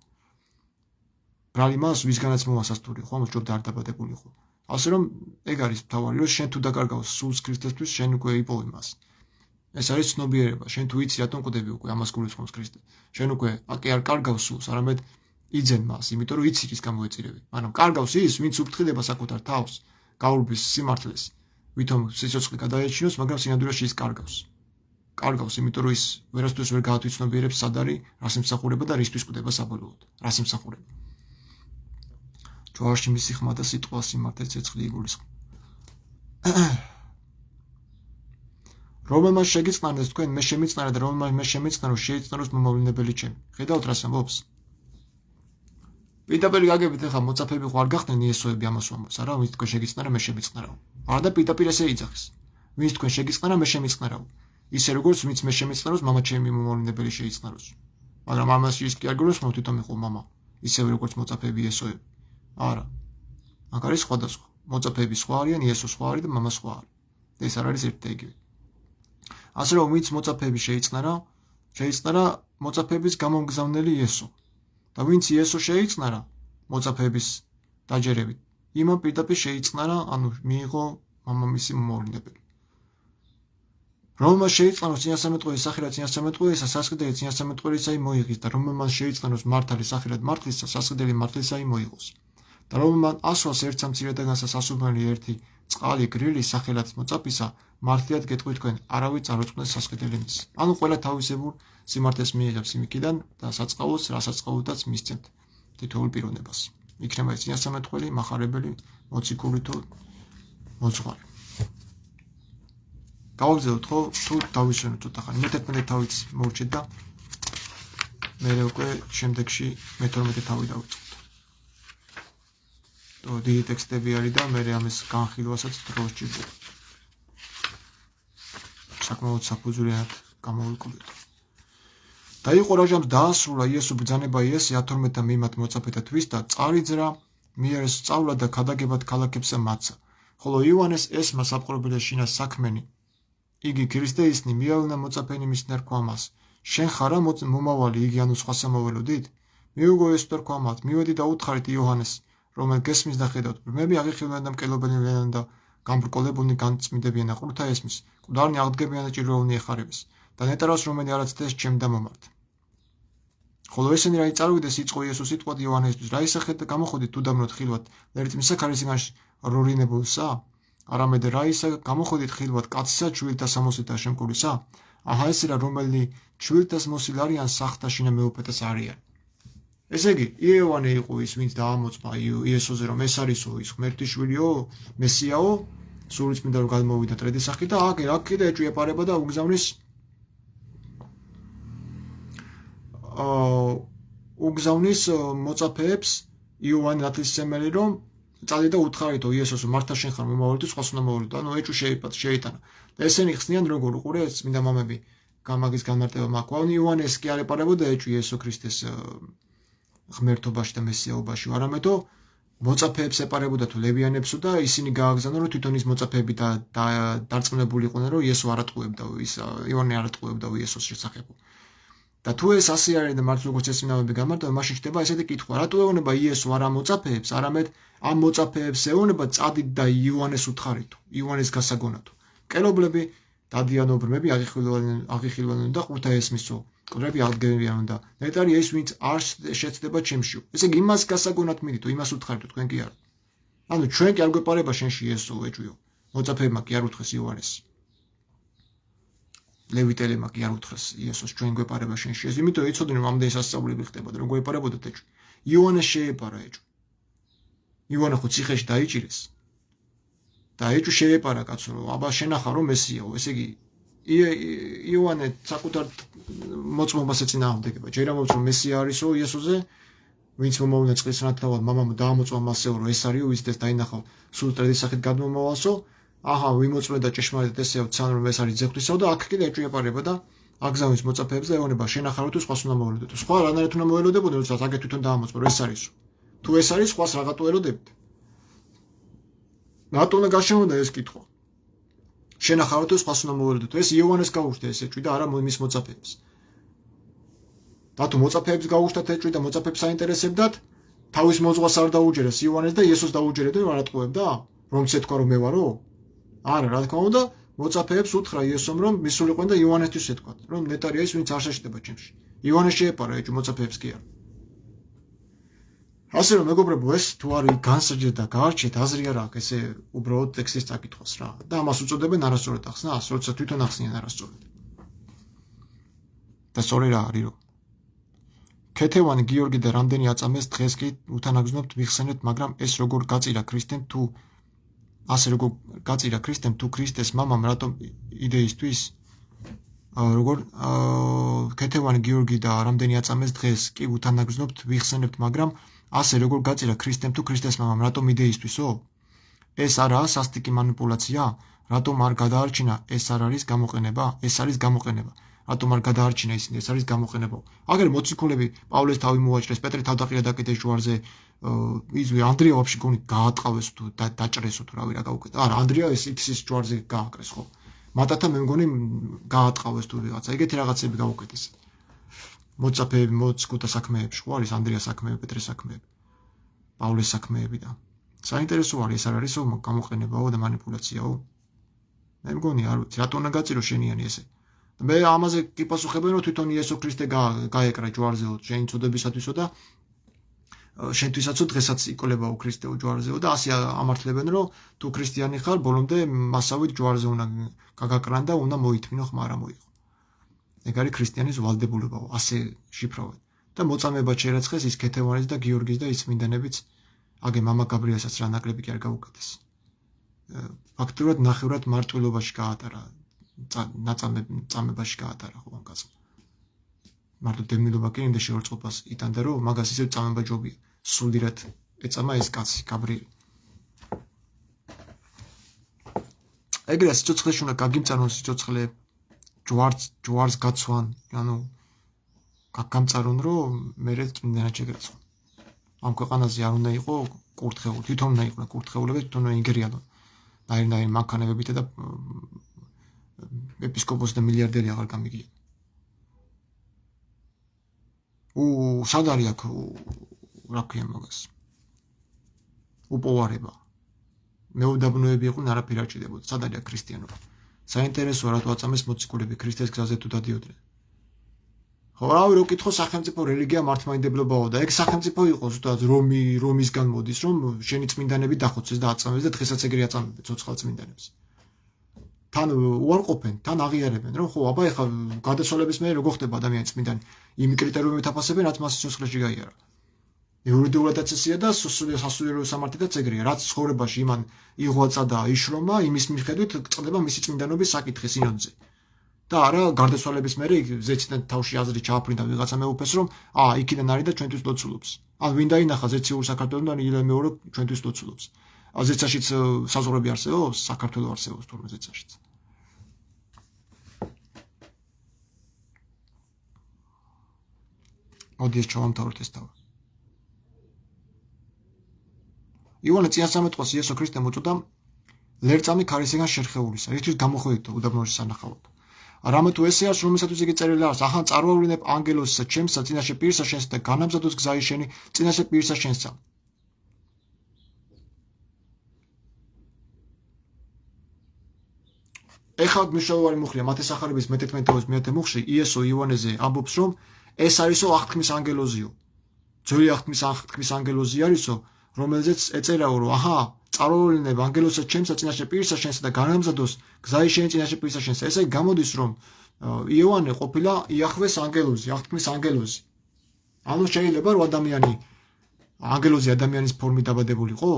ბრალი მას ვისგანაც მოასასტური ხო, მოსჯობდა არ დაბადებული ხო. ასე რომ ეგ არის თავარი, რომ შენ თუ დაკარგავს სულს ქრისტესთვის, შენ უკვე იპოვე მას. ეს არის ცნობიერება, შენ თუ იცი რატომ კვდები უკვე ამას გულისხმობს ქრისტე. შენ უკვე აკი არ კარგავს სულს, არამედ იძენ მას, იმიტომ რომ იცი ის გამოეწირები. მაგრამ კარგავს ის, ვინც უფრთხილება საკუთარ თავს, გაურბის სიმართლეს, ვითომ სიცოცხლე გადაეჩინოს, მაგრამ სინამდვილეში ის კარგავს. კარგავს, იმიტომ რომ ის ვერასდროს ვერ გაათვითცნობიერებს სად არის, რას ემსახურება და რისთვის კვდება საბოლოოდ. რას ემსახურება. ჯვარში მისი ხმა და სიტყვა სიმართლეს ცეცხლი იგულისხმება. რომელმას შეგიწყნარდეს თქვენ, მე შემიწყნარა და რომელმას მე შემიწყნარო, შეიწყნაროს მომავლინებელი ჩემი. ხედავთ რას ამბობს? პირდაპირ გაგებით ახლა მოწაფეები ხო არ გახდნენ იესოები ამას ამბობს, არა, ვინც თქვენ შეგიწყნარა, მე შემიწყნარავ. არა და პირდაპირ ესე იძახის. ვინც თქვენ შეგიწყნარა, მე შემიწყნარავ. ისე როგორც ვინც მე შემიწყნაროს, მამა ჩემი მომავლინებელი შეიწყნაროს. მაგრამ ამაში ის კი არ გულისხმობს, თვითონ იყო მამა, ისევე როგორც მოწაფეები იესოები. არა. აქ არის სხვადასხვა. მოწაფეები სხვა არიან, იესო სხვა არის და მამა სხვა არის. ეს არ არის ერთი და იგივე. ასე რომ ვინც მოწაფეები შეიწყნარა მოწაფეების გამომგზავნელი იესო. და ვინც იესო შეიწყნარა მოწაფეების დაჯერებით, იმან პირდაპირ შეიწყნარა, ანუ მიიღო მამამისი მომავლინებელი. რომელმას შეიწყნაროს წინასწარმეტყველის სახირად წინასწარმეტყველისა, სასყიდელი წინასწარმეტყველისა მოიღოს და რომელმან შეიწყნაროს მართალი სახირად მართლისა, სასყიდელი მართლისა მოიღოს. და რომელმან ასვას ერთ სამცირედაგანსა სასურმელი ერთი წყალი გრილი სახელად მოწაფისა, მართლიად გეტყვი თქვენ, არავის წარუწყდეს სასყიდელი მის. ანუ ყველა თავისებურ სიმართლეს მიიღებს იმიქიდან და საწყალოს, რასაწყალოდაც მისცემთ თითოეულ პიროვნებას. იქნება ეს წინასწარმეტყველი, მახარებელი, მოციქული თუ მოძღვარი. გავაგზავნოთ ხო, თუ დავისვენოთ ცოტა ხანი. მე-11 თავიც მოვჭით და მე უკვე შემდეგში მე-12 თავი დავიწყოთ. დიდი ტექსტები არის და მე ამის განხილვასაც დრო სჭირდება. საკმაოდ საფუძვლიანად გამოვიკვირდეთ. და იყო რაჟამს დაასრულა იესო ბრძანება იესე 12 მიმართ მოწაფეთა თვის და წარიძრა მიერ სწავლა და ქადაგებად ქალაქებსა მაცა. ხოლო იოანეს ესმა საპყრობილე შინა საქმენი. იგი ქრისტე ისნი მიავნა მოწაფენი მისნა რქვა მას. შენ ხარა მომავალი იგი ანუ სხვა სამოველოდით? მიუგო ეს და რქვა მათ, მივედი და უთხარით იოანეს, რომელ გესმის და ხედავთ. მე აღიხილვენ და მკელობენ და გამბრკოლებულნი განწმიდებიან ყრუთა ესმის, ყდარნი აღდგებიან და ჭირვეულნი ეხარებს და ნეტარავს რომელი არაცდეს ჩემ და მომართ. ხოლო ესენი რა იწარუიდეს იწყო იესოს სიტყვად იოანესთვის რა ისახეთ გამოხოდით თუ დამნოთ ხილვად ლერწმისა ქარისგანში რორინებულსა არამედ რა ისა გამოხოდით ხილვად კაცისა ჩვილთა სამოსითა შემკურისა აჰა ეს რა რომელი ჩვილთა მოსილ არიან სახთაშინა მეუფეთას არიან ესე იგი იოანე იყო ის ვინც დაამოწმა იესოზე რომ ეს არისო ის ღმერთიშვილიო მესიაო სულიწმინდა რომ გადმოვიდა ტრედის სახით და აქ კიდე ეჭვიეპარება და უგზავნის მოწაფეებს იოანე ნათლისმცემელი რომ წადი და უთხარითო იესოს მართა შენ ხარ მომავალ თუ სხვას უნდა მოვიდო ანუ ეჭვი შეიტანა და ესენი ხსნიან როგორ უყურე წმინდა მამები გამაგის განმარტება მაქვს იოანეს კი არ ეპარებოდა ეჭვი იესო ქრისტეს ღმერთობაში და მესიაობაში არამედო მოწაფეებს ეპარებოდა თუ ლევიანებსო და ისინი გააგზავნა რომ თვითონ ის მოწაფეები დარწმუნებული იყვნენ რომ იესო არ ატყუებდა ის იოანე არ ატყუებდა იესოს შესახებ და თუ ეს ასე არის და მართ როგორც ეს წმინდანები გამარტება მაშინ ხდება ესეთი კითხვა რატო ეუბნება იესო არა მოწაფეებს არამედ ამ მოწაფეებს ეუბნება წადით და იოანეს უთხარითო იოანეს გასაგონათო კელობლები დადიანობრმები აღიხილვანონ და ხუთა ესმისო კრები აღგებიან და ნეტარი ეს ვინც არ შეცდება ჩემშიო ესე იგი იმას გასაგონათ მიდითო იმას უთხარითო თქვენ კი არა ანუ ჩვენ კი არ გვეპარება შენში იესო ეჭვიო მოწაფეებმა კი არ უთხრეს იოანეს ლევიტელებმა კი არ უთხრეს იესოს ჩვენ გვეპარება შენში ეს იმიტომ იცოდნენ რომ ამდენი სასწაულები ხდებოდა რომ გვეპარებოდათ ეჭვი იოანეს შეეპარა ეჭვი იოანე ხო ციხეში დაიჭირეს და ეჭვი შეეპარა კაცო რომ აბა შენახა რომ მესიაო ესე იგი იოანე საკუთარ მოწმობას ეწინააღმდეგება ჯერ ამბობს რომ მესია არისო იესოზე ვინც მომავლა წყლის ნათლად მამამ დაამოწმა მასეო რომ ეს არისო ვის ეს დაინახავ სულ ტრედის სახით გადმომავალსო აჰა ვიმოწმე და ჭეშმარიტად ესეო ცან რომ ეს არის ძეხვისო და აქ კიდე ეჭვი ეპარება და აგზავნის მოწაფეებს და ეუბნება შენახა რომ თუ სხვას უნდა მოველოდეთ სხვა რანაირად უნდა მოველოდებოდნენ როდესაც აგე თვითონ დაამოწმა რომ ეს არისო თუ ეს არის სხვას რაღაცა ელოდებთ რატო უნდა გაშემოდა ეს კითხვა შენახა რომ თუ სხვას უნდა მოველოდეთ ეს იოანეს გაუშვდა ეს ეჭვი და არა მის მოწაფეებს რატო მოწაფეებს გაუშვდათ ეჭვი და მოწაფეებს აინტერესებდათ თავის მოძღვას არ დაუჯერეს იოანეს და იესოს დაუჯერებდნენ რომ არ ატყუებდა რომ ცეთქვა რომ მე ვარო არა რა თქმა უნდა მოწაფეებს უთხრა იესომ რომ მისულიყვენ და იოანესთვის ეთქვათ რომ ნეტარია ის ვინც არ შეშდება ჩემში იოანეს შეეპარა ეჭვი მოწაფეებს კი არა ასე რომ მეგობრებო ეს თუ არის განსაჯეთ და გაარჩეთ აზრი არ აქვს ესე უბრალოდ ტექსტის წაკითხვას რა და ამას უწოდებენ არასწორად ახსნას როცა თვითონ ახსნიან არასწორად და სწორი რა არის რომ ქეთევანი გიორგი და რამდენი აწამეს დღეს კი უთანაგზნობთ მიხსენეთ მაგრამ ეს როგორ გაწირა ქრისტემ თუ ასე როგორ გაწირა ქრისტემ თუ ქრისტეს მამამ რატომ იდეისთვის როგორ ქეთევანი გიორგი და რამდენი აწამეს დღეს კი უთანაგზნობთ ვიხსენებთ მაგრამ ასე როგორ გაწირა ქრისტემ თუ ქრისტეს მამამ რატომ იდეისთვისო ეს არაა სასტიკი манипуляცია რატომ არ გადაარჩინა ეს არ არის გამოყენება ეს არის გამოყენება რატომ არ გადაარჩინა ისინი ეს არის გამოყენება აგერ მოციქულები პავლეს თავი მოაჭრეს პეტრე თავდაყირა დაკეტეს ჯვარზე იზვი ანდრია ვაფშე გონი გაატყავეს თუ დაჭრესო თუ რავი რა გაუკეთა არა ანდრია ეს იქის ჯვარზე გააკრეს ხო მატათა მე მგონი გაატყავეს თუ რაღაცა ეგეთი რაღაცები გაუკეთეს მოწაფეები მოციქულთა საქმეებში ხო არის ანდრიას საქმეები პეტრეს საქმეები პავლეს საქმეები და საინტერესო არის ეს არ არისო გამოყენებაო და манипуляციაო მე მგონი არ ვიცი რატო უნდა გაწირო შენიანი ესე მე ამაზე კი პასუხებენ რომ თვითონ იესო ქრისტე გაეკრა ჯვარზეო შენი წოდებისათვისო და შენთვისაცო დღესაც იკოლებაო ქრისტეო ჯვარზეო და ასე ამართლებენ რომ თუ ქრისტიანი ხარ ბოლომდე მასავით ჯვარზე უნდა გაგაკრან და უნდა მოითმინო ხმა არ მოიყო ეგ არის ქრისტიანის ვალდებულებაო ასე შიფრავენ და მოწამება შერაცხეს ის ქეთევანის და გიორგის და ის წმინდანებიც აგე მამა გაბრიელსაც რა ნაკლები კი არ გაუკეთეს ფაქტურად ნახევრად მარტვილობაში გაატარა წამებაში გაატარა ხო ამ კაცმა მარტო დევნილობა კი იმდა შეურწყობას იტანდა რომ მაგას ისე წამება ჯობია სულიერად ეწამა ეს კაცი გაბრიელი ეგრე სიცოცხლეში უნდა გაგიმწარონ სიცოცხლე ჯვარს გაცვან ანუ გაგამწარონ რომ მერე წმინდანად შეგრაცხო ამ ქვეყანაზე არ უნდა იყო კურთხეული თვითონ უნდა იყო კურთხეულები თვითონ უნდა ინგერიანონ ნაირ მანქანებებით და ეპისკოპოსი და მილიარდერი აღარ გამიგია სად არის აქ რა ქვია მაგას უპოვარება მეუდაბნოები იყვნენ არაფერი არ ჭირდებოდა სად არის აქ ქრისტიანობა საინტერესოა რატო აწამეს მოციქულები ქრისტეს გზაზე თუ დადიოდნენ ხო, რავი, რო კითხო სახელმწიფო რელიგია მართლმადიდებლობაო და ეგ სახელმწიფო იყო ზუსტად რომისგან მოდის, რომ შენი წმინდანები დახოცეს და აწამეს და დღესაც ეგრე აწამებენ ცოცხალ წმინდანებს. თან უარყოფენ, თან აღიარებენ, რომ ხო, აბა ეხლა გარდაცვალების მერე როგორ ხდება ადამიანის წმინდანი? იმ კრიტერიუმებით აფასებენ, რაც მას სიცოცხლეში გაიარა. იურიდიულად აწესია და სასულიერო სამართლითაც ეგრეა, რაც ცხოვრებაში იმან იღვაწა და იშრომა, იმის მიხედვით წყდება მისი წმინდანობის საკითხი სინოდზე. და არა გარდაცვალების მერე ზეციდან თავში აზრი ჩააფრინდა ვიღაცა მეუფეს, რომ იქიდან არის და ჩვენთვის ლოცულობს. ან ვინ დაინახა ზეციურ საქართველოსთან ილე მეორე ჩვენთვის ლოცულობს. ზეცაშიც საზღვრები არსებობს, საქართველოს არსებობს თურმე ზეცაშიც. მოდი ეს ჩავამთავროთ ეს თავი. ივანე წინასწარმეტყველს იესო ქრისტემ უწოდა ლერწამი ქარისგან შერხეულისა, ისთვის გამოხვედითო უდაბნოში სანახავად. რამე თუ ესე არის, რომელსაც იგი წერილი არის, ახან წარვავლინებ ანგელოსსა, ჩემსა, წინაშე პირსა შენსა და განამზადოს გზայի შენი წინაშე პირსა შენსა. ეხლა მნიშვნელოვანი მუხლია მათეს ახარების მე-11 მე-10 მუხლში იესო ივანეზე ამბობს, რომ ეს არისო აღთქმის ანგელოზიო. ძველი აღთქმის ანგელოზი არისო, რომელზეც ეწერაო, რომ წარვავლინებ ანგელოსსა, ჩემსა, წინაშე პირსა შენსა და განამზადოს გზայի შენი წინაშე პირსა შენსა. ესე გამოდის, რომ იოანე ყოფილა იახვეს ანგელოზი, აღთქმის ანგელოზი. ანუ შეიძლება რომ ადამიანი ანგელოზი ადამიანის ფორმით დაბადებულიყო?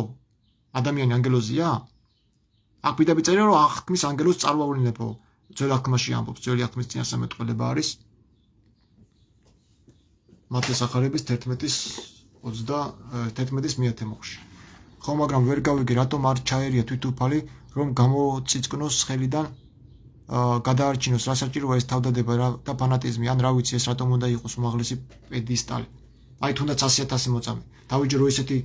ადამიანი ანგელოზია? აქ პირდაპირ წერია, რომ აღთქმის ანგელოზს წარვავლინებო. ძველ აღთქმაში ამბობს, ძველი აღთქმის წინასწარმეტყველება არის მათეს ახარების 11-ის მე-10 მუხლში. ხო, მაგრამ ვერ გავიგე, რატომ არ ჩაერია თვითუფალი, რომ გამოციწკნოს ხელიდან გადაარჩინოს, რა საჭიროა ეს თავდადება და ფანატიზმი, ან რა ვიცი, ეს რატომ უნდა იყოს უმაღლესი პედისტალი. აი თუნდაც 100.000 მოწამე. დავიჯერო რომ ესეთი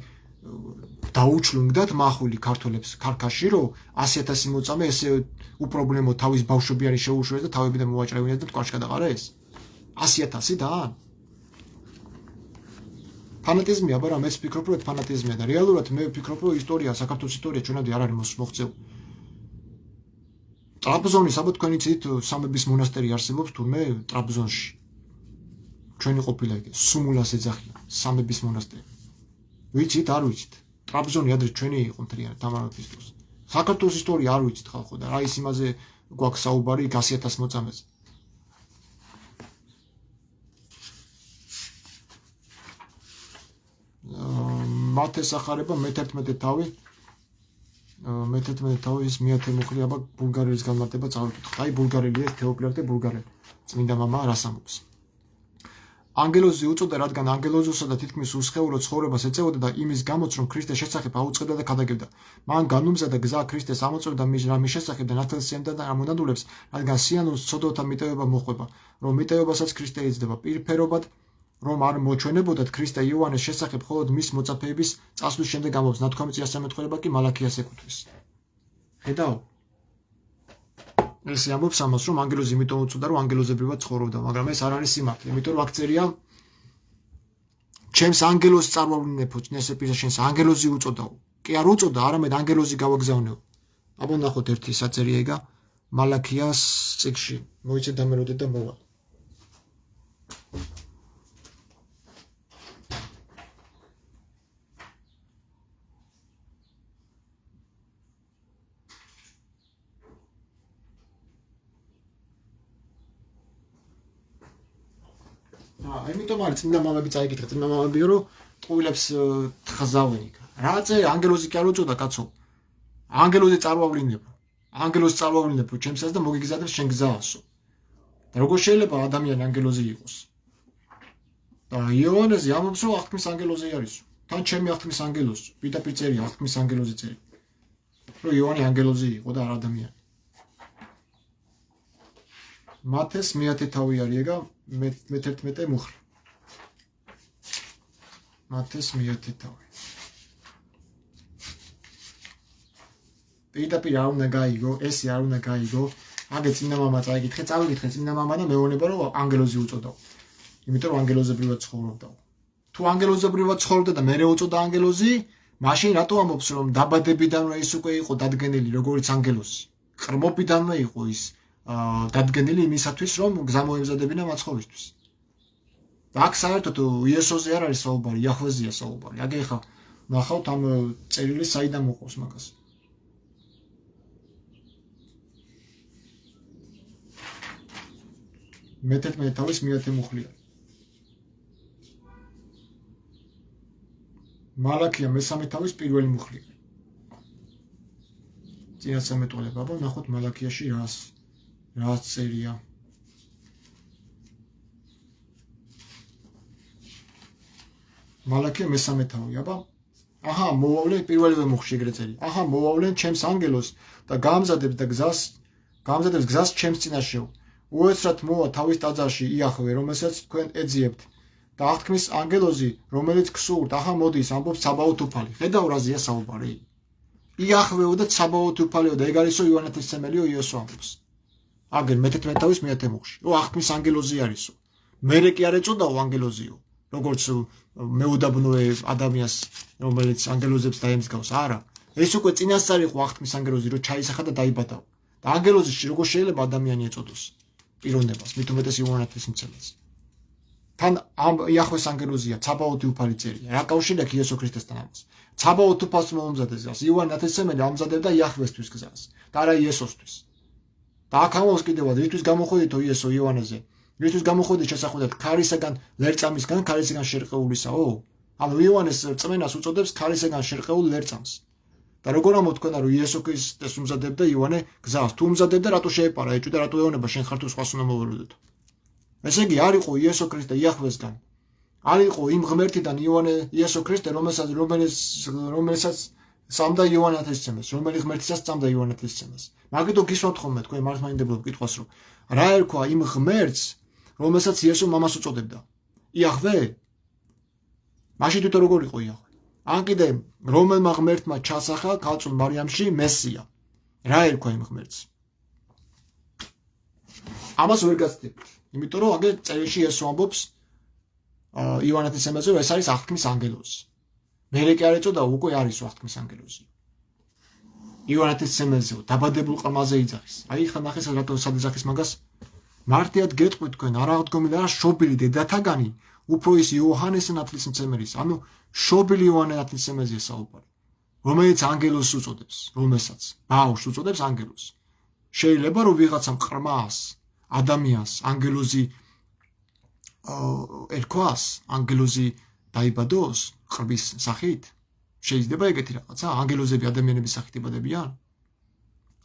დაუჩლუნგდათ მახვილი ქართველებს ქარქაში, რომ 100.000 მოწამე ესე უპრობლემო თავის ბავშვები არის შეუშვეს და თავებიდან მოვაჭრევინეს და თვალში გადაყარეს. 100.000 და ფანატიზმია, მაგრამ მეც ვფიქრობ, რომ ფანატიზმია და რეალურად მე ვფიქრობ, რომ ისტორია, საქართველოს ისტორია ჩვენამდე არ არის მოღწეულ. ტრაბზონის, აბა თქვენი ცით სამების მონასტერი არსებობს თურმე ტრაბზონში. ჩვენი ყოფილა იგი, სუმულას ეძახიან, სამების მონასტერი. ვიცით, არ ვიცით. ტრაბზონი ადრე ჩვენი იყო მთლიანად თამარ-მეფის დროს. საქართველოს ისტორია არ ვიცით ხალხო და რა ის იმაზე გვაქვს საუბარი 100.000 მოწამეზე. მათეს ახარება მე-11 თავი ის მე-10 მუხლი, აბა ბულგარელის განმარტება წავიკითხოთ. აი ბულგარელია ეს თეოფილაკ და ბულგარელი. წმინდა მამა რას ამბობს? ანგელოზი უწოდა, რადგან ანგელოზოსა და თითქმის უსხეულო ცხოვრებას ეწეოდა და იმის გამოც, რომ ქრისტეს შესახებ აუწყებდა და ქადაგებდა. მან განუმზადა გზა ქრისტეს ამოწევდა მის შესახებ და ნათელსემდა და ამონადულებს, რადგან სიანოს ცოდვათა მიტევება მოხვება, რომ მიტევებასაც ქრისტე ეძდება პირფერობად, რომ არ მოჩვენებოდათ ქრისტე იოანეს შესახებ მხოლოდ მის მოწაფეების წასვლის შემდეგ ამბობს, ნათქვამი წინასწარმეტყველება კი მალაქიას ეკუთვნის. ხედავ? ეს ამბობს ამას, რომ ანგელოზი იმიტომ უწოდა, რომ ანგელოზებრივად ცხოვრობდა, მაგრამ ეს არ არის სიმართლე, იმიტომ რომ აქ წერია ჩემს ანგელოზს წარვავლინებო წინასე პირსა შენსა, ანგელოზი უწოდაო. კი არ უწოდა, არამედ ანგელოზი გავაგზავნეო. აბა ნახოთ ერთი საწერია იგა მალაქიას წიგნში. მოიცე დამეროდეთ და მოვა. იმიტომ არის წმინდა მამები წაიკითხეთ, წმინდა მამებიო, რომ ტყუილებს თხზავენ იქ. რა წერია, ანგელოზი კი არ უწოდა კაცო. ანგელოზი წარვავლინებო. ანგელოზი წარვავლინებო ჩემსაც და მოგიგზავნებს შენ გზაასო. და როგორ შეიძლება ადამიანი ანგელოზი იყოს? და იოანეზე ამბობს, რომ აღთქმის ანგელოზი არისო. თან ჩემი აღთქმის ანგელოზი, პირდაპირ წერია აღთქმის ანგელოზი წერია. რომ იოანე ანგელოზი იყო და არ ადამიანი. მათეს მე-10 თავი არის ეგა მე-11 მუხლი. მათეს მე-10 თავი. პირდაპირ არ უნდა გაიგო, ესე არ უნდა გაიგო. აგე წმინდა მამა წაიკითხე, წავიკითხე წმინდა მამა და მეუბნება, რომ ანგელოზი უწოდაო. იმიტომ რომ ანგელოზებრივად ცხოვრობდაო. თუ ანგელოზებრივად ცხოვრობდა და მერე უწოდა ანგელოზი, მაშინ რატო ამბობს, რომ დაბადებიდანვე ის უკვე იყო დადგენილი, როგორც ანგელოზი? ყრმობიდანვე იყო ის დადგენილი იმისათვის, რომ გზა მოემზადებინა მაცხოვისთვის. და აქ საერთოდ იესოზე არ არის საუბარი, იახვეზეა საუბარი. აქ ეხა ნახავთ ამ წერილს საიდან მოყავს მაგას. მე-11 თავის მე-10 მუხლია. მალაქია მე-3 თავის პირველი მუხლია. წინასწარმეტყველება, აბა ნახოთ მალაქიაში რა წერია. მალაქია მე-3 თავი, აბა. აჰა, მოვავლენ პირველივე მუხლში ეგრე წერია. აჰა, მოვავლენ ჩემს ანგელოს და გამზადებს გზას ჩემს წინაშეო. უეცრად მოვა თავის ტაძარში იახვე, რომელსაც თქვენ ეძიებთ. და აღთქმის ანგელოზი, რომელიც გსურთ, აჰა მოდის, ამბობს ცაბაოთ უფალი. ხედავ რაზეა საუბარი. იახვეო და ცაბაოთ უფალიო და ეგ არისო იოანე ღვთისმსემელიო იესო ამბობს. აგერ მე-11 თავის მე-10 მუხლში. აღთქმის ანგელოზი არისო. მერე კი არ ეწოდაო ანგელოზიო. როგორც მეუდაბნოე ადამიანს, რომელიც ანგელოზებს დაემსგავს, არა. ეს უკვე წინასწარ იყო აღთქმის ანგელოზი, რომ ჩაისახა და დაიბადაო. და ანგელოზში როგორ შეიძლება ადამიანი ეწოდოს პიროვნებას, მით უმეტეს იოანე ღვთისმსემელს. თან ამ იახვეს ანგელოზია, ცაბაოთი უფალი წერია. რა კავშირი აქვს იესო ქრისტესთან ამას? ცაბაოთ უფალს მომზადეს გზას. იოანე ღვთისმსემელი ამზადებდა იახვესთვის გზას და არა იესოსთვის. და აქ ამბობს კიდევაც, ისთვის გამოходითო იესო იოანეზე. ისთვის გამოходით შესახვედრად ქარისაგან ლერწამისგან, ქარისაგან შერყეულისაო? ანუ იოანეს წმენას უწოდებს ქარისაგან შერყეულ ლერწამს. და როგორ ამოთქვენა, რომ იესო ქრისტეს უმზადებდა იოანე გზას? თუ უმზადებდა, რატო შეეპარა ეჭვი და რატო ეუბნება შენ ხარ თუ სხვას უნდა მოვეროდეთო? ესე იგი არ იყო იესო ქრისტე იახვესგან. არ იყო იმ ღმერთიდან იესო ქრისტე, რომელსაც წამდა იოანე ღვთისმსემელს, რომელი ღმერთისაც წამდა იოანე ღვთისმსემელს. მაგითო გისვათ ხოლმე თქვენ მართლმადიდებლობ კითხვას, რომ რა ერქვა იმ ღმერთს, რომელსაც იესო მამას უწოდებდა? იახვე? მაშინ თვითონ როგორ იყო იახვე? ან კიდე რომელმა ღმერთმა ჩასახა ქალწულ მარიამში მესია. რა ერქვა იმ ღმერთს? ამას ვერ გაცდებთ. იმიტომ რომ აგერ წერილში იესო ამბობს იოანე ღვთისმსემელზე, რომ ეს არის აღთქმის ანგელოზი. მერე კი არ ეწოდა, უკვე არის აღთქმის ანგელოზი. იოანე ღვთისმსემელზეო დაბადებულ ყრმაზე იძახის. აი ხა ნახე რატო სადიძახის მაგას? მარტივად გეტყვით თქვენ, არა აღდგომილი, არა შობილი დედათაგანი, უფრო ის იოჰანეს ღვთისმსემელის, ანუ შობილი იოანე ღვთისმსემელზეა საუბარი, რომელიც ანგელოზს უწოდებს, რომელსაც ბავშვს უწოდებს ანგელოზს. შეიძლება რომ ვიღაცამ ყრმას, ადამიანს ანგელოზი ერქვას, ანგელოზი დაიბადოს ყრბის სახით? შეიძლება ეგეთი რაღაცა? ანგელოზები ადამიანების სახით იბადებიან?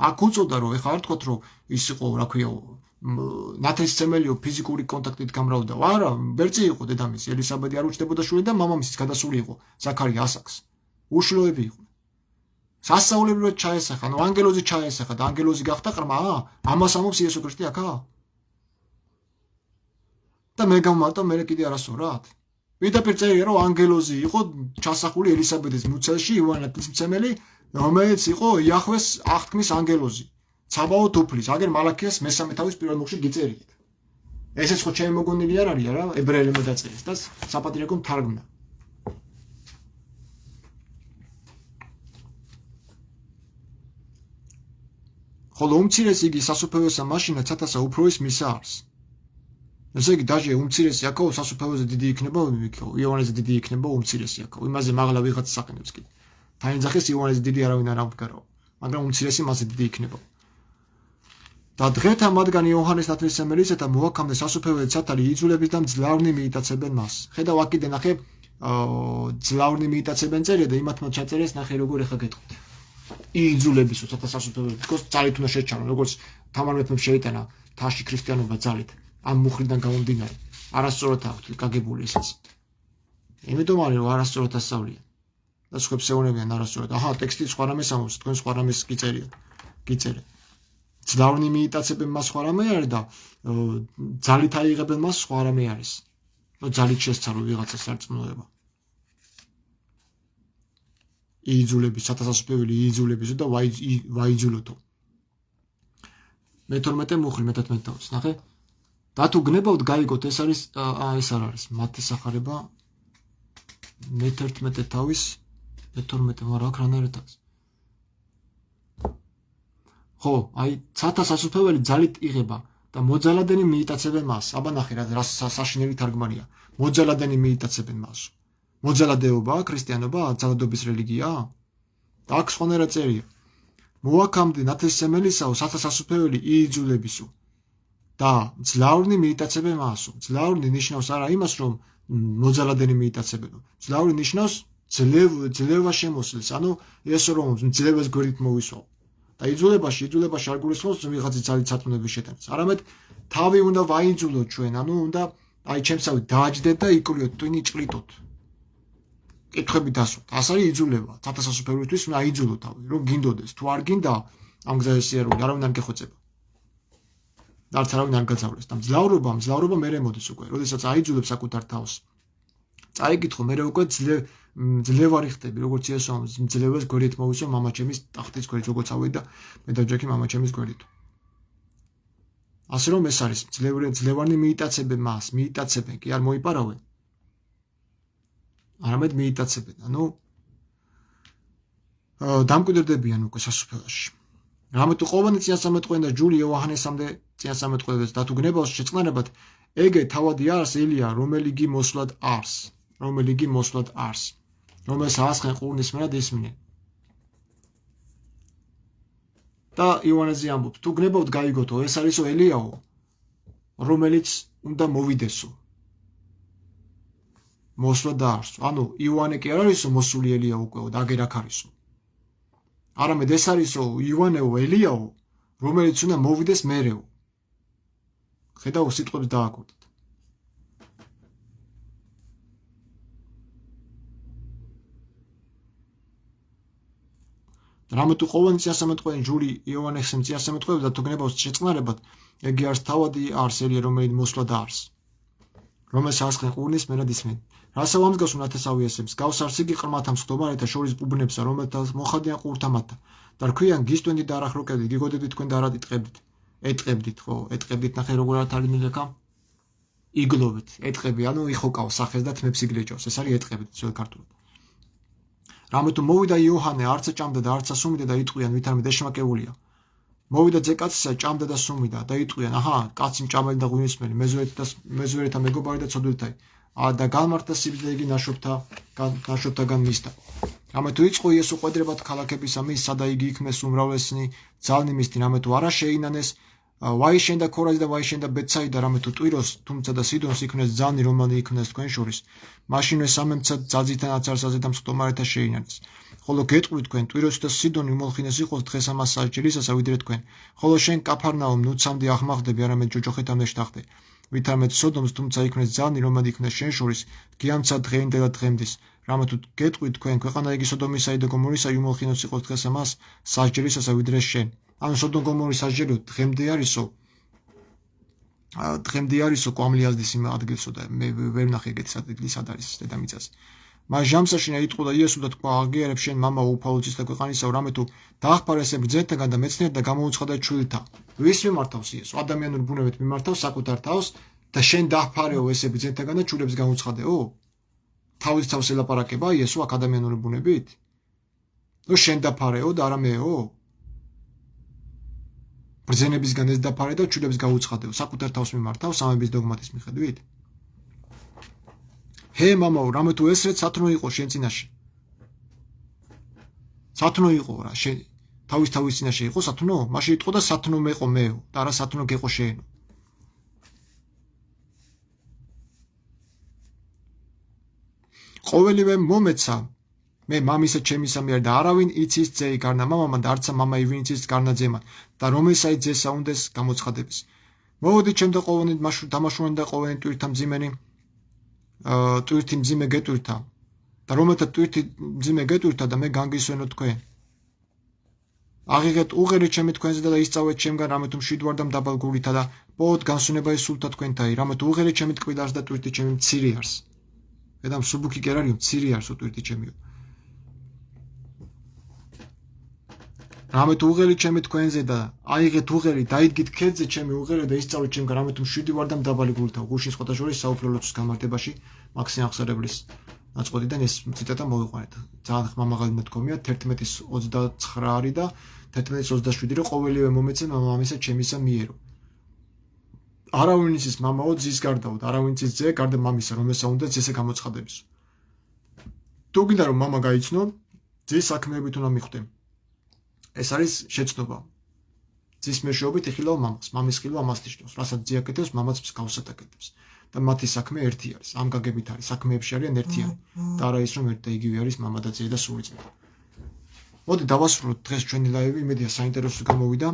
აქ უწოდა რომ ეხლა არ თქვათ რომ ის იყო, რა ქვია, ნათლისმცემელიო ფიზიკური კონტაქტით გამრავლდა. არა, ბერწი იყო დედამისი, ელისაბედი არ უჩნდებოდა შვილი და მამამისიც გადასული იყო, ზაქარია ასაკს. უშვილოები იყვნენ. სასწაულებრივად ჩაესახა, ანუ ანგელოზი ჩაესახა და ანგელოზი გახდა ყრმა? ამას ამბობს იესო ქრისტე აქა? და მე გამმარტო მე კიდე არასწორად. პირდაპირ წერია რომ ანგელოზი იყო ჩასახული ელისაბედის მუცელში იოანე ღვთისმსემელი, რომელიც იყო იახვეს აღთქმის ანგელოზი. ცაბაოთ უფლის, აგერ მალაქიას მე-3 თავის პირველ მუხლში გიწერიეთ. ესეც ხო ჩემი მოგონილი არ არის რა, ებრაელებმა დაწერეს და საპატრიარქომ თარგმნა. ხოლო უმცირესი იგი სასუფეველსა მაშინაც 1000-ა უფრო ის მისა არის. ესე იგი დაჟე უმცირესი აქაო სასუფეველზე დიდი იქნება, იოანეზე დიდი იქნება უმცირესი აქაო. იმაზე მაღლა ვიღაც საყენებს კიდე. თანიძახეს იოანეზე დიდი არავინ არ ამდგარავ, მაგრამ უმცირესი მასზე დიდი იქნება. და დღეთა მათგან იოჰანეს ნათლისმცემელისა მოაქამდე სასუფეველი ცათარი იძულების და მძლავრნი მიიტაცებენ მას. ხედავ აქ კიდე ნახე მძლავრნი მიიტაცებენ წერია და იმათმა ჩაწერეს ნახე როგორ ეხა გეტყვით. იძულებისო ცათა სასუფეველი, თქოს ძალით უნდა შეჩანო, როგორც თამარ მეფემ შეიტანა თაში ქრისტიანობა ძალით. ამ მუხრიდან გამომდინარე, არასწორად აქვთ გაგებული ისიც. იმიტომ არის რომ არასწორად ასწავლიან. და სხვებს ეუბნებიან არასწორად. აჰა, ტექსტი სხვა რამეს ამბობს, თქვენ სხვა რამეს გიწერეთ. მძლავრნი მიიტაცებენ მას სხვა რამე არის და ძალით აიღებენ მას სხვა რამე არის. ძალით შესწავლო ვიღაცა სარწმუნოება. იძულების, სათასასუფეველი იძულებისო და ვაიძულოთო. მე-12 მუხლი მე-11 თავის, ნახე? და თუ გნებავთ გაიგოთ, ეს არის ეს არ არის მათეს სახარება მე-11 თავის მე-12, მაგრამ აქ რანაირად არის. ხო, აი, ცათა სასუფეველი ძალით იღება, და მოძალადენი მიიტაცებენ მას. აბა ნახე რა საშინელი თარგმანია. მოძალადენი მიიტაცებენ მას. მოძალადეობა, ქრისტიანობა, ძალადობის რელიგია? და აქ სხვანაირად წერია. მოაქამდე ნათლისმცემელისაო, სათასასუფლებელი იიძულებისო. და ძლავრნი მიიტაცებენ მასო. ძლავრნი ნიშნავს არა იმას, რომ მოძალადენი მიიტაცებენო. ძლავრნი ნიშნავს ძლევა შემოსილს, ანუ ეს რომ ძლევას გვერდით მოვისვაო. და იძულებაში არ გულისხმობს ვიღაცის ძალით სათქმელების შეტანას. არამედ თავი უნდა ვაიძულოთ ჩვენ, ანუ უნდა აი ჩემსავით დააჯდეთ და იკვრიოთ, ტვინი ჭრიტოთ. კითხვები დასვათ. ასე არის იძულება. სათასასუფლებელისთვის უნდა აიძულოთ თავი, რომ გინდოდეს. თუ არ გინდა ამ გზაზე სიარული, არავინ არ გეხოცება. არც არავინ არ გაძავრეს. და მძლავრობა მერე მოდის უკვე, როდესაც აიძულებ საკუთარ თავს. წაიკითხო, მერე უკვე ძლევარი ხდები, როგორც იესო ძლევას გვერდით მოვისვა მამაჩემის ტახტის გვერდით, როგორც ავედი და მე და ჯექი მამაჩემის გვერდით. ასე რომ ეს არის ძლევანი მიიტაცებენ მას, მიიტაცებენ, კი არ მოიპარავენ. არამედ მიიტაცებენ, ანუ დამკვიდრდებიან უკვე სასუფეველში. რამე თუ ყოვანი წინასწარმეტყველი და ჯული იოაჰანესამდე წინასწარმეტყველებს და თუ გნებავს შეწყნარებად, ეგე თავადი არს ელია, რომელი გი მოსვლად არს. რომელს აასხენ ყურნის მერად ისმინე. და იოანეზე ამბობს, თუ გნებავთ გაიგოთო, ეს არისო ელიაო, რომელიც უნდა მოვიდესო. მოსვლა და არსო. ანუ იოანე კი არ არისო მოსული ელია უკვე და აგერ აქ არისო. არამედ ეს არისო იოანეო ელიაო, რომელიც უნდა მოვიდეს მერეო. ხედავ სიტყვებს დააკვირდით. რამე თუ ყოვანი წინასწარმეტყველი ჯული იოანეს წინასწარმეტყველებს და თუ გნებავს შეწყნარებად, ეგი არს თავადი არს ელია, რომელიც მოსვლა და არს. რომელს აასხენ ყურნის მერად ისმინე. რასაო ამსგავს უნათესავი ესებს, გავს არს იგი ყრმათა მსხდომარეთა შორის ბუბნებსა, რომელთაც მოხადიან ყურთა მათთა. და რქვიან გისტვენდით და არ ახროკებდით, გიგოდებდით თქვენ და არ ატყებდით. ეტყებდით, ხო, ეტყებდით, ნახე როგორ არ თარგმნილი აქ. იგლოვეთ, ეტყები, ანუ იხოკავს სახეს და თმებს იგლეჯავს. ეს არის ეტყებდით ძველ ქართულად. რამე თუ მოვიდა იოჰანე, არცა ჭამდა და არცა სუმიდა და იტყვიან, ვითარამე ეშმაკებულია. მოვიდა ძეკაცისა, ჭამდა და სუმიდა და იტყვიან, აჰა, კაცი მჭამელი და ღვინისმელი, მეზვერეთა მეგობარი და ცოდვილთაი. და განმარტა სიბრძნე იგი ნაშობთაგან მისდა. რამე თუ იწყო იესო ყვედრებად ქალაქებისა მისსა და იგი იქმნეს უმრავლესნი ძალნი მისთი, რამე თუ არა შეინანეს ვაიშენ და ქორაზი და ვაიშენ და ბეცაიდა, რამე თუ ტვიროს, თუმცა და სიდონს იქმნეს ძალნი, რომანი იქმნეს თქვენ შორის. მაშინვე სამემცა ძალზითა აცარსაზე და მსხდომარეთა შეინანეს. ხოლო გეტყვით თქვენ, ტვიროსი და სიდონი უმოლხინეს იყოს დღეს ამას საჭირისასა ვიდრე თქვენ. ხოლო შენ კაფარნაუმ ნუცამდე აღმახდები, არამედ ჯოჯოხეთამდე შტახდე. ვითარამედ სოდომს, თუმცა იქმნეს ძალნი, რომანი იქმნეს შენ შორის, გიამცა დღეინდელად დღემდის. რამე თუ გეტყვით თქვენ, ქვეყანა იგი სოდომისა და გომორისა უმოლხინოს იყოს დღეს ამას საჭირისასა ვიდრე შენ. ანუ სოდომ გომორის საჭირო დღემდე არისო კვამლიაზდის იმ ადგილსო და მე ვერ ნახე ეგეთი ადგილი სად არის დედამიწაზე. მას ჟამსაშინა იტყოდა იესო და თქვა, აღიარებ შენ მამა უფალოცის და ქვეყანისაო, რამე თუ დაახპარა ესე ბრძენთაგან და მეცნიერად და გამოუცხადა ჩვილთა. ვის მიმართავს იესო? ადამიანურ ბუნებით მიმართავს საკუთარ თავს და შენ დაახპარეო ესე ბრძენთაგან და ჩვილებს გამოუცხადეო? თავის თავს ელაპარაკება იესო აქ ადამიანური ბუნებით? ნუ შენ დაფარეო და არა მეო? ბრძენებისგან ეს დაფარე და ჩვილებს გაუცხადეო, საკუთარ თავს მიმართავს სამების დოგმატის მიხედვით? ჰე მამაო, რამე თუ ესრეთ სათნო იყო შენ წინაშე. სათნო იყო რა, შენ თავის წინაშე იყო სათნო? მაშინ იტყოდა სათნო მეყო მეო და არა სათნო გეყო შენო. ყოველივე მომეცა მე მამისა ჩემისა მიერ და არავინ იცის ძეი გარნა მამამა და არცა მამა ივინიცის გარნა ძემა და რომელსაი ძესა უნდეს გამოცხადების. მოვედი ჩემ და ყოველნი დამაშურენ და ყოველნი ტვირთა მძიმენი ტვირთი მძიმე გეტვირთა და რომელთა ტვირთი მძიმე გეტვირთა და მე განგისვენო თქვენ. აღიღეთ უღერი ჩემი თქვენზე და ისწავლეთ ჩემგან, რამე თუ მშვიდვარ და მდაბალ გულითა და ბოლოდ განსვენება ისულთა თქვენთაი, რამე თუ უღერი ჩემი ტკბილარს და ტვირთი ჩემი მცირე არს. და მსუბუქი კი არ არის, მცირე არსო ტვირთი ჩემიო. რამე თუ უღერი ჩემი თქვენზე და აიღეთ უღერი, დაიდგით ქედზე ჩემი უღერი და ისწავლეთ ჩემგან, რამე თუ მშვიდი ვარ და მდაბალი გულითა. გუშინ სხვათა შორის საუფლო ლოცვის გამართებაში მაქსიმ აღსარებლის ნაწყვეტიდან ეს ციტატა მოვიყვანეთ. ძალიან ხმამაღალი მეთქომია 11:29 არის და 11:27 რომ ყოველივე მომეცე მამამისა ჩემისა მიერო. არავინ იცის მამაო ძის გარდაო და არავინ იცის ძე გარდა მამისა, რომელსაც უნდა ძესე გამოცხადებისო. თუ გინდა რომ მამა გაიცნო, ძის საქმეებით უნდა მიხვდე. ეს არის შეცნობა. ძის მეშვეობით იხილავ მამას, მამის ხილვა ამას ნიშნავს, რასაც ძე აკეთებს, მამაც მსგავსად აკეთებს. და მათი საქმე ერთი არის. ამ გაგებით არის, საქმეებში არიან ერთიანი. და არა ის რომ ერთ და იგივე არის მამა და ძე და სული ძე. მოდი დავასრულოთ დღეს ჩვენი ლაივი, იმედია საინტერესო გამოვიდა.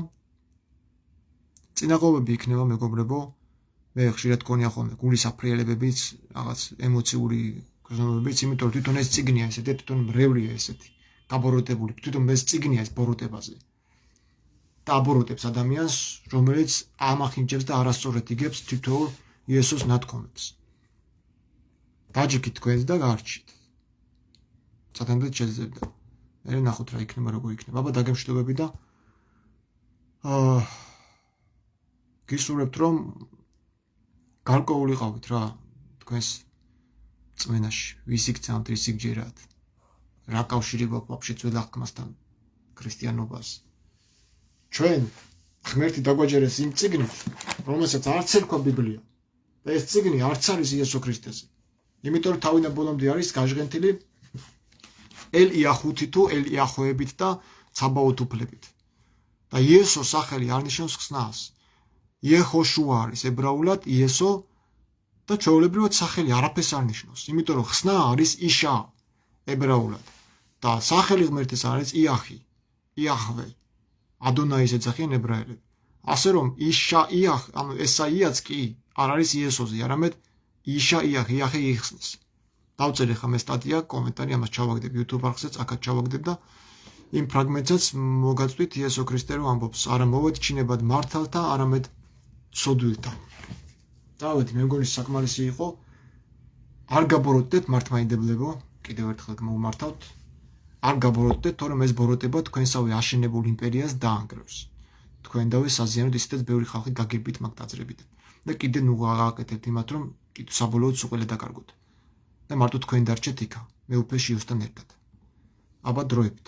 წინაღობები იქნება მეგობრებო. მე ხშირად გქონია ხოლმე გულის აფრიელებებიც, რაღაც ემოციური გრძნობებიც, იმიტომ რომ თვითონ ეს წიგნია ესეთი, თვითონ მრევლია ესეთი, გაბოროტებული, თვითონ ეს წიგნია ეს ბოროტებაზე. და აბოროტებს ადამიანს, რომელიც ამახინჯებს და არასწორად იგებს თითოეულ იესოს ნათქვამებს. დაჯიქით თქვენს და გარჩით. სათანადოდ შეძლებდა. მე ნახოთ რა იქნება, როგორ იქნება. აბა დაგემშვიდობები და გისურვებთ რომ გარკვეულიყავით რა თქვენს წმენაში, ვის იქცევთ, ვის იგჯერათ. რა კავშირი გვაქვს ვაფშე ძველ აღქმასთან, ქრისტიანობას. ჩვენ ღმერთი დაგვაჯერეს იმ წიგნით, რომელსაც არც ერქვა ბიბლია. და ეს წიგნი არც არის იესო ქრისტეზე. იმიტომ რომ თავიდან ბოლომდე არის გაჟღენთილი ელ-იახუთი თუ ელ-იახვეებით და ცაბაოთ უფლებით. და იესოს სახელი არ ნიშნავს ხსნას. იეხოშუა არის ებრაულად იესო და ჩვეულებრივად სახელი არაფერს არ ნიშნავს. იმიტომ რომ ხსნა არის იშა ებრაულად. და სახელი ღმერთის არის იახი, იახვე. ადონაის ეძახიან ებრაელები. ასე რომ იშა იახ, ანუ ესაიაც კი არ არის იესოზე, არამედ იშა იახ, იახე იხსნის. დავწერე ხა მე სტატია, კომენტარი ამას ჩავაგდებ YouTube არხზეც, აქაც ჩავაგდებ და იმ ფრაგმენტსაც მოგაწვით იესო ქრისტე რომ ამბობს, არა მოვეჩინებად მართალთა, არამედ ცოდვილთა. დავით, მე მგონი საკმარისი იყო. არ გაბოროტდეთ მართლმადიდებლებო, კიდევ ერთხელ მოვმართავთ. არ გაბოროტდეთ, თორემ ეს ბოროტება თქვენსავე აშენებულ იმპერიას დაანგრევს. თქვენდავე საზიანოდ ისედაც ბევრი ხალხი გაგირბით მაგ დაძრებით. და კიდე ნუ გააკეთებთ იმათ, რომ კიდე საბოლოოდ სუყელე დაკარგოთ. და მარტო თქვენ დარჩეთ იქა, მე უფეში ოსთან ერთად. აბა დროებით.